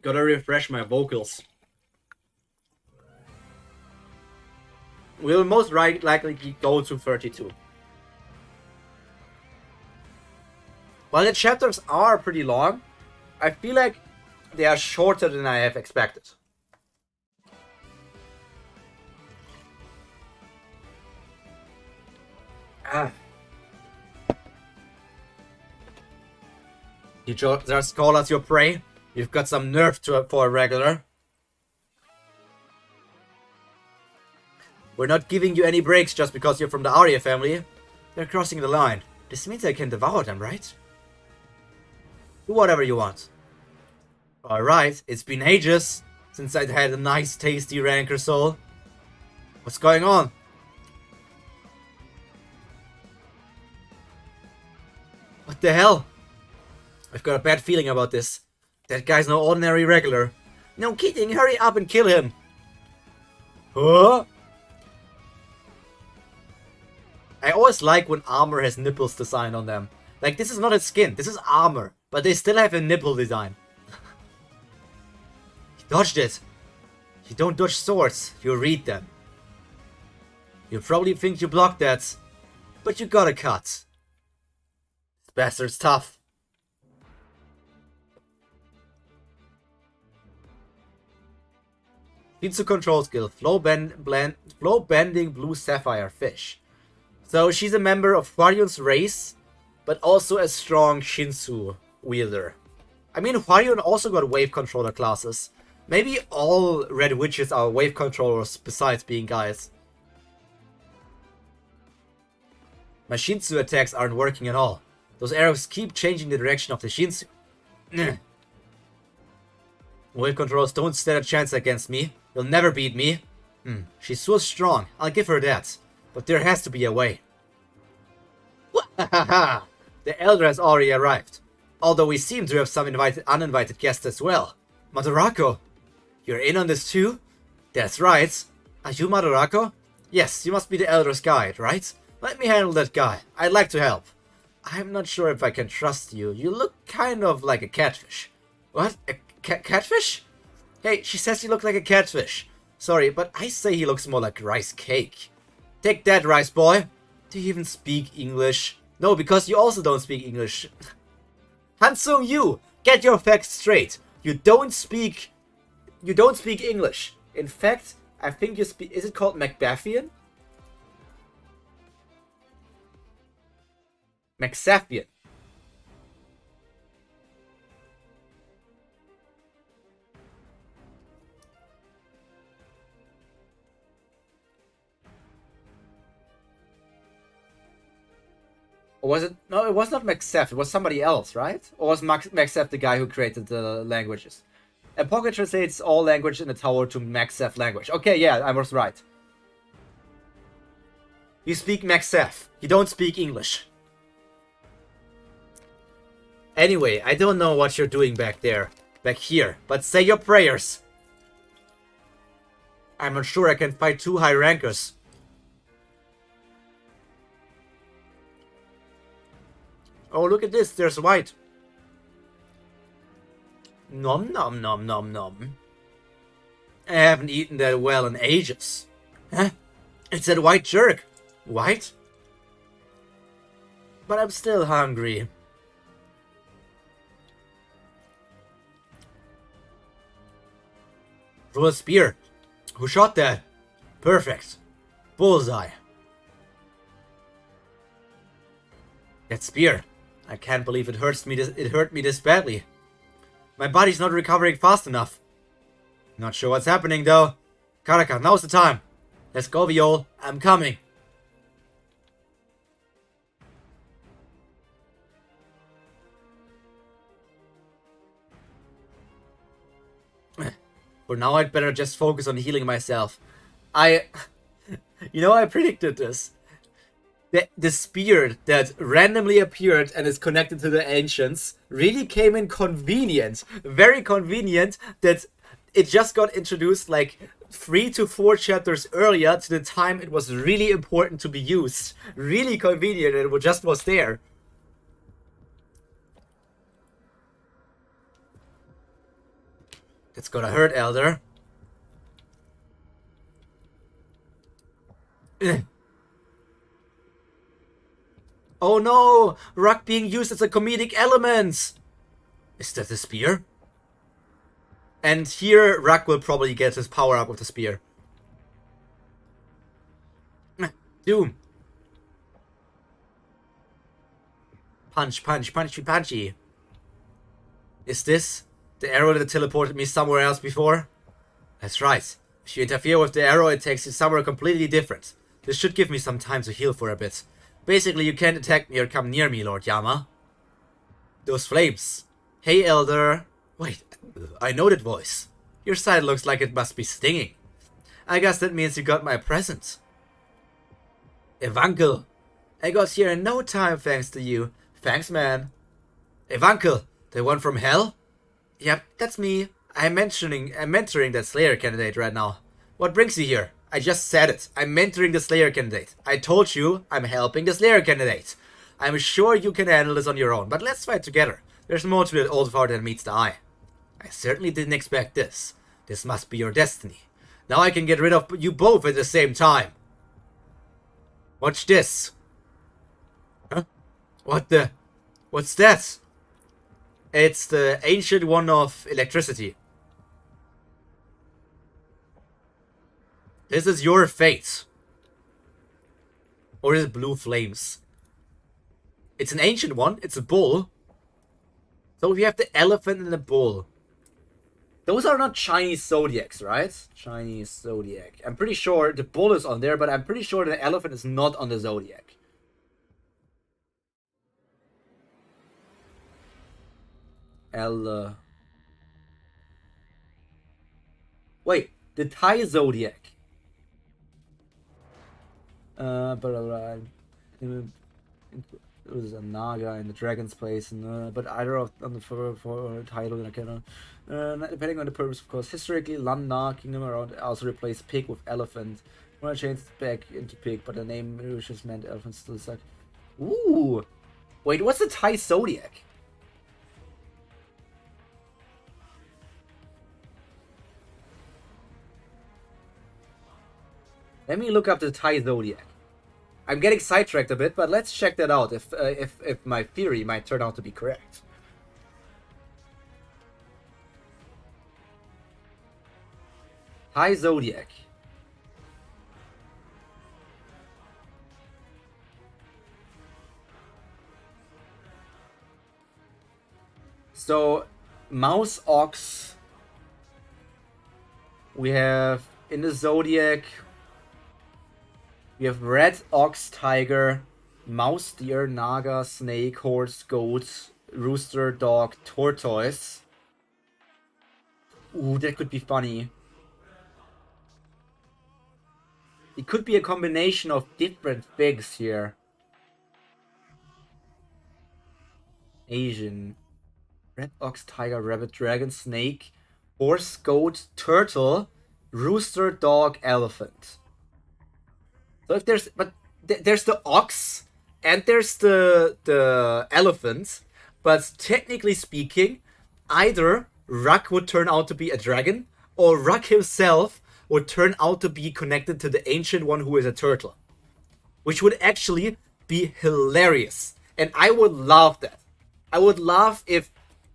S1: Gotta refresh my vocals. We'll most likely go to 32. While the chapters are pretty long, I feel like they are shorter than I have expected. You just call us your prey? You've got some nerve for a regular. We're not giving you any breaks just because you're from the Arya family. They're crossing the line. This means I can devour them, right? Do whatever you want. Alright, it's been ages since I'd had a nice tasty rancor soul. What's going on? What the hell? I've got a bad feeling about this. That guy's no ordinary regular. No kidding, hurry up and kill him. Huh? I always like when armor has nipples designed on them. Like, this is not a skin, this is armor. But they still have a nipple design. He dodged it. You don't dodge swords, you read them. You probably think you blocked that. But you got a cut. This bastard's tough. Shinsu control skill, flow bending blue sapphire fish. So she's a member of Hwarion's race, but also a strong Shinsu wielder. I mean, Hwarion also got wave controller classes. Maybe all red witches are wave controllers besides being guys. My Shinsu attacks aren't working at all. Those arrows keep changing the direction of the Shinsu. Wave controllers don't stand a chance against me. You'll never beat me. She's so strong, I'll give her that. But there has to be a way. The Elder has already arrived. Although we seem to have some uninvited guests as well. Madurako, you're in on this too? That's right. Are you Madurako? Yes, you must be the Elder's guide, right? Let me handle that guy. I'd like to help. I'm not sure if I can trust you. You look kind of like a catfish. What? A catfish? Hey, she says you look like a catfish. Sorry, but I say he looks more like rice cake. Take that, rice boy. Do you even speak English? No, because you also don't speak English. Hansung, you! Get your facts straight. You don't speak English. In fact, I think you speak... Is it called Macbethian? Maxafian. Or was it? No, it was not Maxef. It was somebody else, right? Or was Maxef the guy who created the languages? And Pocket translates all language in the tower to Maxef language. Okay, yeah, I was right. You speak Maxef. You don't speak English. Anyway, I don't know what you're doing back here, but say your prayers. I'm not sure I can fight two high rankers. Oh, look at this, there's white. Nom nom nom nom nom. I haven't eaten that well in ages. Huh? It's that white jerk. White? But I'm still hungry. Throw a spear. Who shot that? Perfect. Bullseye. That spear. I can't believe it hurt me this badly. My body's not recovering fast enough. Not sure what's happening though. Karaka, now's the time. Let's go, Viol. I'm coming. For now, I'd better just focus on healing myself. I predicted this. The spear that randomly appeared and is connected to the ancients really came in convenient. Very convenient that it just got introduced like 3 to 4 chapters earlier to the time it was really important to be used. Really convenient and it just was there. It's gonna hurt, Elder. Oh no! Rock being used as a comedic element! Is that the spear? And here, Rock will probably get his power up with the spear. Doom! Punch, punch, punchy, punchy. Is this the arrow that teleported me somewhere else before? That's right. If you interfere with the arrow, it takes you somewhere completely different. This should give me some time to heal for a bit. Basically, you can't attack me or come near me, Lord Yama. Those flames. Hey, Elder. Wait, I know that voice. Your side looks like it must be stinging. I guess that means you got my present. Evankel. I got here in no time thanks to you. Thanks, man. Evankel, the one from hell? Yep, that's me. I'm mentoring that Slayer candidate right now. What brings you here? I just said it. I'm mentoring the Slayer candidate. I told you I'm helping the Slayer candidate. I'm sure you can handle this on your own, but let's fight together. There's more to that old fart than meets the eye. I certainly didn't expect this. This must be your destiny. Now I can get rid of you both at the same time. Watch this. Huh? What's that? It's the ancient one of electricity. This is your fate. Or is it blue flames? It's an ancient one. It's a bull. So we have the elephant and the bull. Those are not Chinese zodiacs, right? Chinese zodiac. I'm pretty sure the bull is on there, but I'm pretty sure the elephant is not on the zodiac. Wait, the Thai zodiac. It was a Naga in the Dragon's place, and but either of on the for title I cannot. Depending on the purpose, of course. Historically, Lanna kingdom around also replaced pig with elephant. When I changed it back into pig, but the name just meant elephant still suck. Ooh, wait, what's the Thai zodiac? Let me look up the Thai zodiac. I'm getting sidetracked a bit, but let's check that out if my theory might turn out to be correct. Thai zodiac. So, mouse, ox. We have in the zodiac. We have red, ox, tiger, mouse, deer, naga, snake, horse, goat, rooster, dog, tortoise. Ooh, that could be funny. It could be a combination of different things here. Asian. Red, ox, tiger, rabbit, dragon, snake, horse, goat, turtle, rooster, dog, elephant. So if there's, there's the ox and there's the elephant, but technically speaking, either Rak would turn out to be a dragon, or Rak himself would turn out to be connected to the Ancient One who is a turtle. Which would actually be hilarious. And I would love that. I would love if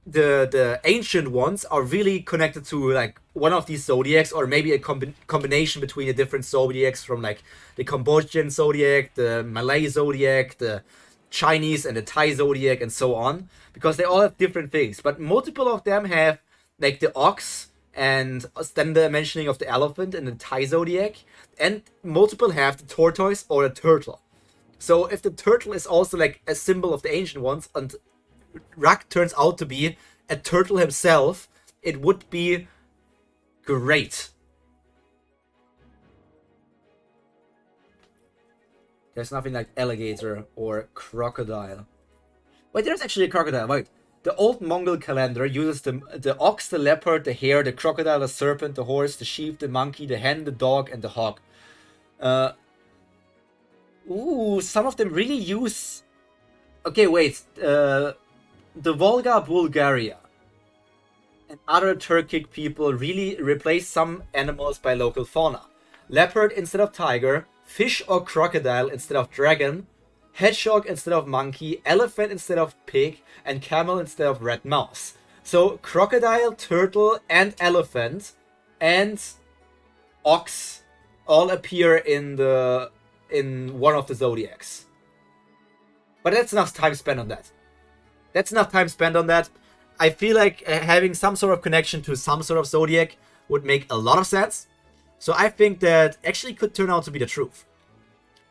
S1: the Ancient Ones are really connected to like one of these zodiacs, or maybe a combination between the different zodiacs, from like the Cambodian zodiac, the Malay zodiac, the Chinese and the Thai zodiac, and so on, because they all have different things, but multiple of them have like the ox, and then the mentioning of the elephant in the Thai zodiac, and multiple have the tortoise or the turtle. So if the turtle is also like a symbol of the Ancient Ones, and Rak turns out to be a turtle himself, it would be great. There's nothing like alligator or crocodile. Wait, there's actually a crocodile. Wait. The old Mongol calendar uses the ox, the leopard, the hare, the crocodile, the serpent, the horse, the sheep, the monkey, the hen, the dog, and the hog. Ooh, some of them really use... Okay, wait. The Volga, Bulgaria, and other Turkic people really replace some animals by local fauna. Leopard instead of tiger, fish or crocodile instead of dragon, hedgehog instead of monkey, elephant instead of pig, and camel instead of red mouse. So crocodile, turtle, and elephant, and ox all appear in one of the zodiacs. But that's enough time spent on that. I feel like having some sort of connection to some sort of zodiac would make a lot of sense. So I think that actually could turn out to be the truth.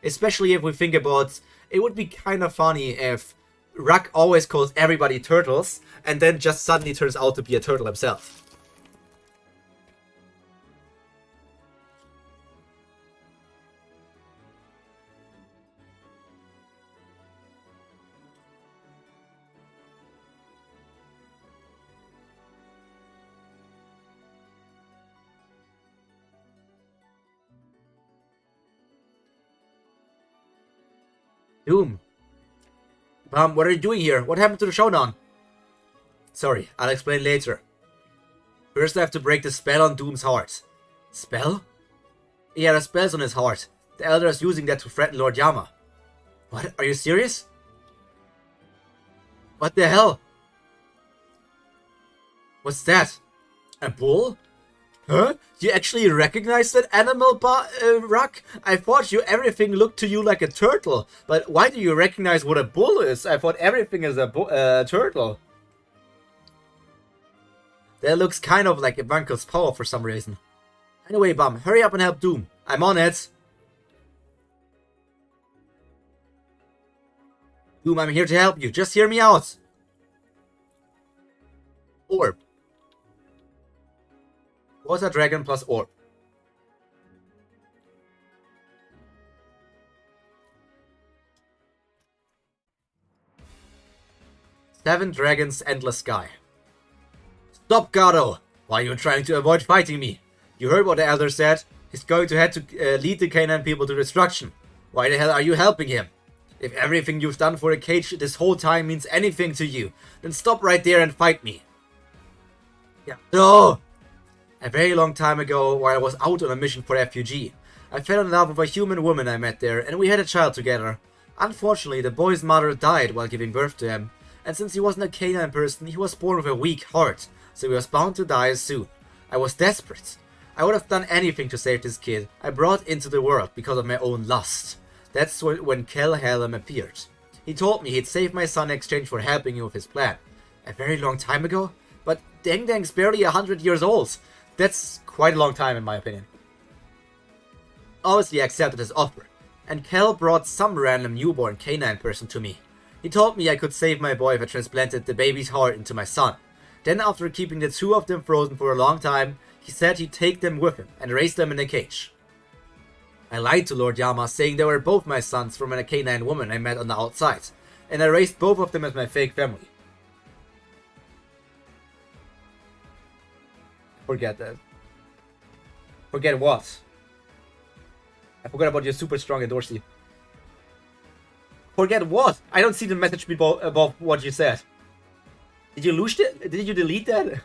S1: Especially if we think about, it would be kind of funny if Rak always calls everybody turtles, and then just suddenly turns out to be a turtle himself. Doom. What are you doing here? What happened to the showdown? Sorry, I'll explain later. First I have to break the spell on Doom's heart. Spell? Yeah, the spell's on his heart. The Elder is using that to threaten Lord Yama. What? Are you serious? What the hell? What's that? A bull? Huh? You actually recognize that animal, Rak? I thought everything looked to you like a turtle. But why do you recognize what a bull is? I thought everything is a turtle. That looks kind of like Ivanka's power for some reason. Anyway, Bum, hurry up and help Doom. I'm on it. Doom, I'm here to help you. Just hear me out. Orb. Water dragon plus orb. Seven dragons, endless sky. Stop, Gado! Why are you trying to avoid fighting me? You heard what the Elder said. He's going to lead the Canaan people to destruction. Why the hell are you helping him? If everything you've done for the cage this whole time means anything to you, then stop right there and fight me. Yeah. No! A very long time ago, while I was out on a mission for refugee, I fell in love with a human woman I met there, and we had a child together. Unfortunately, the boy's mother died while giving birth to him, and since he wasn't a canine person, he was born with a weak heart, so he was bound to die soon. I was desperate. I would have done anything to save this kid I brought into the world because of my own lust. That's when Kel Hallam appeared. He told me he'd save my son in exchange for helping him with his plan. A very long time ago? But Dang Dang's barely 100 years old. That's quite a long time in my opinion. Obviously I accepted his offer, and Kel brought some random newborn canine person to me. He told me I could save my boy if I transplanted the baby's heart into my son. Then after keeping the two of them frozen for a long time, he said he'd take them with him and raise them in a cage. I lied to Lord Yama, saying they were both my sons from a canine woman I met on the outside, and I raised both of them as my fake family. Forget that. Forget what? I forgot about your super strong Dorsey. Forget what? I don't see the message above what you said. Did you lose it? Did you delete that?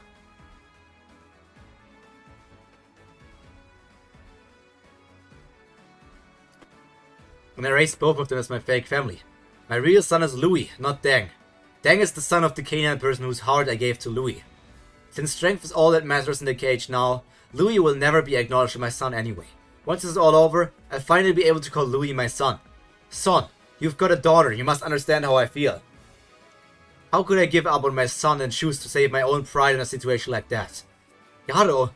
S1: And I raised both of them as my fake family. My real son is Louis, not Deng. Deng is the son of the canine person whose heart I gave to Louis. Since strength is all that matters in the cage now, Louis will never be acknowledged as my son anyway. Once this is all over, I'll finally be able to call Louis my son. Son, you've got a daughter, you must understand how I feel. How could I give up on my son and choose to save my own pride in a situation like that? Yaro,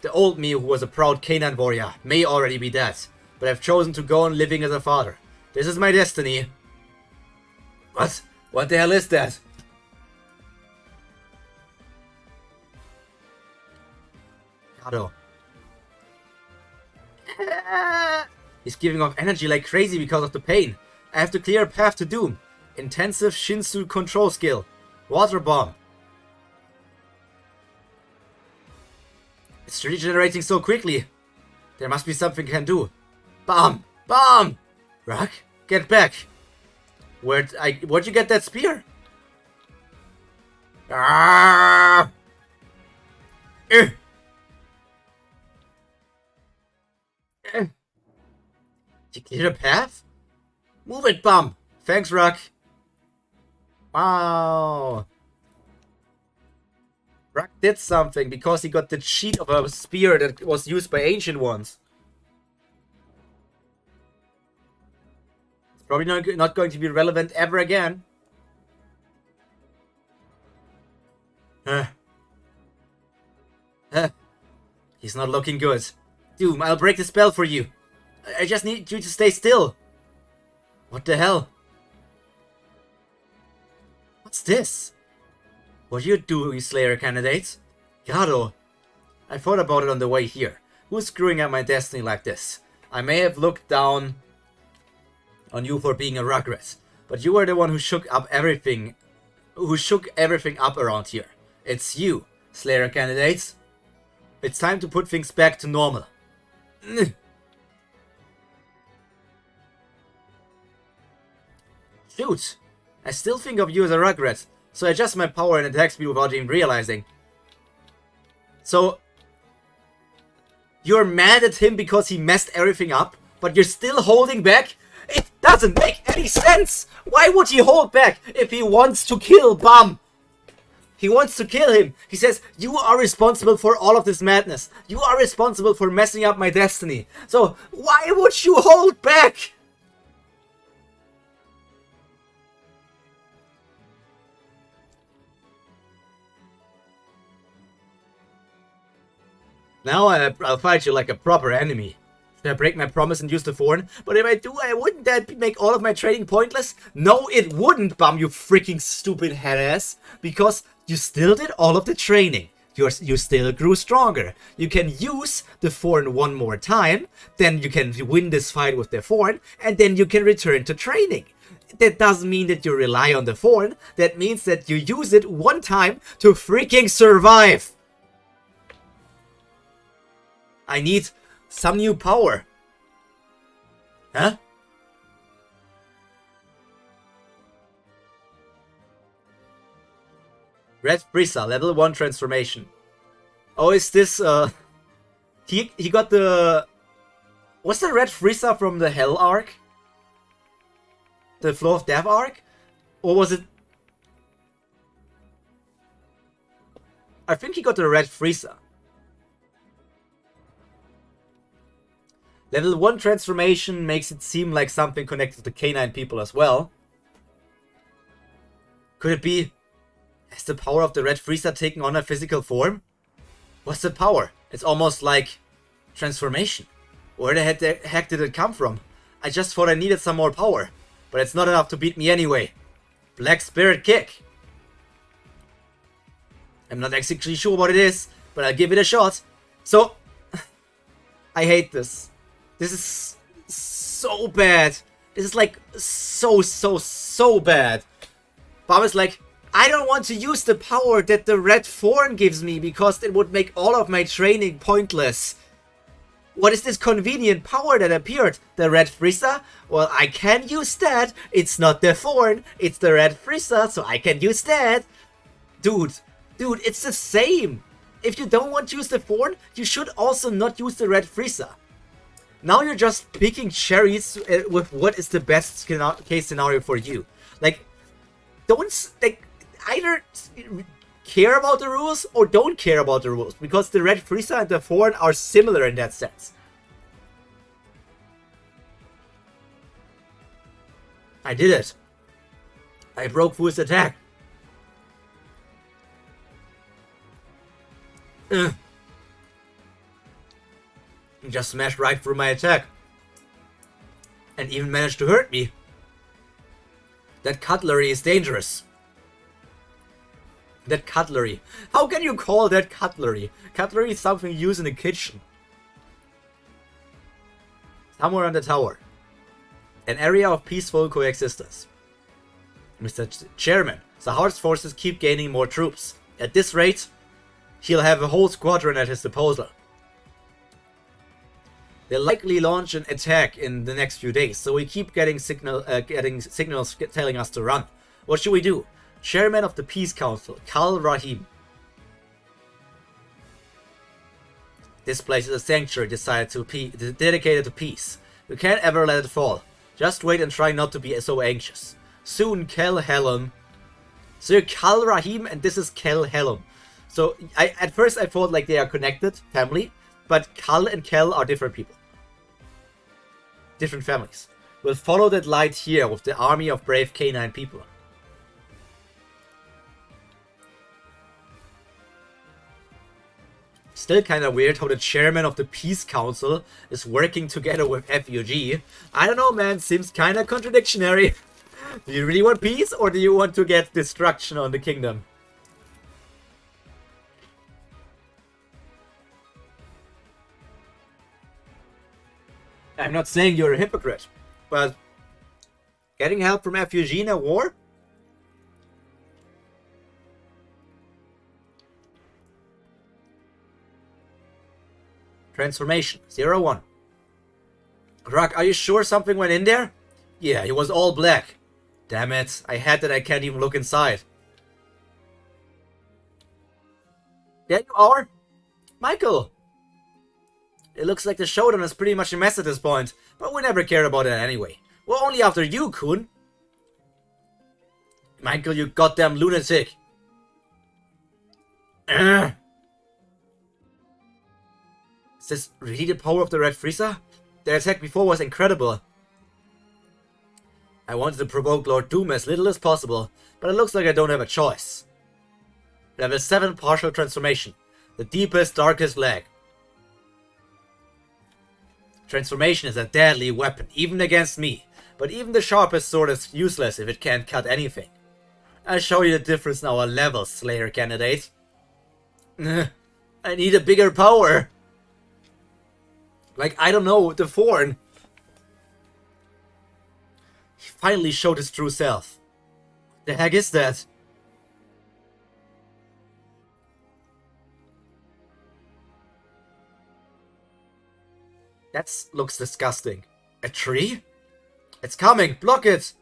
S1: the old me who was a proud canine warrior, may already be dead, but I've chosen to go on living as a father. This is my destiny. What? What the hell is that? Yaro. He's giving off energy like crazy because of the pain. I have to clear a path to doom. Intensive Shinsu control skill. Water bomb. It's regenerating so quickly. There must be something I can do. Bomb! Bomb! Rock, get back. Where'd you get that spear? Ah! Did you clear a path? Move it, Bum! Thanks, Rock. Wow. Rock did something because he got the cheat of a spear that was used by ancient ones. It's probably not going to be relevant ever again. He's not looking good. Doom, I'll break the spell for you. I just need you to stay still. What the hell? What's this? What are you doing, Slayer candidates? Yaro. I thought about it on the way here. Who's screwing up my destiny like this? I may have looked down on you for being a Rugrat, but you were the one who shook everything up around here. It's you, Slayer candidates. It's time to put things back to normal. Shoot! I still think of you as a Rugrat, so I adjust my power and attack speed without even realizing. So, you're mad at him because he messed everything up, but you're still holding back? It doesn't make any sense! Why would he hold back if he wants to kill Bum? He wants to kill him. He says, you are responsible for all of this madness. You are responsible for messing up my destiny. So, why would you hold back? Now I'll fight you like a proper enemy. Should I break my promise and use the thorn? But if I do, wouldn't that make all of my training pointless? No, it wouldn't, Bum, you freaking stupid head ass. Because you still did all of the training. You still grew stronger. You can use the thorn one more time. Then you can win this fight with the thorn. And then you can return to training. That doesn't mean that you rely on the thorn. That means that you use it one time to freaking survive. I need some new power. Huh? Red Frieza, level 1 transformation. Oh, is this, he got the... What's the Red Frieza from the Hell arc? The Flow of Death arc? Or was it... I think he got the Red Frieza. Level 1 transformation makes it seem like something connected to canine people as well. Could it be... Has the power of the Red Frieza taken on a physical form? What's the power? It's almost like... transformation. Where the heck did it come from? I just thought I needed some more power. But it's not enough to beat me anyway. Black Spirit Kick. I'm not exactly sure what it is, but I'll give it a shot. So... I hate this. This is so bad. This is like so bad. Bob is like, I don't want to use the power that the red thorn gives me because it would make all of my training pointless. What is this convenient power that appeared? The Red Frieza? Well, I can use that. It's not the thorn, it's the Red Frieza, so I can use that. Dude, it's the same. If you don't want to use the thorn, you should also not use the Red Frieza. Now you're just picking cherries with what is the best case scenario for you. Like, don't like either care about the rules or don't care about the rules, because the Red Frieza and the Thorn are similar in that sense. I did it. I broke Fu's attack. Ugh. He just smashed right through my attack. And even managed to hurt me. That cutlery is dangerous. That cutlery. How can you call that cutlery? Cutlery is something used in the kitchen. Somewhere on the tower. An area of peaceful coexistence. Mr. Chairman, Sahar's forces keep gaining more troops. At this rate, he'll have a whole squadron at his disposal. They'll likely launch an attack in the next few days, so we keep getting signals telling us to run. What should we do? Chairman of the Peace Council, Kal Rahim. This place is a sanctuary dedicated to peace. We can't ever let it fall. Just wait and try not to be so anxious. Soon, Kel Helm. So you're Kal Rahim and this is Kel Helm. So at first I thought like they are connected, family, but Kal and Kel are different people. Different families. We'll follow that light here with the army of brave canine people. Still kinda weird how the chairman of the Peace Council is working together with FUG. I don't know, man, seems kinda contradictory. Do you really want peace or do you want to get destruction on the kingdom? I'm not saying you're a hypocrite, but getting help from FUG in a war? Transformation, 0-1. Rock, are you sure something went in there? Yeah, it was all black. Damn it, I had that I can't even look inside. There you are! Michael! It looks like the showdown is pretty much a mess at this point, but we never cared about that anyway. We're only after you, Kun. Michael, you goddamn lunatic. Is this really the power of the Red Frieza? Their attack before was incredible. I wanted to provoke Lord Doom as little as possible, but it looks like I don't have a choice. Level 7 partial transformation. The deepest, darkest lag. Transformation is a deadly weapon, even against me. But even the sharpest sword is useless if it can't cut anything. I'll show you the difference in our levels, Slayer candidate. I need a bigger power. Like, I don't know, the Thorn. He finally showed his true self. The heck is that? That looks disgusting. A tree? It's coming! Block it!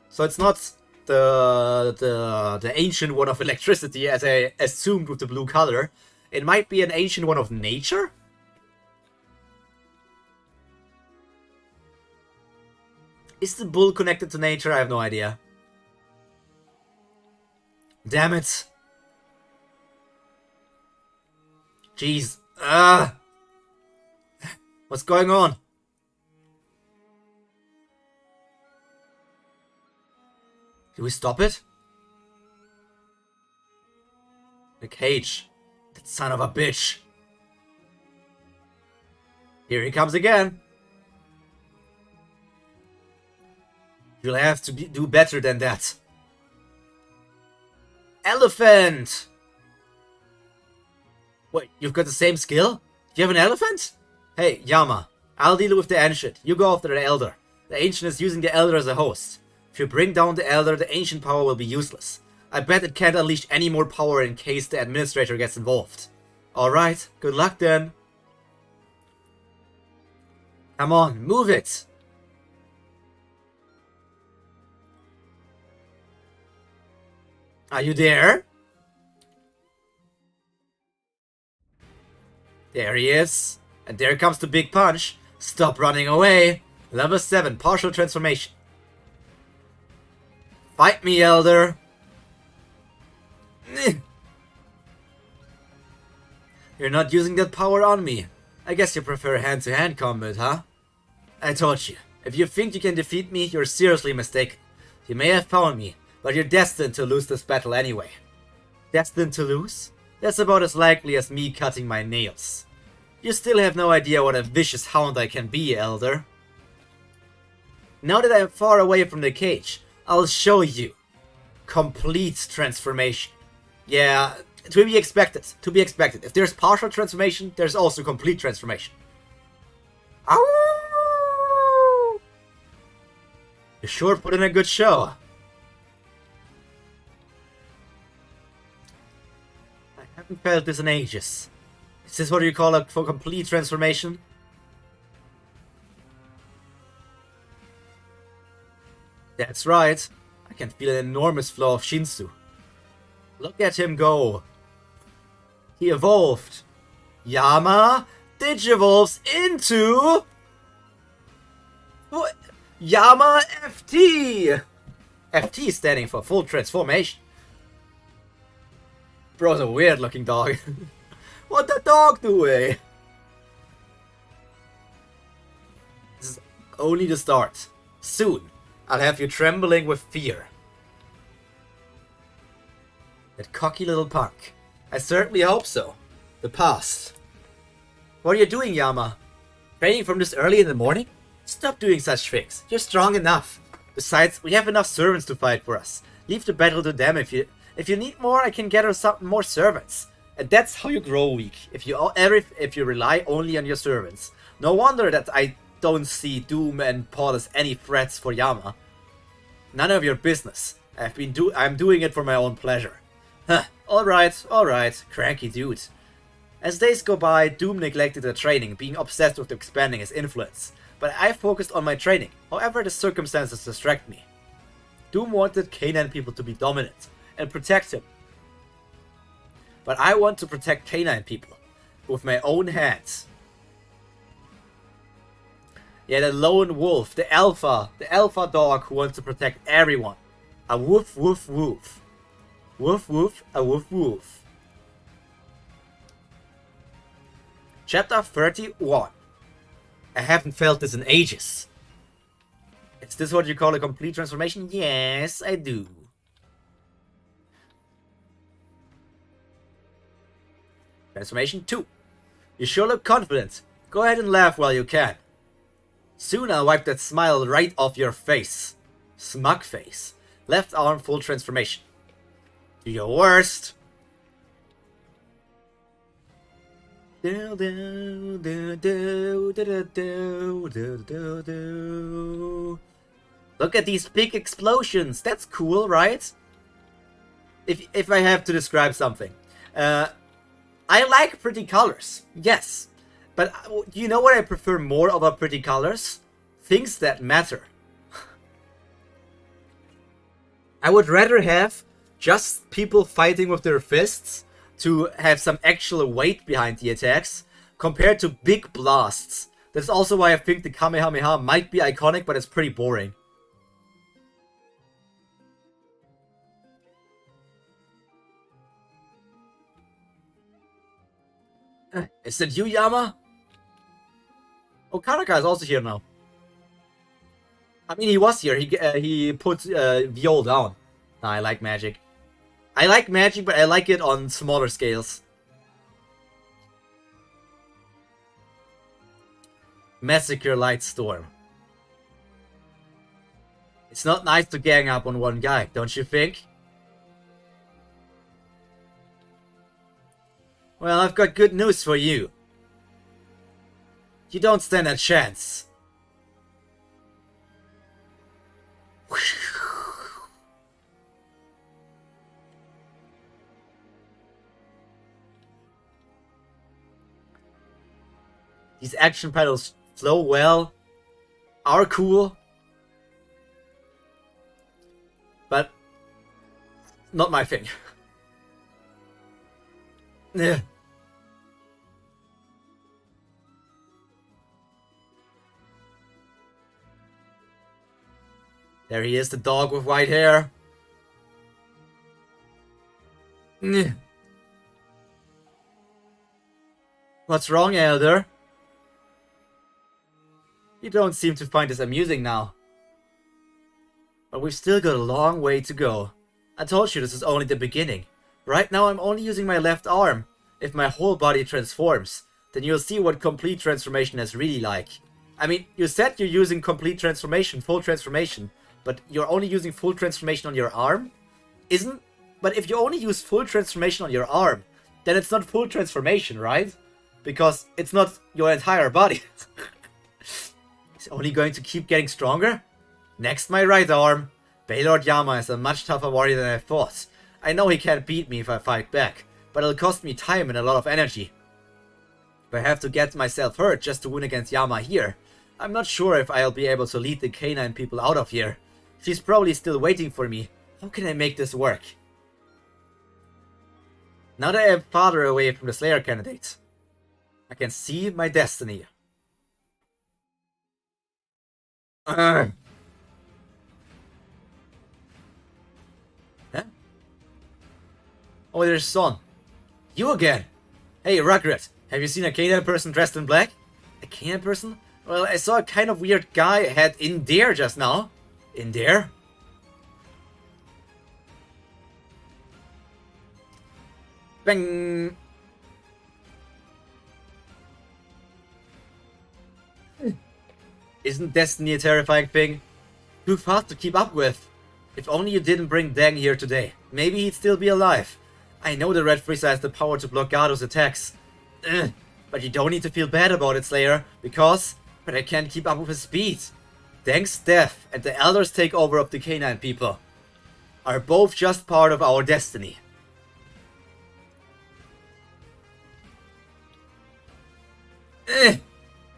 S1: So it's not the ancient one of electricity as I assumed with the blue color. It might be an ancient one of nature? Is the bull connected to nature? I have no idea. Damn it. Jeez. What's going on? Do we stop it? The cage. That son of a bitch. Here he comes again. You'll have to do better than that. Elephant! Wait, you've got the same skill? You have an elephant? Hey, Yama. I'll deal with the ancient. You go after the elder. The ancient is using the elder as a host. If you bring down the elder, the ancient power will be useless. I bet it can't unleash any more power in case the administrator gets involved. Alright, good luck then. Come on, move it! Are you there? There he is. And there comes the big punch. Stop running away. Level 7, partial transformation. Fight me, Elder. You're not using that power on me. I guess you prefer hand-to-hand combat, huh? I told you, if you think you can defeat me, you're seriously mistaken. You may have found me, but you're destined to lose this battle anyway. Destined to lose? That's about as likely as me cutting my nails. You still have no idea what a vicious hound I can be, Elder. Now that I'm far away from the cage, I'll show you. Complete transformation. Yeah, to be expected. To be expected. If there's partial transformation, there's also complete transformation. Ow! You sure put in a good show. I haven't felt this in ages. Is this what you call a complete transformation? That's right. I can feel an enormous flow of Shinsu. Look at him go. He evolved. Yama digivolves into... What? Yama FT! FT standing for full transformation. Bro's a weird looking dog. What the dog doing? This is only the start. Soon, I'll have you trembling with fear. That cocky little punk. I certainly hope so. The past. What are you doing, Yama? Training from this early in the morning? Stop doing such things. You're strong enough. Besides, we have enough servants to fight for us. Leave the battle to them. If you need more, I can gather some more servants. And that's how you grow weak. If you rely only on your servants. No wonder that I don't see Doom and Paul as any threats for Yama. None of your business. I'm doing it for my own pleasure. Huh, alright, cranky dude. As days go by, Doom neglected the training, being obsessed with expanding his influence. But I focused on my training, however the circumstances distract me. Doom wanted canine people to be dominant and protect him. But I want to protect canine people with my own hands. Yeah, the lone wolf, the alpha dog who wants to protect everyone. A woof woof woof. Woof woof, a woof woof. Chapter 31. I haven't felt this in ages. Is this what you call a complete transformation? Yes, I do. Transformation 2. You sure look confident. Go ahead and laugh while you can. Soon I'll wipe that smile right off your face. Smug face. Left arm full transformation. Do your worst. Look at these big explosions. That's cool, right? If I have to describe something. I like pretty colors. Yes. But do you know what I prefer more about pretty colors? Things that matter. I would rather have just people fighting with their fists to have some actual weight behind the attacks compared to big blasts. That's also why I think the Kamehameha might be iconic, but it's pretty boring. Is that you, Yama? Oh, Karaka is also here now. I mean, he was here. He put Viol down. Nah, I like magic. I like magic, but I like it on smaller scales. Massacre Lightstorm. It's not nice to gang up on one guy, don't you think? Well, I've got good news for you. You don't stand a chance. These action panels flow well, are cool, but not my thing. There he is, the dog with white hair. What's wrong, Elder? You don't seem to find this amusing now. But we've still got a long way to go. I told you this is only the beginning. Right now I'm only using my left arm. If my whole body transforms, then you'll see what complete transformation is really like. I mean, you said you're using complete transformation, full transformation, but you're only using full transformation on your arm? But if you only use full transformation on your arm, then it's not full transformation, right? Because it's not your entire body. It's only going to keep getting stronger? Next, my right arm. Baylord Yama is a much tougher warrior than I thought. I know he can't beat me if I fight back, but it'll cost me time and a lot of energy. If I have to get myself hurt just to win against Yama here, I'm not sure if I'll be able to lead the canine people out of here. She's probably still waiting for me. How can I make this work? Now that I am farther away from the Slayer candidates, I can see my destiny. Huh? Oh, there's Son. You again? Hey, Rugrat, have you seen a canine person dressed in black? A canine person? Well, I saw a kind of weird guy head in there just now. In there? Bang! Isn't destiny a terrifying thing? Too fast to keep up with. If only you didn't bring Deng here today. Maybe he'd still be alive. I know the Red Frieza has the power to block Gado's attacks. But you don't need to feel bad about it, Slayer, but I can't keep up with his speed. Deng's death and the Elder's takeover of the canine people are both just part of our destiny.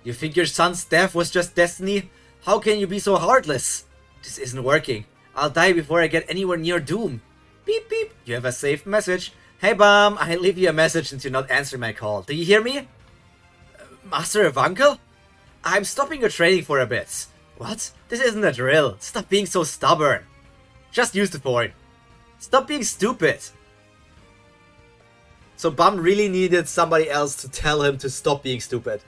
S1: You think your son's death was just destiny? How can you be so heartless? This isn't working. I'll die before I get anywhere near doom. Beep beep, you have a saved message. Hey Bam, I leave you a message since you're not answering my call. Do you hear me? Master Evankel? I'm stopping your training for a bit. What? This isn't a drill. Stop being so stubborn. Just use the point. Stop being stupid. So Bam really needed somebody else to tell him to stop being stupid.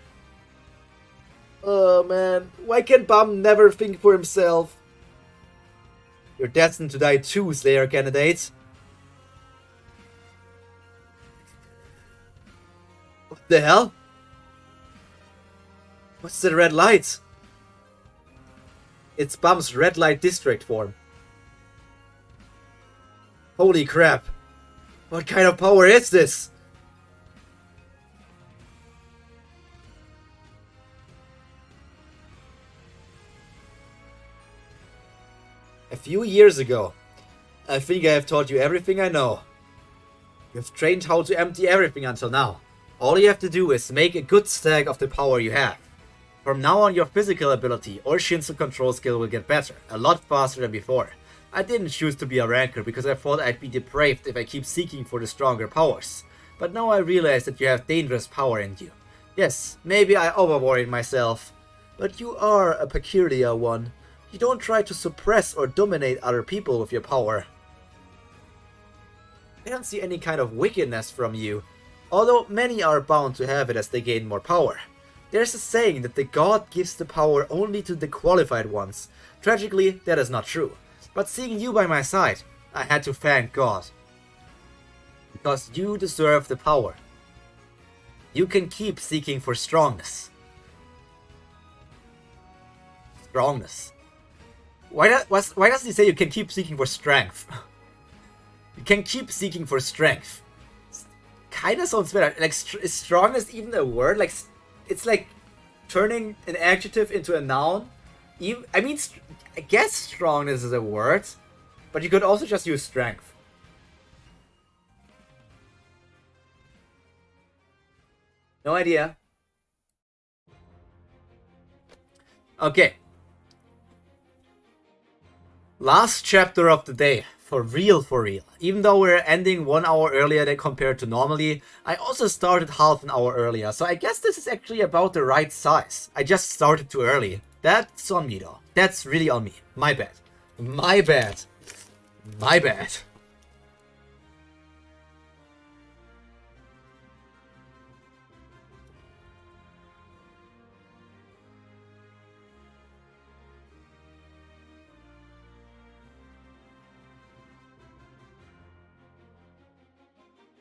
S1: Oh man, why can Bam never think for himself? You're destined to die too, Slayer candidates. What the hell? What's the red light? It's Bam's red light district form. Holy crap. What kind of power is this? A few years ago, I think I have taught you everything I know. You've trained how to empty everything until now. All you have to do is make a good stack of the power you have. From now on, your physical ability or Shinsu control skill will get better, a lot faster than before. I didn't choose to be a ranker because I thought I'd be depraved if I keep seeking for the stronger powers. But now I realize that you have dangerous power in you. Yes, maybe I overworried myself, but you are a peculiar one. You don't try to suppress or dominate other people with your power. I don't see any kind of wickedness from you, although many are bound to have it as they gain more power. There's a saying that the god gives the power only to the qualified ones. Tragically, that is not true. But seeing you by my side, I had to thank God. Because you deserve the power. You can keep seeking for strongness. Strongness. Why doesn't he say you can keep seeking for strength? You can keep seeking for strength. Kinda sounds better. Like, is strongness even a word? Like, it's like turning an adjective into a noun. I mean, I guess strongness is a word, but you could also just use strength. No idea. Okay. Last chapter of the day. For real, for real. Even though we're ending 1 hour earlier than compared to normally, I also started half an hour earlier, so I guess this is actually about the right size. I just started too early. That's on me though. That's really on me. My bad. My bad. My bad.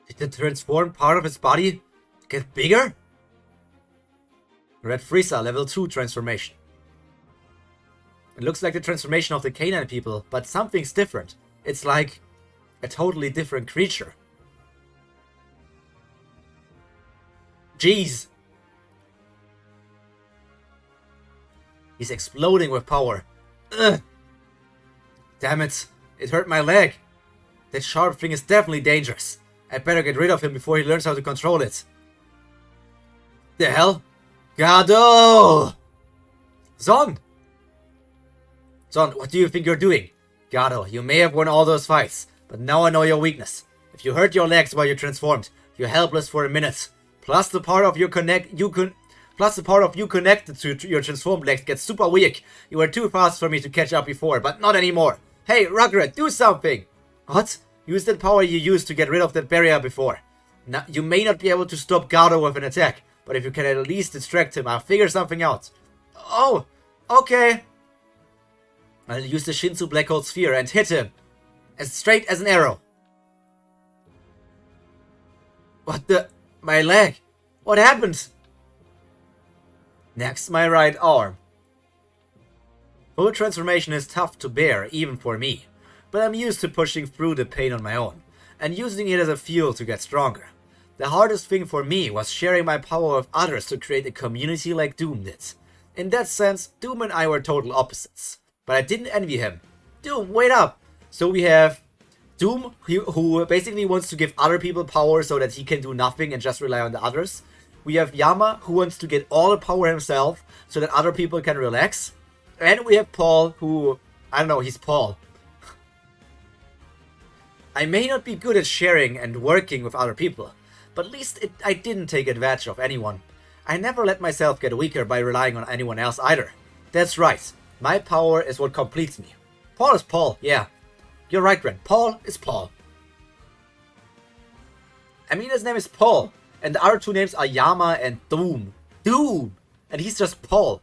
S1: Did the transformed part of his body get bigger? Red Frieza, level 2 transformation. It looks like the transformation of the canine people, but something's different. It's like a totally different creature. Jeez. He's exploding with power. Ugh. Damn it. It hurt my leg. That sharp thing is definitely dangerous. I better get rid of him before he learns how to control it. The hell? Gado! Zon! Zon, what do you think you're doing? Gado, you may have won all those fights, but now I know your weakness. If you hurt your legs while you transformed, you're helpless for a minute. Plus the part of you connected to your transformed legs gets super weak. You were too fast for me to catch up before, but not anymore. Hey, Rugrat, do something! What? Use that power you used to get rid of that barrier before. Now, you may not be able to stop Gado with an attack, but if you can at least distract him, I'll figure something out. Oh, okay. I'll use the Shinsu Black Hole Sphere and hit him. As straight as an arrow. What the? My leg. What happened? Next, my right arm. Full transformation is tough to bear, even for me. But I'm used to pushing through the pain on my own, and using it as a fuel to get stronger. The hardest thing for me was sharing my power with others to create a community like Doom did. In that sense, Doom and I were total opposites. But I didn't envy him. Doom, wait up! So we have Doom, who basically wants to give other people power so that he can do nothing and just rely on the others. We have Yama, who wants to get all the power himself so that other people can relax. And we have Paul, who, I don't know, he's Paul. I may not be good at sharing and working with other people, but at least I didn't take advantage of anyone. I never let myself get weaker by relying on anyone else either. That's right, my power is what completes me. Paul is Paul, yeah. You're right, Ren. Paul is Paul. I mean, his name is Paul, and the other two names are Yama and Doom. Doom! And he's just Paul.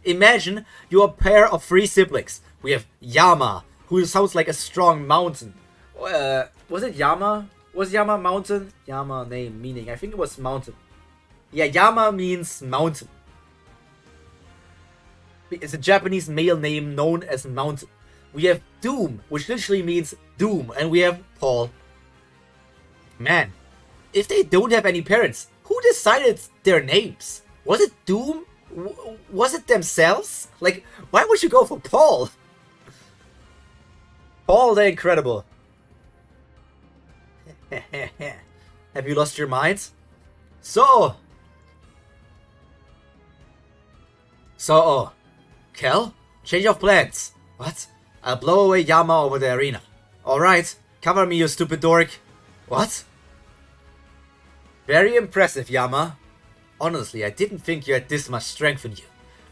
S1: Imagine you're a pair of 3 siblings. We have Yama, who sounds like a strong mountain. Was it Yama? Was Yama mountain? Yama name meaning. I think it was mountain. Yeah, Yama means mountain. It's a Japanese male name known as mountain. We have Doom, which literally means doom. And we have Paul. Man, if they don't have any parents, who decided their names? Was it Doom? Was it themselves? Like, why would you go for Paul? Paul the Incredible. Have you lost your mind? So, Kel? Change of plans. What? I'll blow away Yama over the arena. Alright, cover me, you stupid dork. What? Very impressive, Yama. Honestly, I didn't think you had this much strength in you.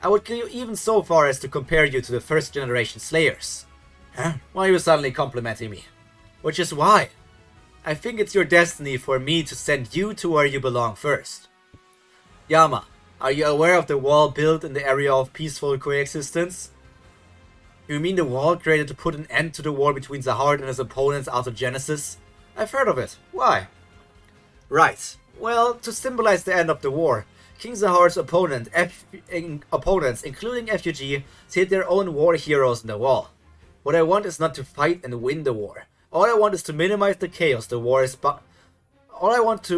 S1: I would go even so far as to compare you to the first generation Slayers. Huh? Why are you suddenly complimenting me? Which is why. I think it's your destiny for me to send you to where you belong first. Yama, are you aware of the wall built in the area of peaceful coexistence? You mean the wall created to put an end to the war between Zahard and his opponents after Genesis? I've heard of it. Why? Right. Well, to symbolize the end of the war, King Zahard's opponents, including FUG, set their own war heroes in the wall. What I want is not to fight and win the war. All I want is to minimize the chaos the war is All I want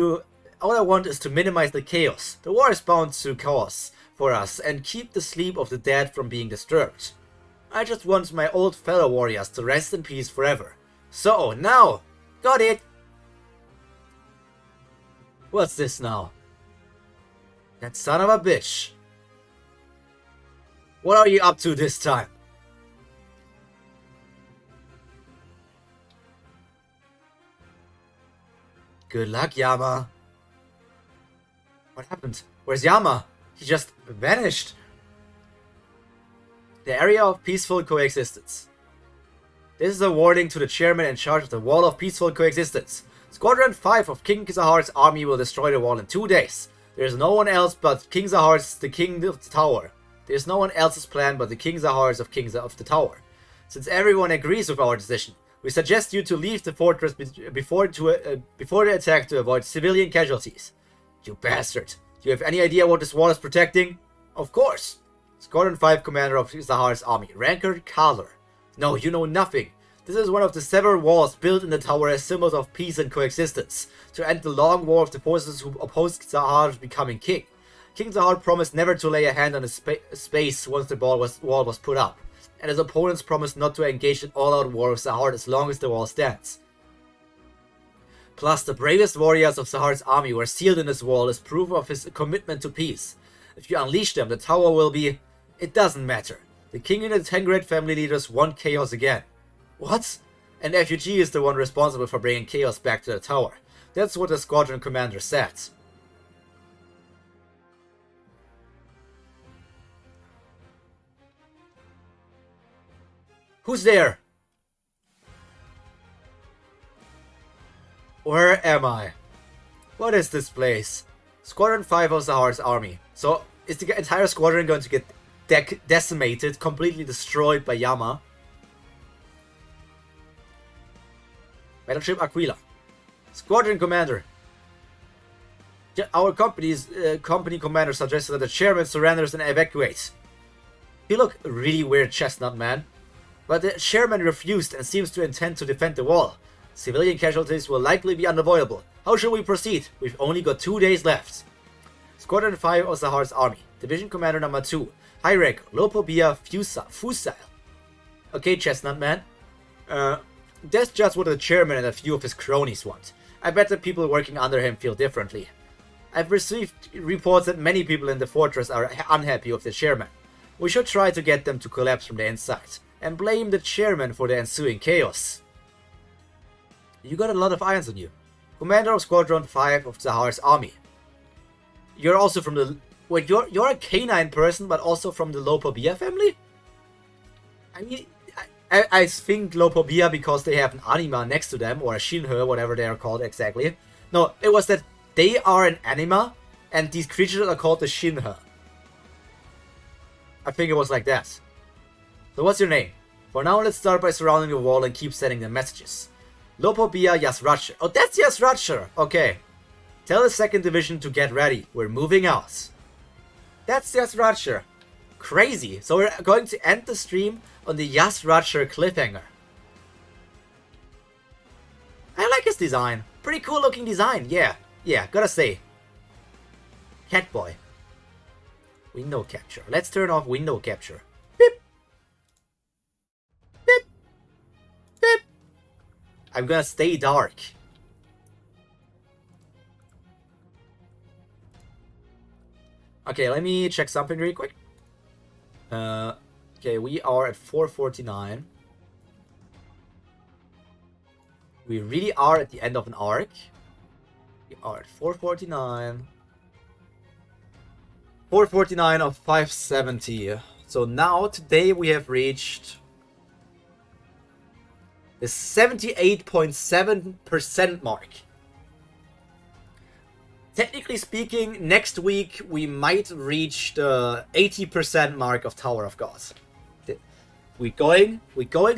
S1: is to minimize the chaos the war is bound to cause for us and keep the sleep of the dead from being disturbed. I just want my old fellow warriors to rest in peace forever. So, now! Got it! What's this now? That son of a bitch! What are you up to this time? Good luck, Yama. What happened? Where's Yama? He just vanished. The area of peaceful coexistence. This is a warning to the chairman in charge of the Wall of Peaceful Coexistence. Squadron 5 of King Zahar's army will destroy the wall in 2 days. There is no one else but King Zahar's the King of the Tower. There is no one else's plan but the King Zahar's of King of the Tower. Since everyone agrees with our decision, we suggest you to leave the fortress before the attack to avoid civilian casualties. You bastard! Do you have any idea what this wall is protecting? Of course! Squadron 5 Commander of Zahar's army, Ranker Kaler. No, you know nothing. This is one of the several walls built in the tower as symbols of peace and coexistence, to end the long war of the forces who opposed Zahar becoming king. King Zahar promised never to lay a hand on his space once the wall was put up, and his opponents promised not to engage in all-out war with Zahar as long as the wall stands. Plus, the bravest warriors of Zahar's army were sealed in this wall as proof of his commitment to peace. If you unleash them, the tower will be... It doesn't matter. The king and the 10 great family leaders want chaos again. What? An refugee is the one responsible for bringing chaos back to the tower. That's what the squadron commander said. Who's there? Where am I? What is this place? Squadron 5 of Zahar's army. So, is the entire squadron going to get decimated, completely destroyed by Yama? Battleship Aquila. Squadron commander. Our company commander suggested that the chairman surrenders and evacuates. You look really weird, Chestnut Man. But the chairman refused and seems to intend to defend the wall. Civilian casualties will likely be unavoidable. How should we proceed? We've only got 2 days left. Squadron 5 of Zahar's army. Division commander number 2. High rank, Lopobia Fusile. Okay, Chestnut Man. That's just what the chairman and a few of his cronies want. I bet the people working under him feel differently. I've received reports that many people in the fortress are unhappy with the chairman. We should try to get them to collapse from the inside, and blame the chairman for the ensuing chaos. You got a lot of irons on you. Commander of Squadron 5 of Zahar's army. You're also from the... Wait, you're a canine person, but also from the Lopobia family? I mean... I think Lopobia because they have an anima next to them, or a Shinhe, whatever they are called exactly. No, it was that they are an anima, and these creatures are called the Shinhe. I think it was like that. So what's your name? For now, let's start by surrounding the wall and keep sending them messages. Lopobia Yasracher. Oh, that's Yasracher! Okay. Tell the 2nd Division to get ready. We're moving out. That's Yasracher. Crazy. So we're going to end the stream on the Yasracher cliffhanger. I like his design. Pretty cool looking design. Yeah, gotta say. Catboy. Window capture. Let's turn off window capture. Beep. Beep. Beep. I'm gonna stay dark. Okay, let me check something really quick. Okay, we are at 449. We really are at the end of an arc. We are at 449. 449 of 570. So now, today we have reached the 78.7% mark. Technically speaking, next week we might reach the 80% mark of Tower of God. We're going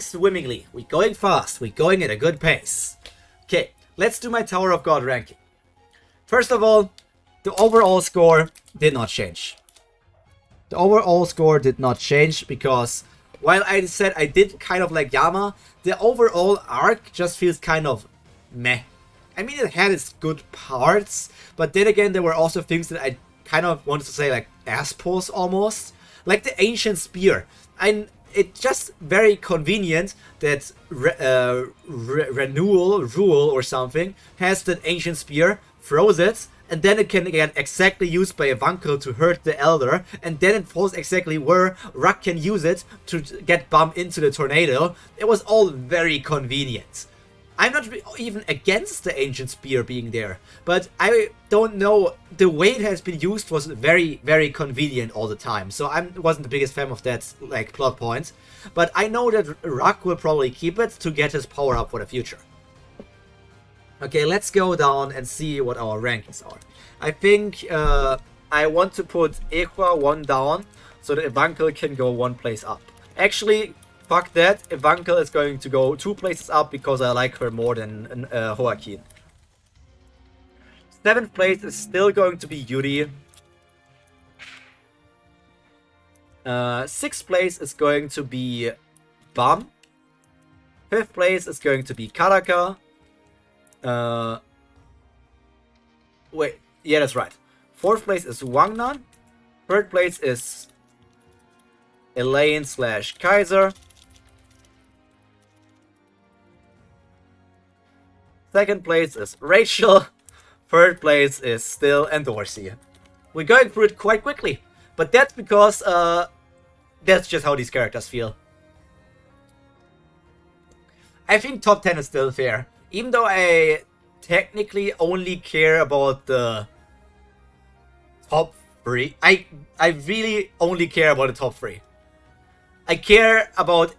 S1: swimmingly. We're going fast. We're going at a good pace. Okay, let's do my Tower of God ranking. First of all, the overall score did not change. The overall score did not change because while I said I did kind of like Yama, the overall arc just feels kind of meh. I mean, it had its good parts, but then again, there were also things that I kind of wanted to say, like, ass-pulls almost. Like the Ancient Spear. It's just very convenient that Rule or something has that Ancient Spear, throws it, and then it can get exactly used by Evankel to hurt the Elder, and then it falls exactly where Ruck can use it to get bumped into the tornado. It was all very convenient. I'm not even against the ancient spear being there, but I don't know, the way it has been used was very, very convenient all the time, so I wasn't the biggest fan of that, like, plot point. But I know that Rock will probably keep it to get his power up for the future. Okay, let's go down and see what our rankings are. I think I want to put Tpwer 1 down, so that Evankel can go 1 place up. Actually, fuck that. Evankel is going to go 2 places up because I like her more than Joaquin. 7th place is still going to be Yuri. 6th place is going to be Bam. 5th place is going to be Karaka. Wait, yeah, that's right. 4th place is Wangnan. 3rd place is Elaine / Kaiser. 2nd place is Rachel. 3rd place is still Dorsey. We're going through it quite quickly, but that's because that's just how these characters feel. I think top 10 is still fair, even though I technically only care about the top 3. I really only care about the top 3. I care about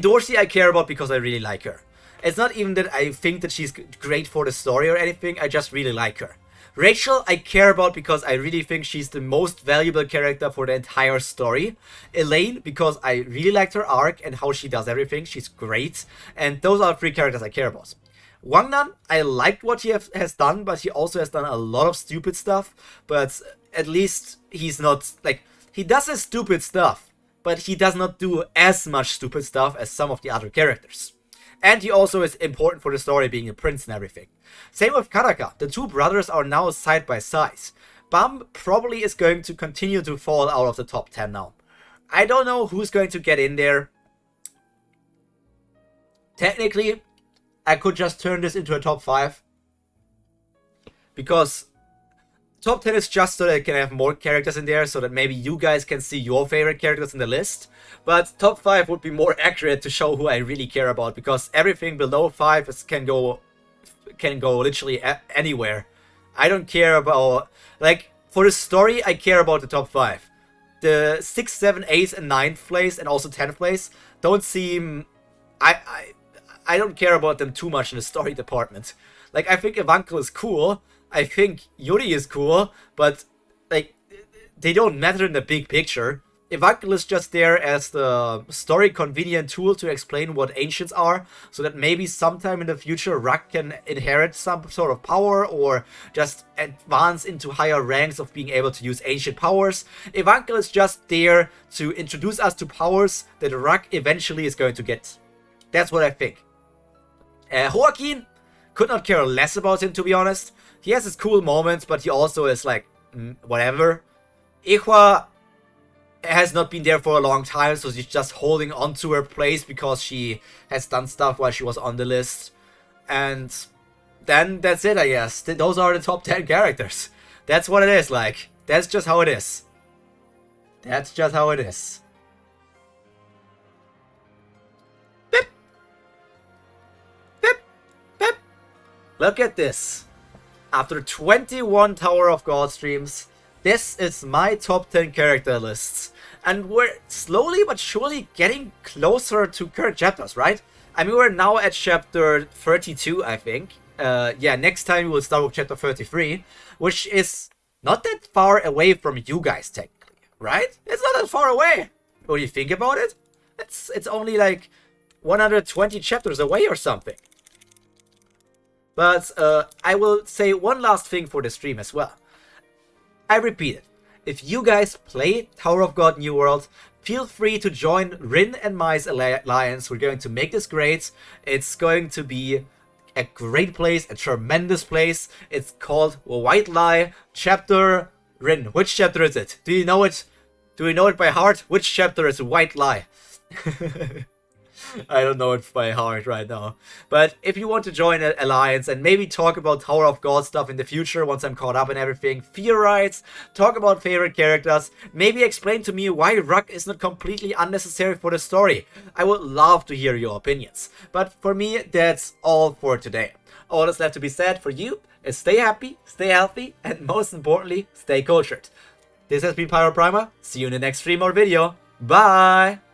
S1: Dorsey. I care about because I really like her. It's not even that I think that she's great for the story or anything, I just really like her. Rachel, I care about because I really think she's the most valuable character for the entire story. Elaine, because I really liked her arc and how she does everything, she's great. And those are 3 characters I care about. Wangnan, I liked what he has done, but he also has done a lot of stupid stuff. But at least he's not, like, he does his stupid stuff, but he does not do as much stupid stuff as some of the other characters. And he also is important for the story, being a prince and everything. Same with Karaka. The 2 brothers are now side by side. Bam probably is going to continue to fall out of the top 10 now. I don't know who's going to get in there. Technically, I could just turn this into a top 5. Because top 10 is just so that I can have more characters in there, so that maybe you guys can see your favorite characters in the list. But top 5 would be more accurate to show who I really care about, because everything below 5 can go literally anywhere. I don't care about, like, for the story, I care about the top 5. The 6th, 7th, 8th, and 9th place, and also 10th place, don't seem... I don't care about them too much in the story department. Like, I think Evankel is cool, I think Yuri is cool, but, like, they don't matter in the big picture. Evankel is just there as the story convenient tool to explain what ancients are, so that maybe sometime in the future Rak can inherit some sort of power or just advance into higher ranks of being able to use ancient powers. Evankel is just there to introduce us to powers that Rak eventually is going to get. That's what I think. Joaquin, could not care less about him, to be honest. He has his cool moments, but he also is like, whatever. Tpwer has not been there for a long time, so she's just holding on to her place because she has done stuff while she was on the list. And then that's it, I guess. Those are the top 10 characters. That's what it is, like. That's just how it is. That's just how it is. Beep. Beep. Beep. Look at this. After 21 Tower of God streams, this is my top 10 character lists. And we're slowly but surely getting closer to current chapters, right? I mean, we're now at chapter 32, I think. Yeah, next time we will start with chapter 33, which is not that far away from you guys, technically, right? It's not that far away. When you think about it, it's only like 120 chapters away or something. But I will say one last thing for the stream as well. I repeat it. If you guys play Tower of God New World, feel free to join Rin and Mai's alliance. We're going to make this great. It's going to be a great place, a tremendous place. It's called White Lie Chapter... Rin, which chapter is it? Do you know it? Do you know it by heart? Which chapter is White Lie? I don't know it by heart right now. But if you want to join an alliance and maybe talk about Tower of God stuff in the future once I'm caught up and everything, theorize, talk about favorite characters, maybe explain to me why Ruck is not completely unnecessary for the story. I would love to hear your opinions. But for me, that's all for today. All that's left to be said for you is stay happy, stay healthy, and most importantly, stay cultured. This has been Pyro Primer. See you in the next stream or video. Bye!